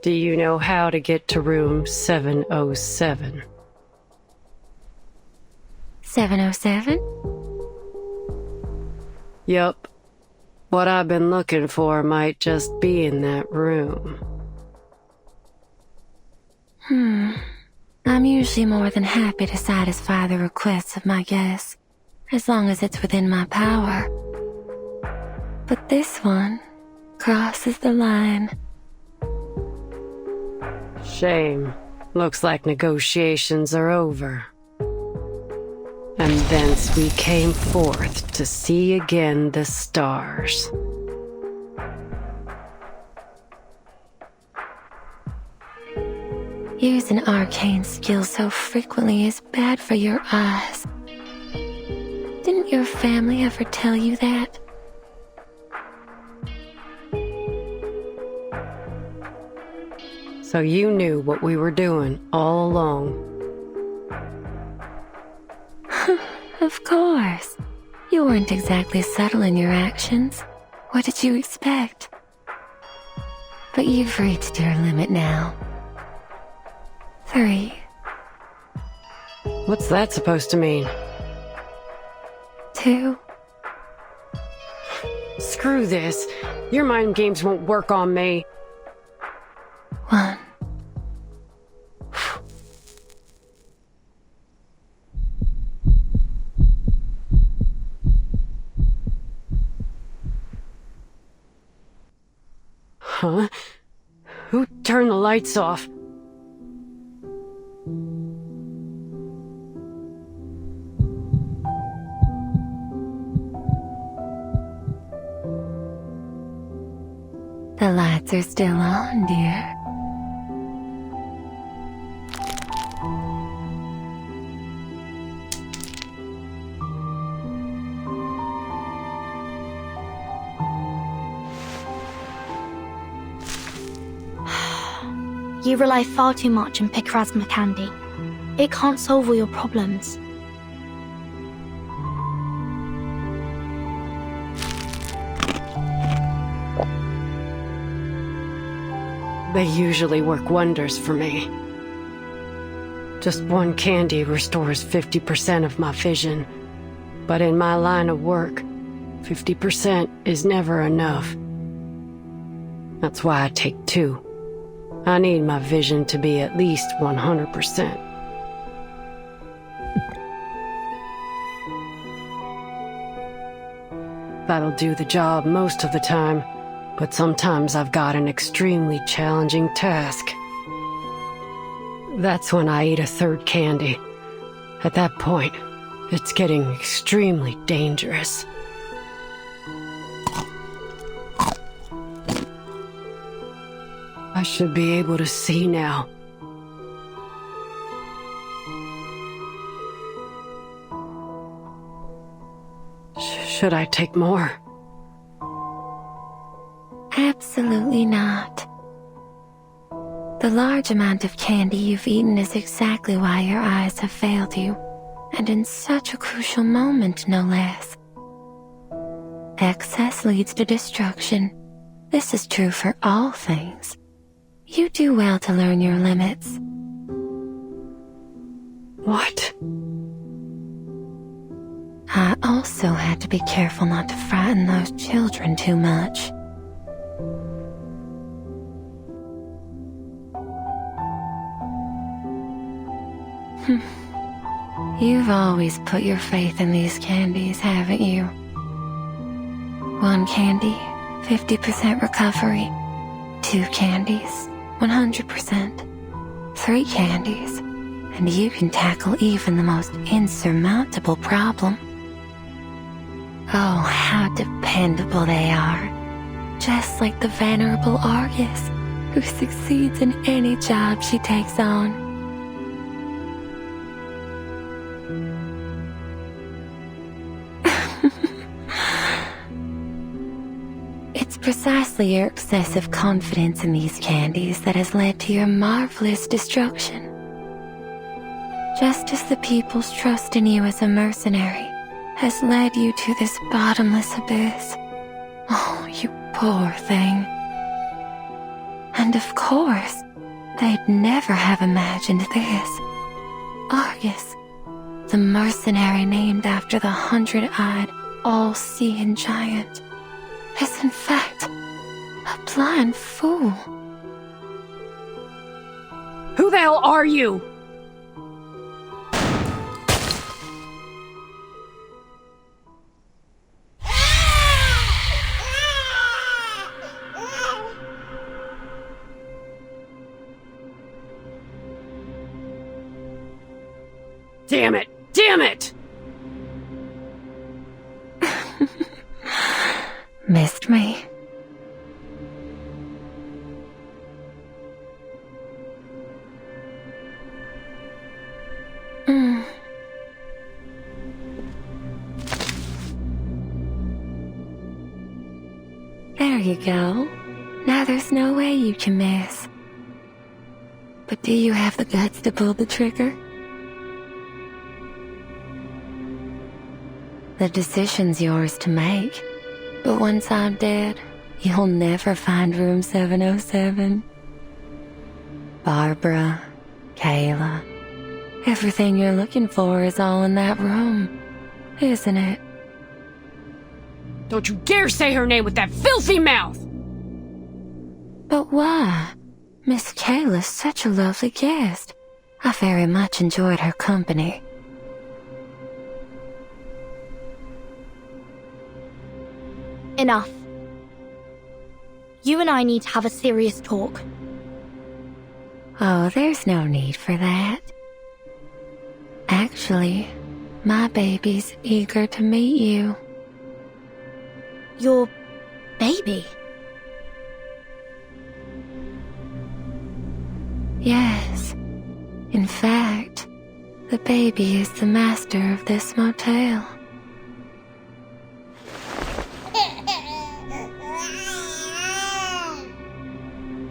Do you know how to get to room 707? 707? Yup. What I've been looking for might just be in that room. I'm usually more than happy to satisfy the requests of my guests, as long as it's within my power. But this one crosses the line. Shame. Looks like negotiations are over. And thence we came forth to see again the stars. Using arcane skills so frequently is bad for your eyes. Didn't your family ever tell you that? So you knew what we were doing all along. Of course. You weren't exactly subtle in your actions. What did you expect? But you've reached your limit now. 3. What's that supposed to mean? 2. Screw this. Your mind games won't work on me. 1. Huh? Who turned the lights off? The lights are still on, dear. You rely far too much on Picrasma Candy. It can't solve all your problems. They usually work wonders for me. Just one candy restores 50% of my vision. But in my line of work, 50% is never enough. That's why I take 2. I need my vision to be at least 100%. That'll do the job most of the time, but sometimes I've got an extremely challenging task. That's when I eat a 3rd candy. At that point, it's getting extremely dangerous. I should be able to see now. Should I take more? Absolutely not. The large amount of candy you've eaten is exactly why your eyes have failed you, and in such a crucial moment, no less. Excess leads to destruction. This is true for all things. You do well to learn your limits. What? I also had to be careful not to frighten those children too much. You've always put your faith in these candies, haven't you? 1 candy, 50% recovery. 2 candies, 100%. 3 candies, and you can tackle even the most insurmountable problem. Oh, how dependable they are. Just like the venerable Argus, who succeeds in any job she takes on. It's precisely your excessive confidence in these candies that has led to your marvelous destruction. Just as the people's trust in you as a mercenary has led you to this bottomless abyss. Oh, you poor thing. And of course, they'd never have imagined this. Argus, the mercenary named after the 100-eyed, all-seeing giant, is in fact a blind fool. Who the hell are you? Damn it! Damn it! Missed me? There you go. Now there's no way you can miss. But do you have the guts to pull the trigger? The decision's yours to make. But once I'm dead, you'll never find room 707. Barbara, Kayla, everything you're looking for is all in that room, isn't it? Don't you dare say her name with that filthy mouth! But why? Miss Kayla's such a lovely guest. I very much enjoyed her company. Enough. You and I need to have a serious talk. Oh, there's no need for that. Actually, my baby's eager to meet you. Your baby? Yes. In fact, the baby is the master of this motel.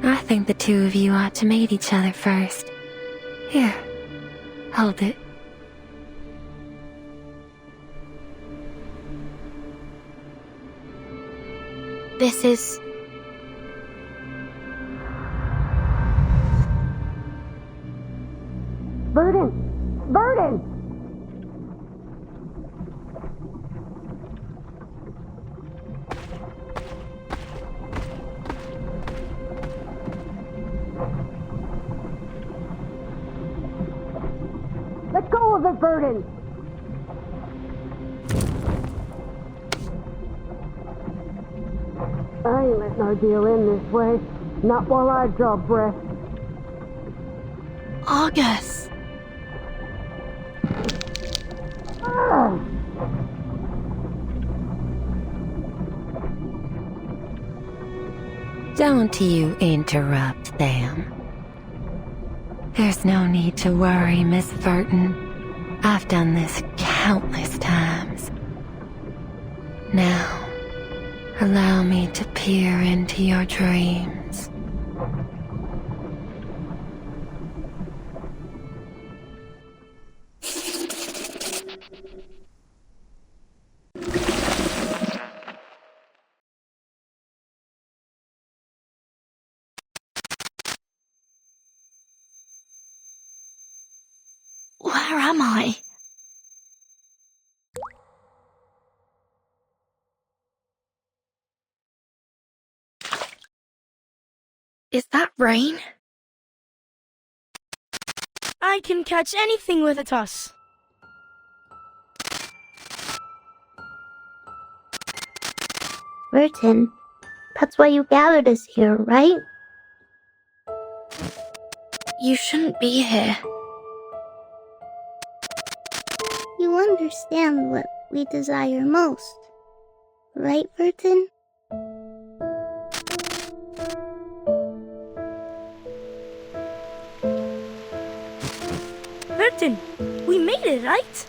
I think the two of you ought to meet each other first. Here, hold it. This is... Burden! Burden! Let go of it, Burden! I ain't letting our deal end this way. Not while I draw breath. Argus! Don't you interrupt them. There's no need to worry, Miss Burton. I've done this countless times. Now, allow me to peer into your dreams. Where am I? Is that rain? I can catch anything with a toss. Burton, that's why you gathered us here, right? You shouldn't be here. You understand what we desire most, right, Burton? Burton, we made it, right?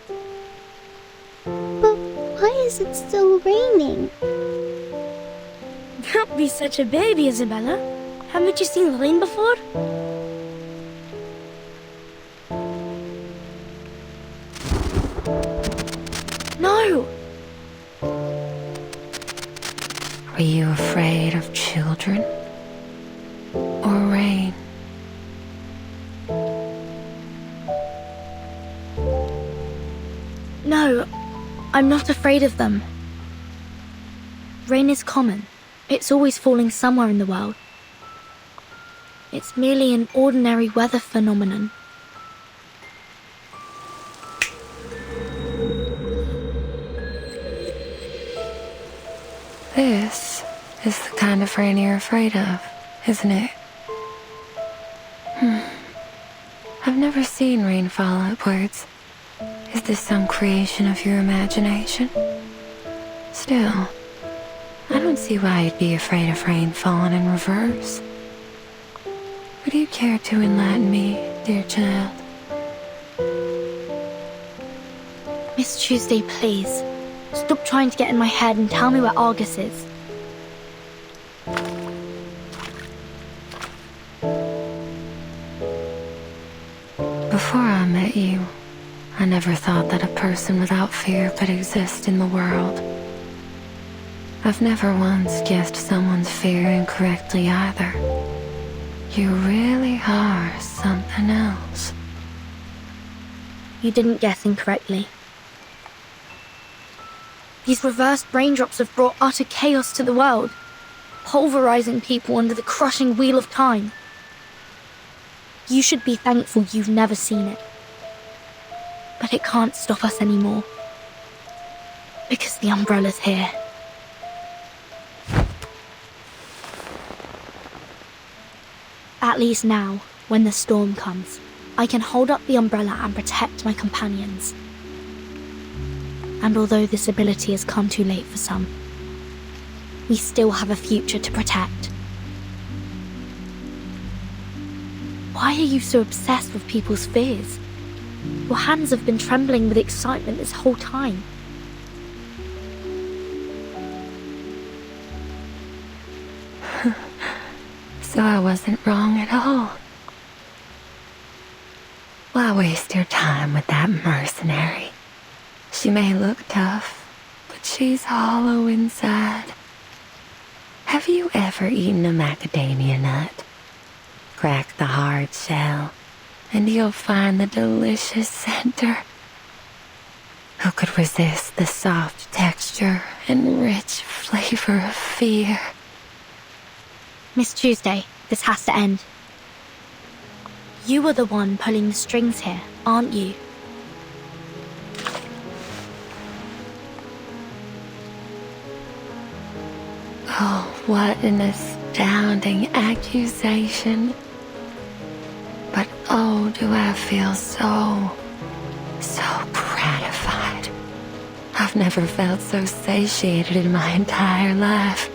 But why is it still raining? Don't be such a baby, Isabella. Haven't you seen rain before? No! Are you afraid of children? Or rain? No, I'm not afraid of them. Rain is common. It's always falling somewhere in the world. It's merely an ordinary weather phenomenon. This is the kind of rain you're afraid of, isn't it? I've never seen rain fall upwards. Is this some creation of your imagination? Still, I don't see why you'd be afraid of rain falling in reverse. Would you care to enlighten me, dear child? Miss Tuesday, please. Stop trying to get in my head and tell me where Argus is. Before I met you, I never thought that a person without fear could exist in the world. I've never once guessed someone's fear incorrectly either. You really are something else. You didn't guess incorrectly. These reversed raindrops have brought utter chaos to the world, pulverizing people under the crushing wheel of time. You should be thankful you've never seen it. But it can't stop us anymore. Because the umbrella's here. At least now, when the storm comes, I can hold up the umbrella and protect my companions. And although this ability has come too late for some, we still have a future to protect. Why are you so obsessed with people's fears? Your hands have been trembling with excitement this whole time. So I wasn't wrong at all. Why waste your time with that mercenary? She may look tough, but she's hollow inside. Have you ever eaten a macadamia nut? Crack the hard shell, and you'll find the delicious center. Who could resist the soft texture and rich flavor of fear? Miss Tuesday, this has to end. You were the one pulling the strings here, aren't you? Oh, what an astounding accusation. But oh, do I feel so gratified. I've never felt so satiated in my entire life.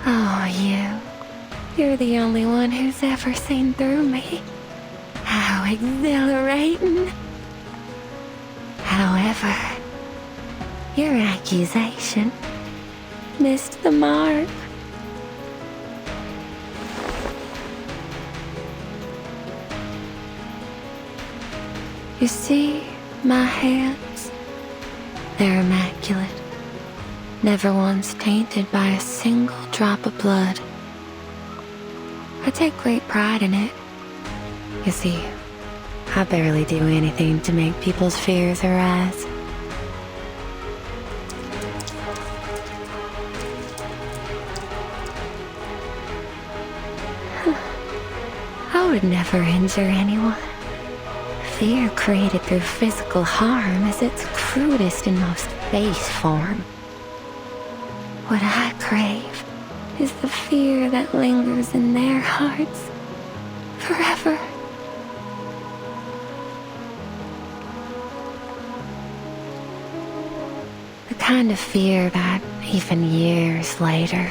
Oh, you're the only one who's ever seen through me. How exhilarating. However, your accusation missed the mark. You see, my hands, they're immaculate. Never once tainted by a single drop of blood. I take great pride in it. You see, I barely do anything to make people's fears arise. I would never injure anyone. Fear created through physical harm is its crudest and most base form. What I crave is the fear that lingers in their hearts forever. The kind of fear that, even years later,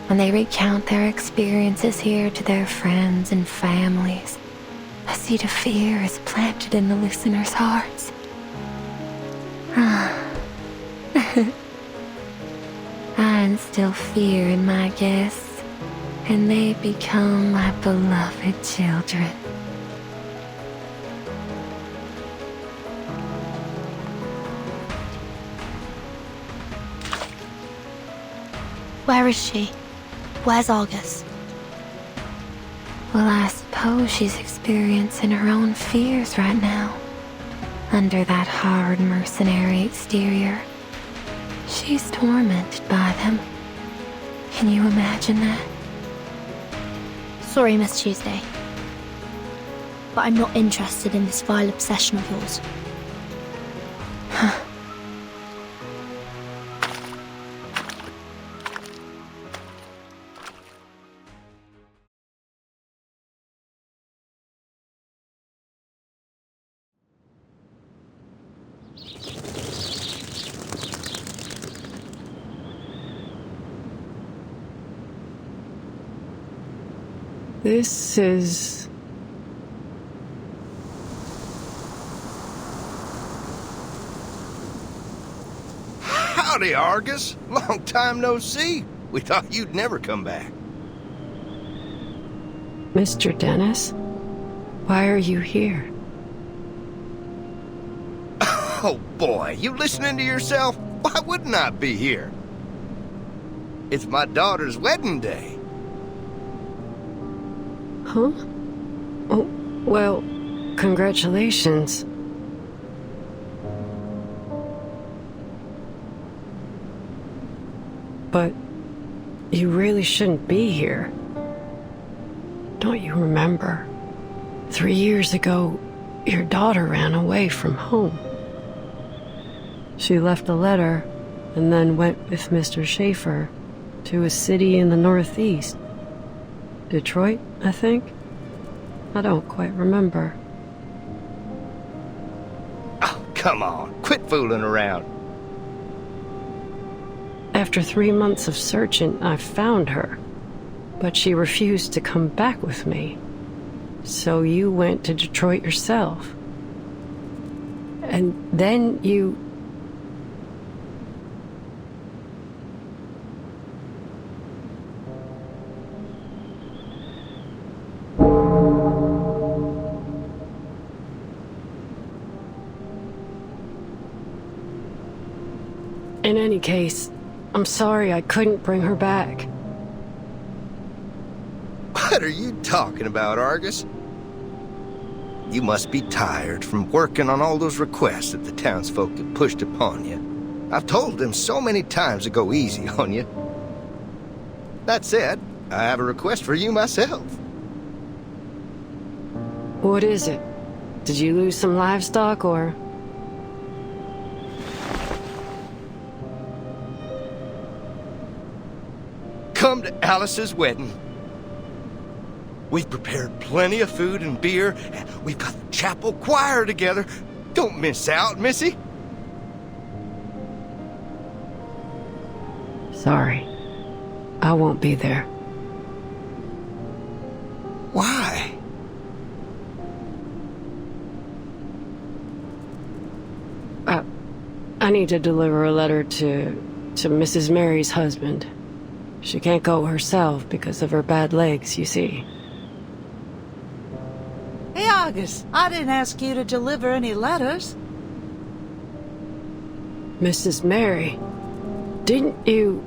when they recount their experiences here to their friends and families, a seed of fear is planted in the listeners' hearts. I instill fear in my guests, and they become my beloved children. Where is she? Where's Argus? Well, I suppose she's experiencing her own fears right now. Under that hard mercenary exterior, she's tormented by them. Can you imagine that? Sorry, Miss Tuesday, but I'm not interested in this vile obsession of yours. This is... Howdy, Argus. Long time no see. We thought you'd never come back. Mr. Dennis? Why are you here? Oh boy, you listening to yourself? Why wouldn't I be here? It's my daughter's wedding day. Huh? Oh, well, congratulations. But you really shouldn't be here. Don't you remember? 3 years ago, your daughter ran away from home. She left a letter and then went with Mr. Schaefer to a city in the northeast. Detroit, I think? I don't quite remember. Oh, come on. Quit fooling around. After 3 months of searching, I found her. But she refused to come back with me. So you went to Detroit yourself. And then you... any case, I'm sorry I couldn't bring her back. What are you talking about, Argus? You must be tired from working on all those requests that the townsfolk have pushed upon you. I've told them so many times to go easy on you. That said, I have a request for you myself. What is it? Did you lose some livestock, or...? Come to Alice's wedding. We've prepared plenty of food and beer, and we've got the chapel choir together. Don't miss out, Missy. Sorry. I won't be there. Why? I need to deliver a letter to Mrs. Mary's husband. She can't go herself because of her bad legs, you see. Hey, Argus, I didn't ask you to deliver any letters. Mrs. Mary, didn't you...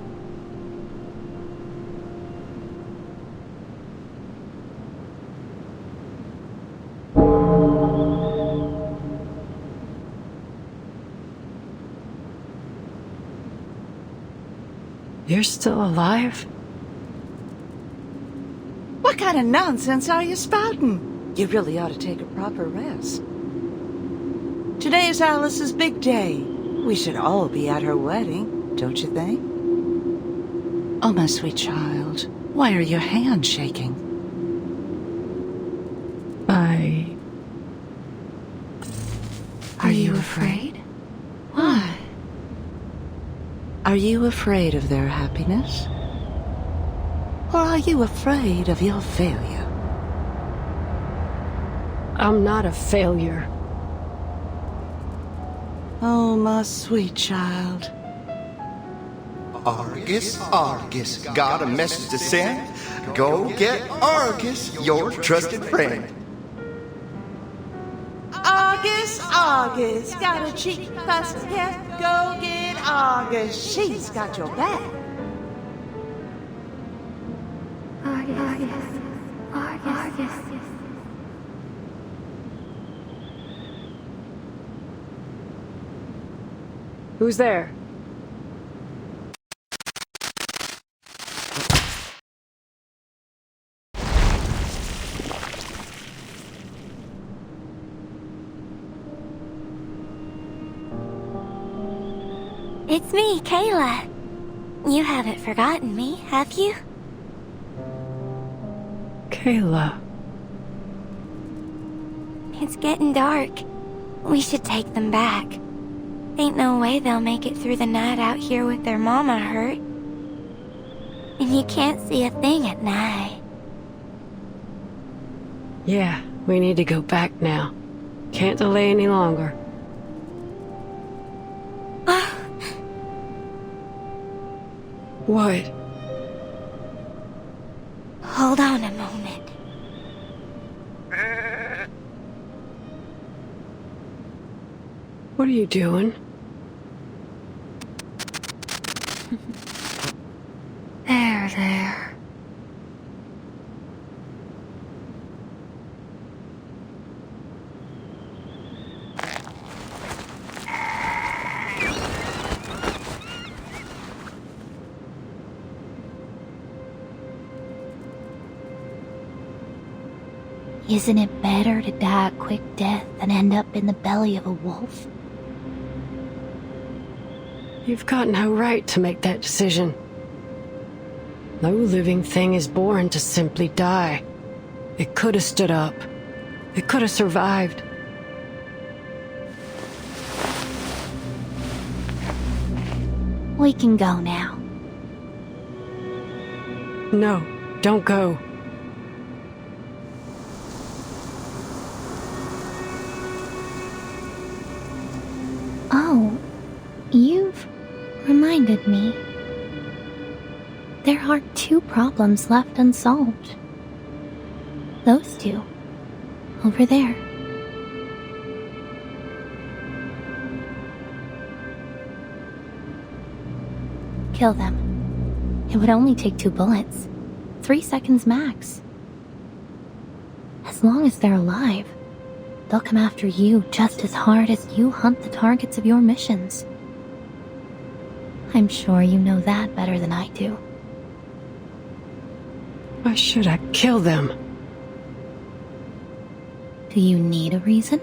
You're still alive? What kind of nonsense are you spouting? You really ought to take a proper rest. Today is Alice's big day. We should all be at her wedding, don't you think? Oh, my sweet child, why are your hands shaking? Are you afraid? Why? Are you afraid of their happiness? Or are you afraid of your failure? I'm not a failure. Oh, my sweet child. Argus, Argus, got a message to send? Go get Argus, your trusted friend. Argus, Argus, got a cheap past cat. Go get Argus, she's got your back. Argus. Who's there? It's me, Kayla. You haven't forgotten me, have you? Kayla. It's getting dark. We should take them back. Ain't no way they'll make it through the night out here with their mama hurt. And you can't see a thing at night. Yeah, we need to go back now. Can't delay any longer. What? Hold on a moment. What are you doing? There. Isn't it better to die a quick death than end up in the belly of a wolf? You've got no right to make that decision. No living thing is born to simply die. It could have stood up. It could have survived. We can go now. No, don't go. Oh, you've reminded me. There are 2 problems left unsolved. Those 2. Over there. Kill them. It would only take 2 bullets. 3 seconds max. As long as they're alive, they'll come after you just as hard as you hunt the targets of your missions. I'm sure you know that better than I do. Why should I kill them? Do you need a reason?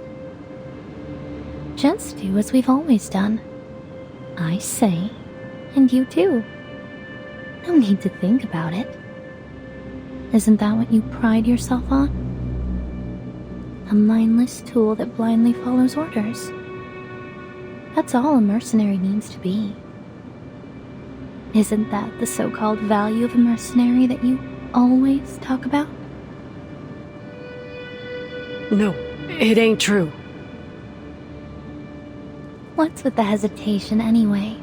Just do as we've always done. I say, and you do. No need to think about it. Isn't that what you pride yourself on? A mindless tool that blindly follows orders. That's all a mercenary needs to be. Isn't that the so-called value of a mercenary that you always talk about? No, it ain't true. What's with the hesitation anyway?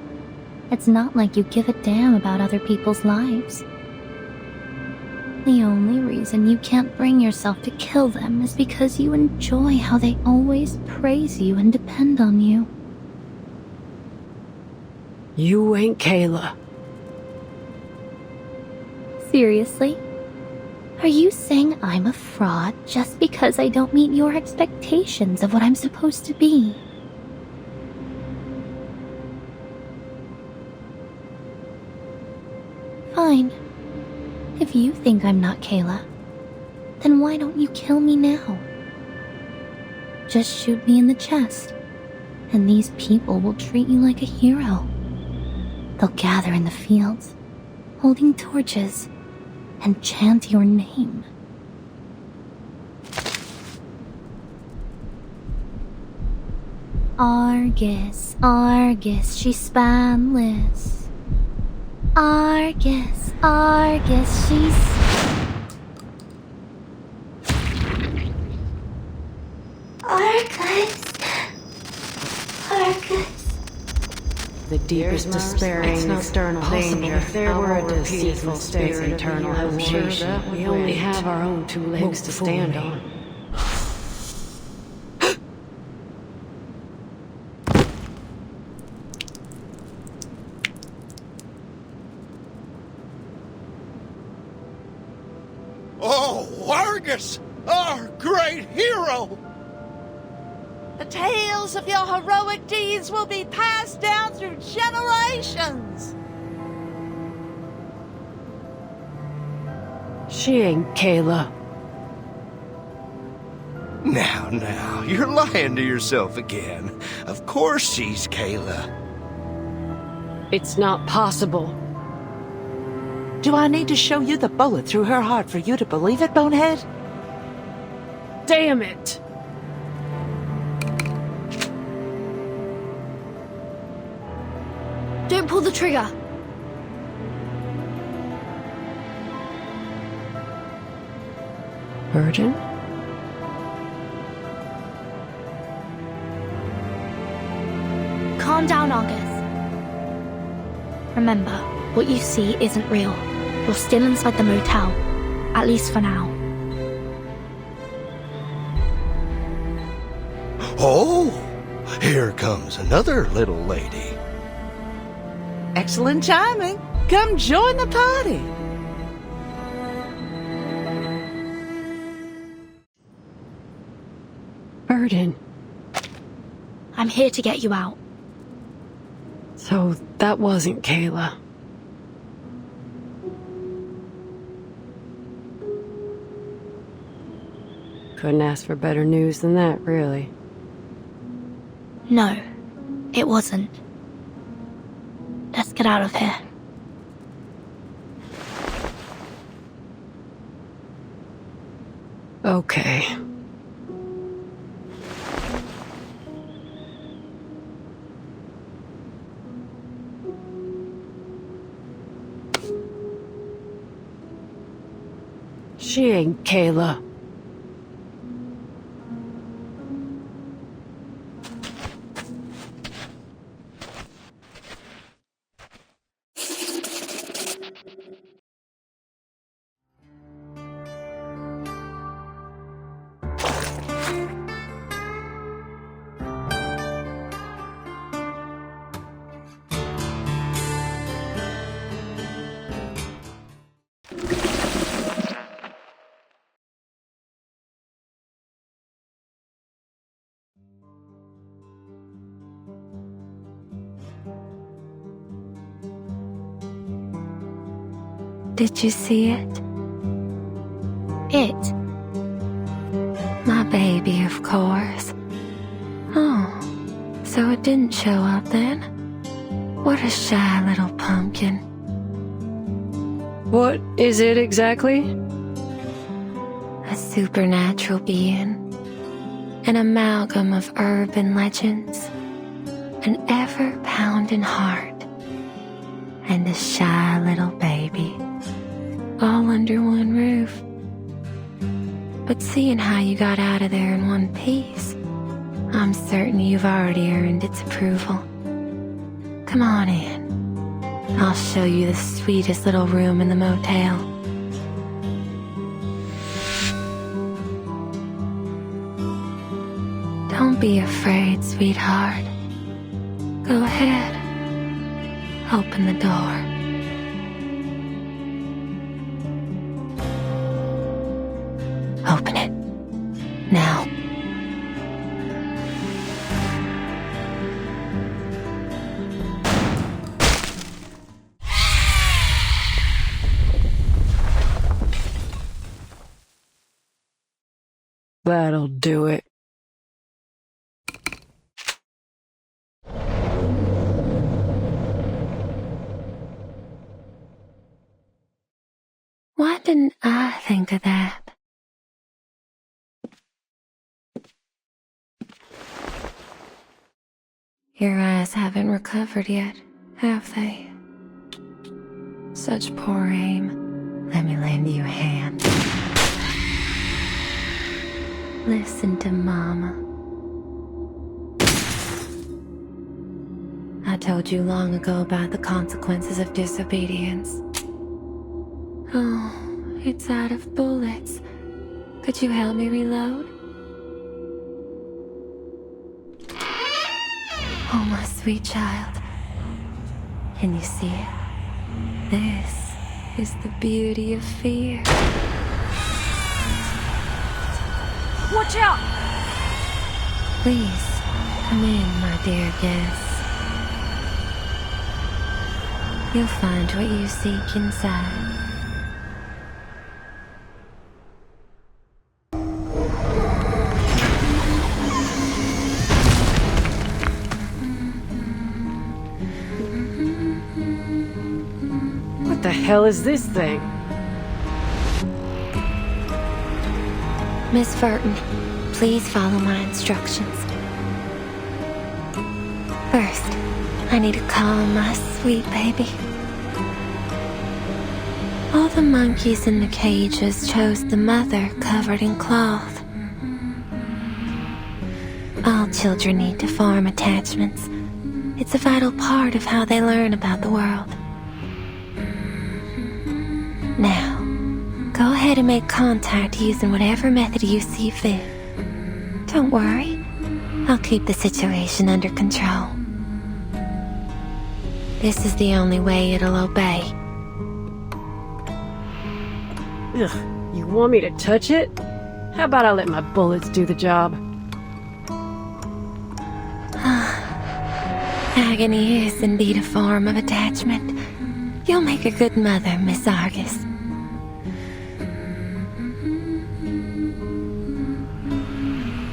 It's not like you give a damn about other people's lives. The only reason you can't bring yourself to kill them is because you enjoy how they always praise you and depend on you. You ain't Kayla. Seriously? Are you saying I'm a fraud just because I don't meet your expectations of what I'm supposed to be? Fine. If you think I'm not Kayla, then why don't you kill me now? Just shoot me in the chest, and these people will treat you like a hero. They'll gather in the fields, holding torches, and chant your name. Argus, Argus, she's spanless. Argus, Argus, she's... Argus. Argus. The deepest despairing external danger. If there were a deceitful state's internal hesitation, we only have our own 2 legs to stand on. Oh, Argus! Our great hero! The tales of your heroic deeds will be passed down through generations. She ain't Kayla. Now, you're lying to yourself again. Of course she's Kayla. It's not possible. Do I need to show you the bullet through her heart for you to believe it, Bonehead? Damn it! Don't pull the trigger. Virgin? Calm down, Argus. Remember, what you see isn't real. You're still inside the motel. At least for now. Oh, here comes another little lady. Excellent timing. Come join the party. Burden. I'm here to get you out. So that wasn't Kayla. Couldn't ask for better news than that, really. No, it wasn't. Let's get out of here. Okay. She ain't Kayla. Did you see it? It? My baby, of course. Oh, so it didn't show up then? What a shy little pumpkin. What is it exactly? A supernatural being. An amalgam of urban legends. An ever-pounding heart. And a shy little baby. All under one roof. But seeing how you got out of there in one piece, I'm certain you've already earned its approval. Come on in. I'll show you the sweetest little room in the motel. Don't be afraid, sweetheart. Go ahead. Open the door. Open it. Now. That'll do it. Why didn't I think of that? Your eyes haven't recovered yet, have they? Such poor aim. Let me lend you a hand. Listen to Mama. I told you long ago about the consequences of disobedience. Oh, it's out of bullets. Could you help me reload? Oh, my sweet child. Can you see it? This is the beauty of fear. Watch out! Please, come in, my dear guest. You'll find what you seek inside. What the hell is this thing? Miss Burton, please follow my instructions. First, I need to calm my sweet baby. All the monkeys in the cages chose the mother covered in cloth. All children need to form attachments. It's a vital part of how they learn about the world. Now, go ahead and make contact using whatever method you see fit. Don't worry, I'll keep the situation under control. This is the only way it'll obey. Ugh, you want me to touch it? How about I let my bullets do the job? Agony is indeed a form of attachment. You'll make a good mother, Miss Argus.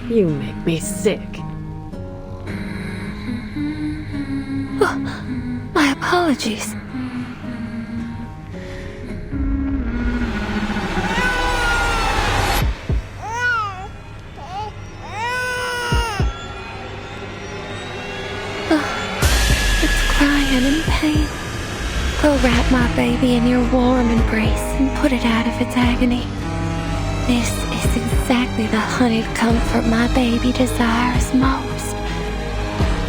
You make me sick. Oh, my apologies. Crying in pain. Go wrap my baby in your warm embrace and put it out of its agony. This is exactly the honeyed comfort my baby desires most.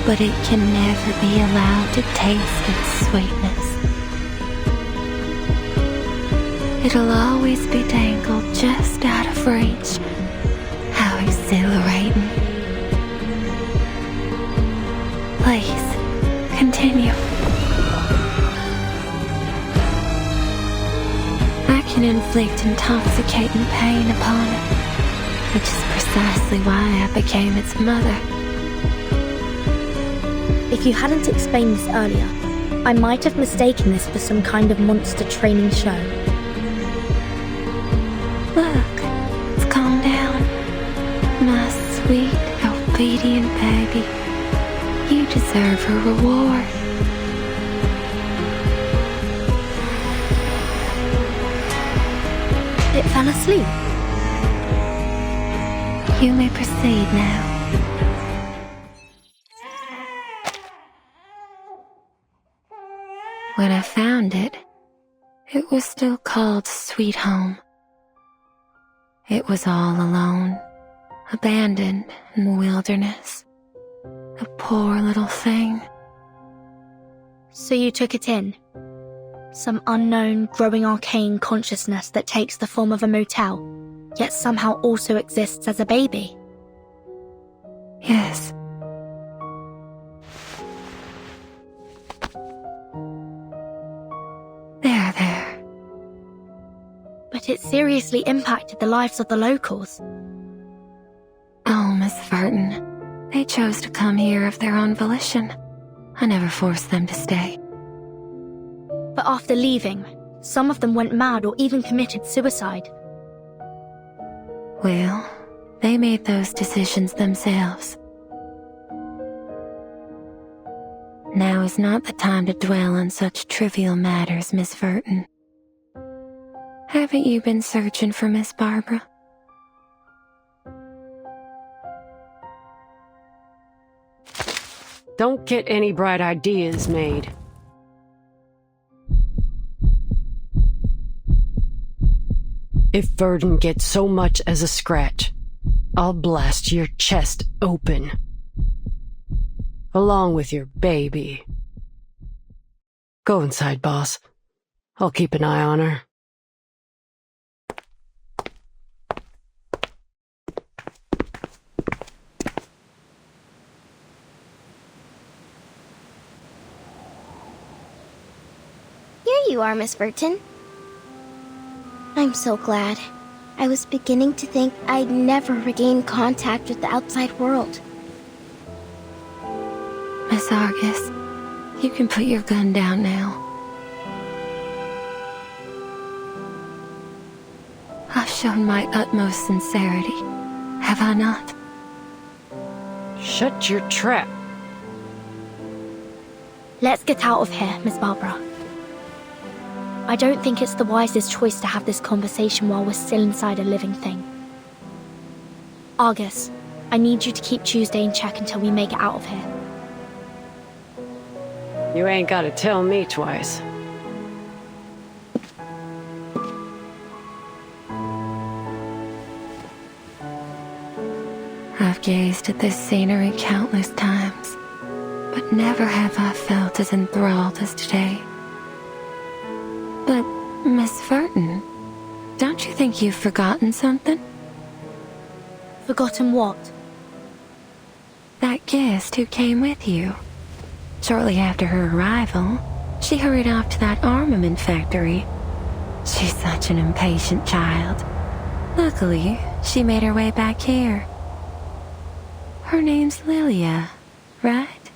But it can never be allowed to taste its sweetness. It'll always be dangled just out of reach. How exhilarating. Please. Continue. I can inflict intoxicating pain upon it, which is precisely why I became its mother. If you hadn't explained this earlier, I might have mistaken this for some kind of monster training show. Look, it's calmed down. My sweet, obedient baby. You deserve a reward. It fell asleep. You may proceed now. When I found it, it was still called Sweet Home. It was all alone, abandoned in the wilderness. A poor little thing. So you took it in? Some unknown, growing arcane consciousness that takes the form of a motel, yet somehow also exists as a baby? Yes. There. But it seriously impacted the lives of the locals. Oh, Miss Verton. They chose to come here of their own volition. I never forced them to stay. But after leaving, some of them went mad or even committed suicide. Well, they made those decisions themselves. Now is not the time to dwell on such trivial matters, Miss Verton. Haven't you been searching for Miss Barbara? Don't get any bright ideas made. If Verdon gets so much as a scratch, I'll blast your chest open. Along with your baby. Go inside, boss. I'll keep an eye on her. Here you are, Miss Verton. I'm so glad. I was beginning to think I'd never regain contact with the outside world. Miss Argus, you can put your gun down now. I've shown my utmost sincerity, have I not? Shut your trap. Let's get out of here, Miss Barbara. I don't think it's the wisest choice to have this conversation while we're still inside a living thing. Argus, I need you to keep Tuesday in check until we make it out of here. You ain't gotta tell me twice. I've gazed at this scenery countless times, but never have I felt as enthralled as today. But, Miss Verton, don't you think you've forgotten something? Forgotten what? That guest who came with you. Shortly after her arrival, she hurried off to that armament factory. She's such an impatient child. Luckily, she made her way back here. Her name's Lilia, right?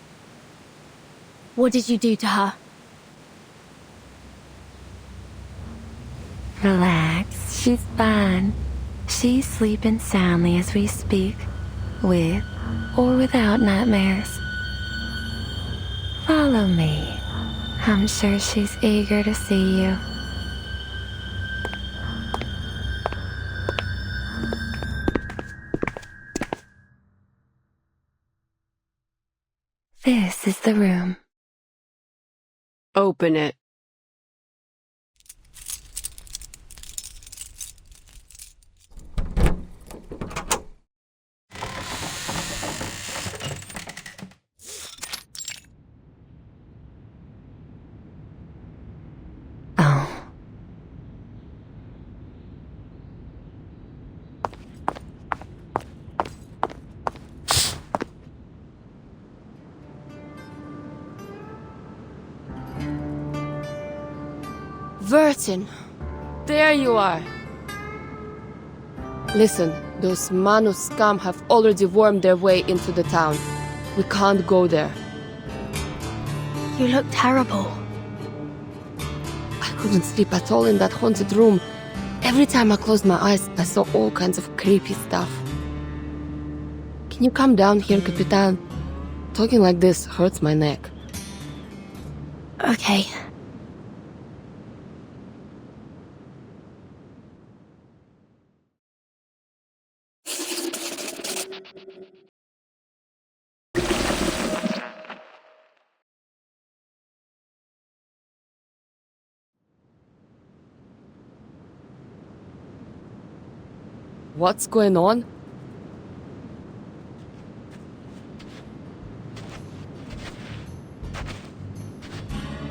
What did you do to her? Relax, she's fine. She's sleeping soundly as we speak, with or without nightmares. Follow me. I'm sure she's eager to see you. This is the room. Open it. Verton, there you are. Listen, those Manu scum have already wormed their way into the town. We can't go there. You look terrible. I couldn't sleep at all in that haunted room. Every time I closed my eyes, I saw all kinds of creepy stuff. Can you come down here, Capitan? Talking like this hurts my neck. Okay. What's going on?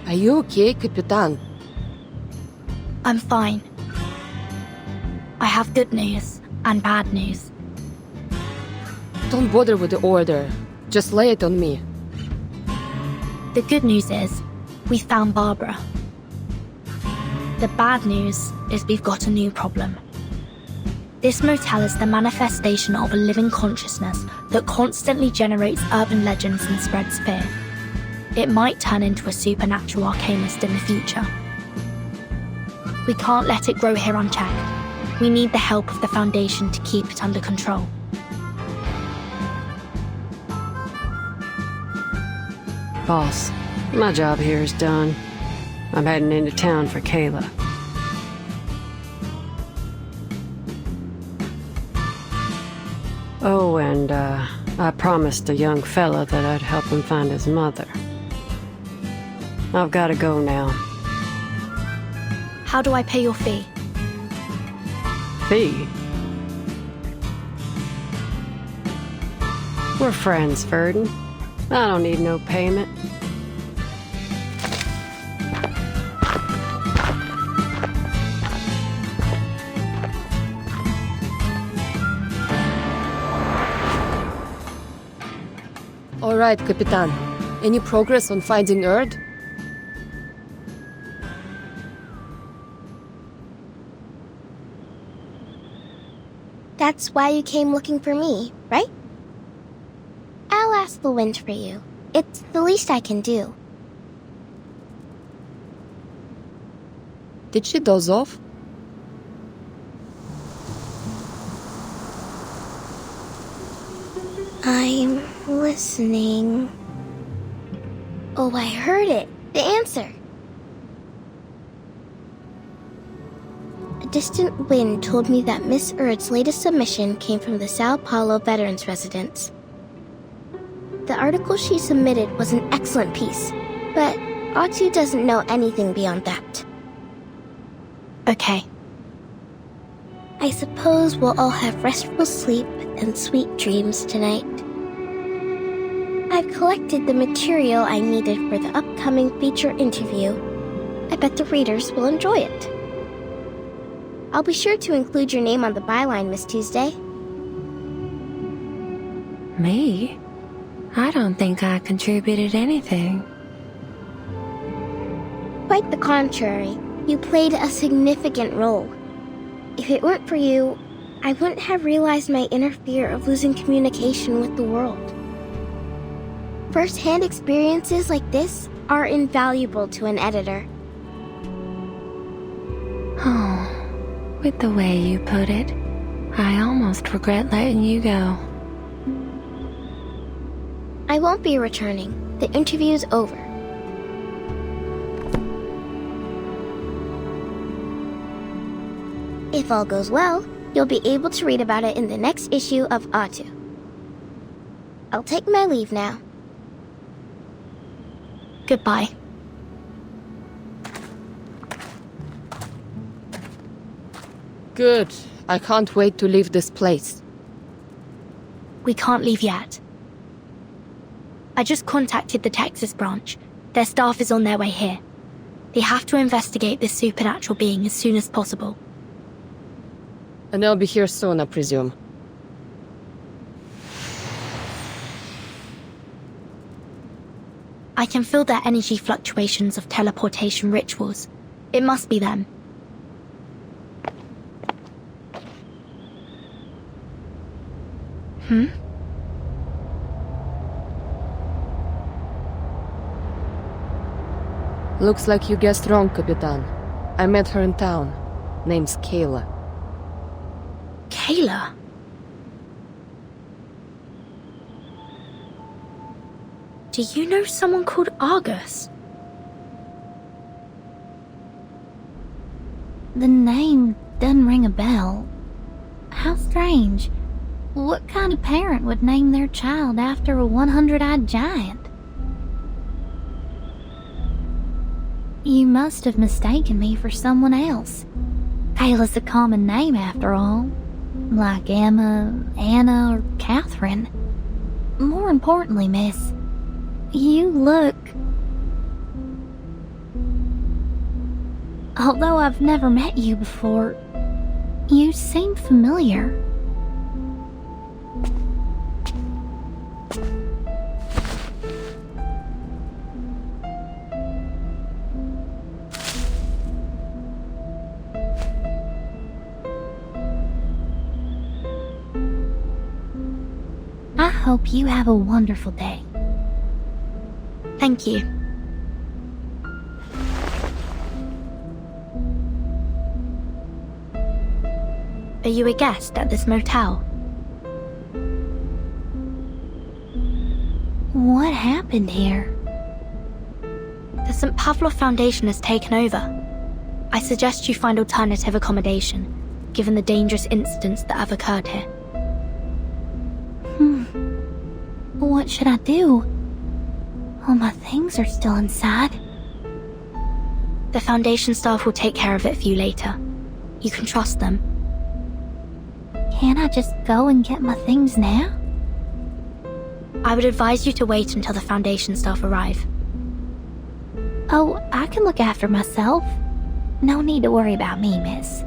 Are you okay, Capitan? I'm fine. I have good news and bad news. Don't bother with the order. Just lay it on me. The good news is, we found Barbara. The bad news is we've got a new problem. This motel is the manifestation of a living consciousness that constantly generates urban legends and spreads fear. It might turn into a supernatural arcanist in the future. We can't let it grow here unchecked. We need the help of the Foundation to keep it under control. Boss, my job here is done. I'm heading into town for Kayla. Oh, and I promised the young fella that I'd help him find his mother. I've got to go now. How do I pay your fee? Fee? We're friends, Verdon. I don't need no payment. All right, Capitan. Any progress on finding Erd? That's why you came looking for me, right? I'll ask the wind for you. It's the least I can do. Did she doze off? I'm listening. Oh, I heard it. The answer. A distant wind told me that Miss Erd's latest submission came from the Sao Paulo Veterans Residence. The article she submitted was an excellent piece, but Otto doesn't know anything beyond that. Okay. I suppose we'll all have restful sleep and sweet dreams tonight. I've collected the material I needed for the upcoming feature interview. I bet the readers will enjoy it. I'll be sure to include your name on the byline, Miss Tuesday. Me? I don't think I contributed anything. Quite the contrary. You played a significant role. If it weren't for you, I wouldn't have realized my inner fear of losing communication with the world. First-hand experiences like this are invaluable to an editor. Oh, with the way you put it, I almost regret letting you go. I won't be returning. The interview's over. If all goes well, you'll be able to read about it in the next issue of Otto. I'll take my leave now. Goodbye. Good. I can't wait to leave this place. We can't leave yet. I just contacted the Texas branch. Their staff is on their way here. They have to investigate this supernatural being as soon as possible. And they'll be here soon, I presume. I can feel their energy fluctuations of teleportation rituals. It must be them. Looks like you guessed wrong, Capitan. I met her in town. Name's Kayla. Kayla. Do you know someone called Argus? The name doesn't ring a bell. How strange. What kind of parent would name their child after a 100-eyed giant? You must have mistaken me for someone else. Kayla's a common name after all. Like Emma, Anna, or Catherine. More importantly, miss, you look... Although I've never met you before, you seem familiar. I hope you have a wonderful day. Thank you. Are you a guest at this motel? What happened here? The St. Pavlov Foundation has taken over. I suggest you find alternative accommodation, given the dangerous incidents that have occurred here. What should I do? All my things are still inside. The Foundation staff will take care of it for you later. You can trust them. Can't I just go and get my things now? I would advise you to wait until the Foundation staff arrive. Oh, I can look after myself. No need to worry about me, miss.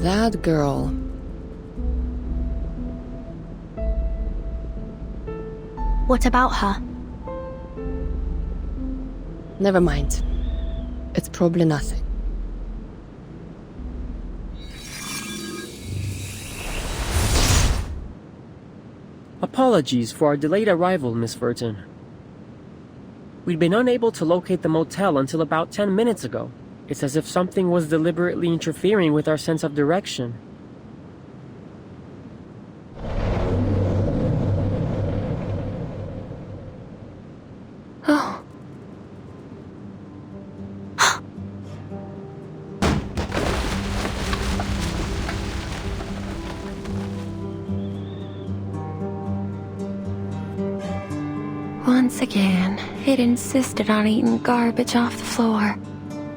That girl. What about her? Never mind. It's probably nothing. Apologies for our delayed arrival, Miss Burton. We'd been unable to locate the motel until about 10 minutes ago. It's as if something was deliberately interfering with our sense of direction. Oh. Once again, it insisted on eating garbage off the floor.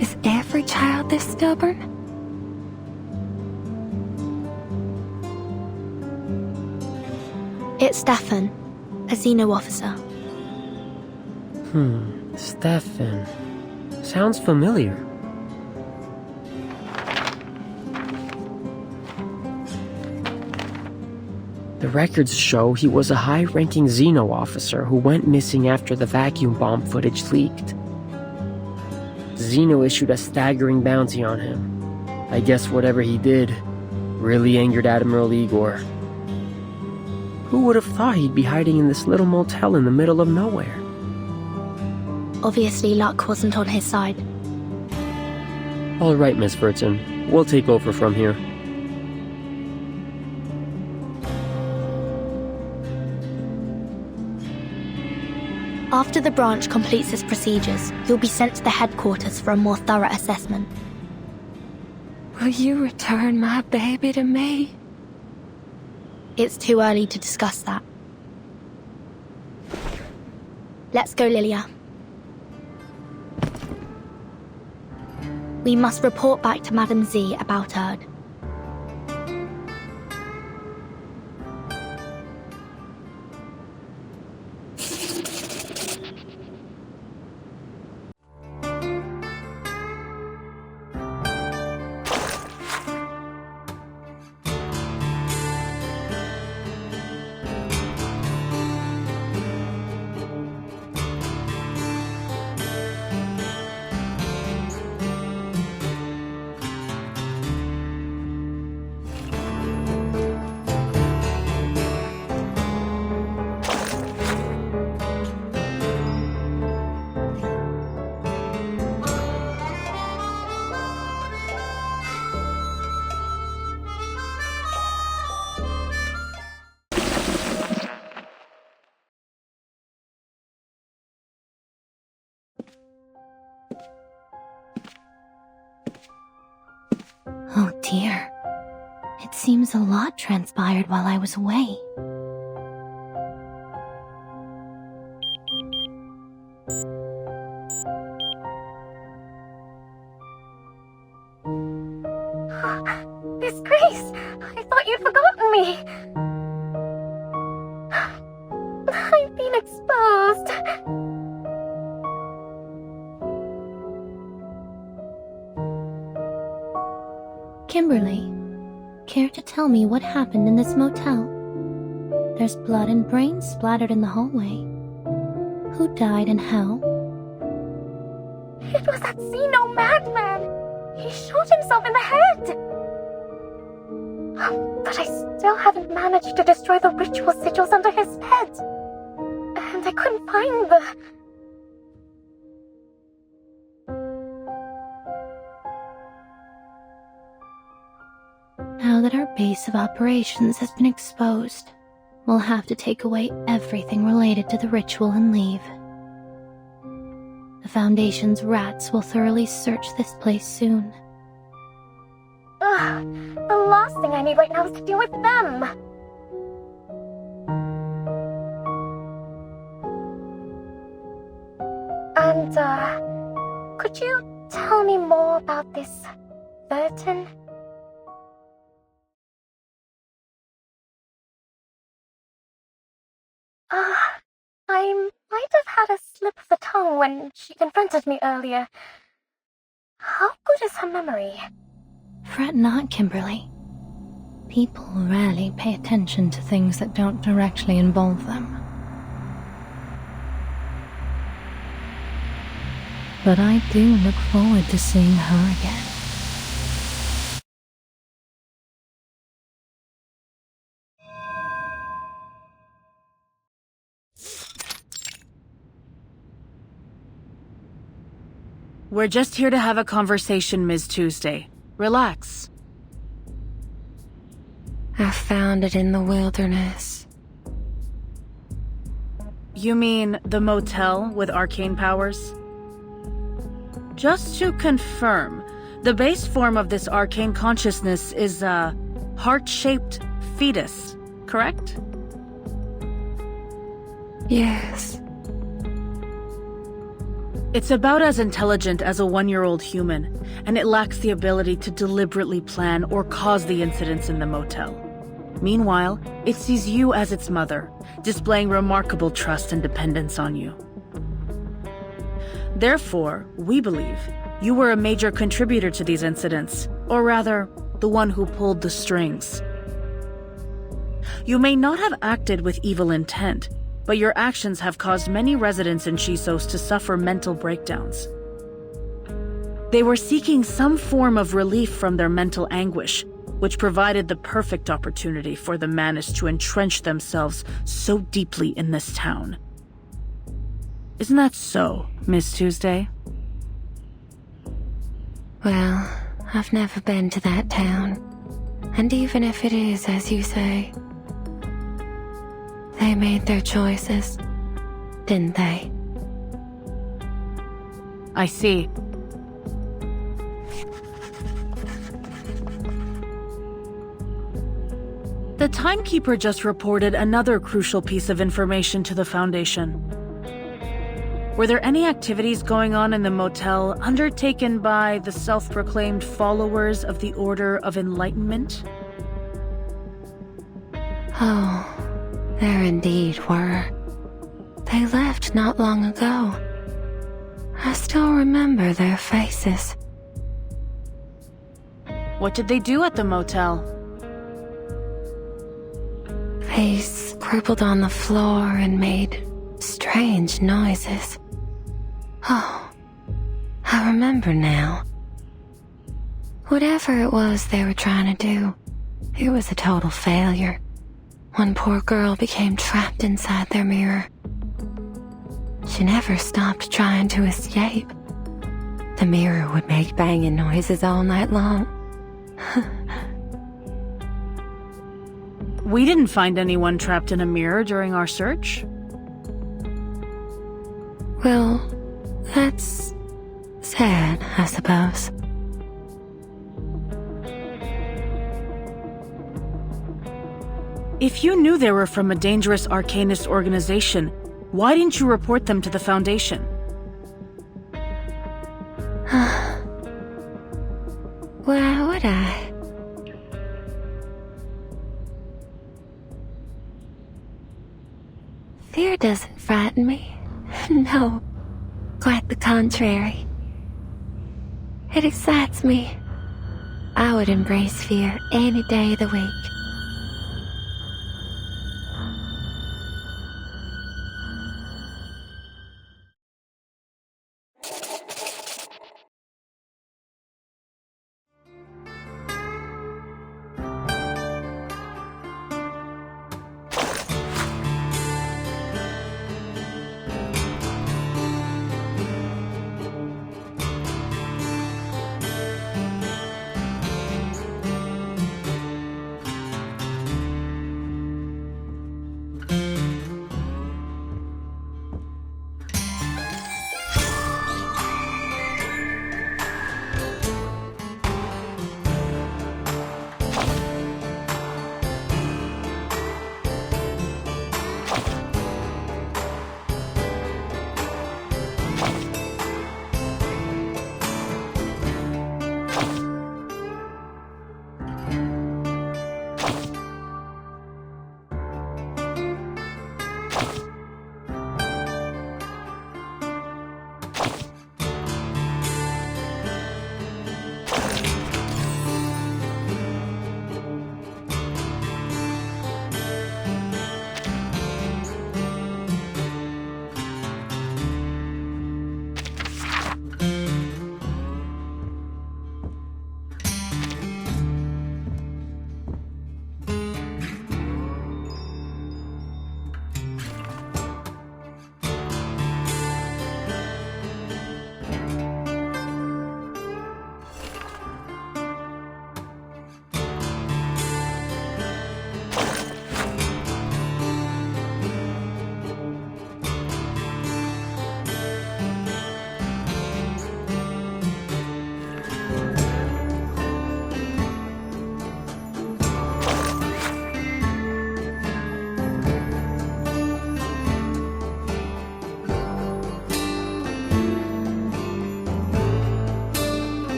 Is every child this stubborn? It's Stefan, a Xeno officer. Stefan. Sounds familiar. The records show he was a high-ranking Xeno officer who went missing after the vacuum bomb footage leaked. Xeno issued a staggering bounty on him. I guess whatever he did really angered Admiral Igor. Who would have thought he'd be hiding in this little motel in the middle of nowhere? Obviously, luck wasn't on his side. All right, Miss Burton. We'll take over from here. After the branch completes its procedures, you'll be sent to the headquarters for a more thorough assessment. Will you return my baby to me? It's too early to discuss that. Let's go, Lilia. We must report back to Madame Z about Erd. dear. It seems a lot transpired while I was away. Miss Grace, I thought you'd forgotten me. I've been exposed. Kimberly, care to tell me what happened in this motel? There's blood and brains splattered in the hallway. Who died and how? It was that Zeno madman. He shot himself in the head. But I still haven't managed to destroy the ritual sigils under his bed. And I couldn't find the... Now that our base of operations has been exposed, we'll have to take away everything related to the ritual and leave. The Foundation's rats will thoroughly search this place soon. The last thing I need right now is to deal with them. And, could you tell me more about this Burton? I might have had a slip of the tongue when she confronted me earlier. How good is her memory? Fret not, Kimberly. People rarely pay attention to things that don't directly involve them. But I do look forward to seeing her again. We're just here to have a conversation, Ms. Tuesday. Relax. I found it in the wilderness. You mean the motel with arcane powers? Just to confirm, the base form of this arcane consciousness is a heart-shaped fetus, correct? Yes. It's about as intelligent as a 1-year-old human, and it lacks the ability to deliberately plan or cause the incidents in the motel. Meanwhile, it sees you as its mother, displaying remarkable trust and dependence on you. Therefore, we believe you were a major contributor to these incidents, or rather, the one who pulled the strings. You may not have acted with evil intent, but your actions have caused many residents in Chisos to suffer mental breakdowns. They were seeking some form of relief from their mental anguish, which provided the perfect opportunity for the Manus to entrench themselves so deeply in this town. Isn't that so, Miss Tuesday? Well, I've never been to that town. And even if it is, as you say, they made their choices, didn't they? I see. The timekeeper just reported another crucial piece of information to the Foundation. Were there any activities going on in the motel undertaken by the self-proclaimed followers of the Order of Enlightenment? Oh, there indeed were. They left not long ago. I still remember their faces. What did they do at the motel? They scribbled on the floor and made strange noises. Oh, I remember now. Whatever it was they were trying to do, it was a total failure. One poor girl became trapped inside their mirror. She never stopped trying to escape. The mirror would make banging noises all night long. We didn't find anyone trapped in a mirror during our search. Well, that's sad, I suppose. If you knew they were from a dangerous arcanist organization, why didn't you report them to the Foundation? Why would I? Fear doesn't frighten me. No, quite the contrary. It excites me. I would embrace fear any day of the week.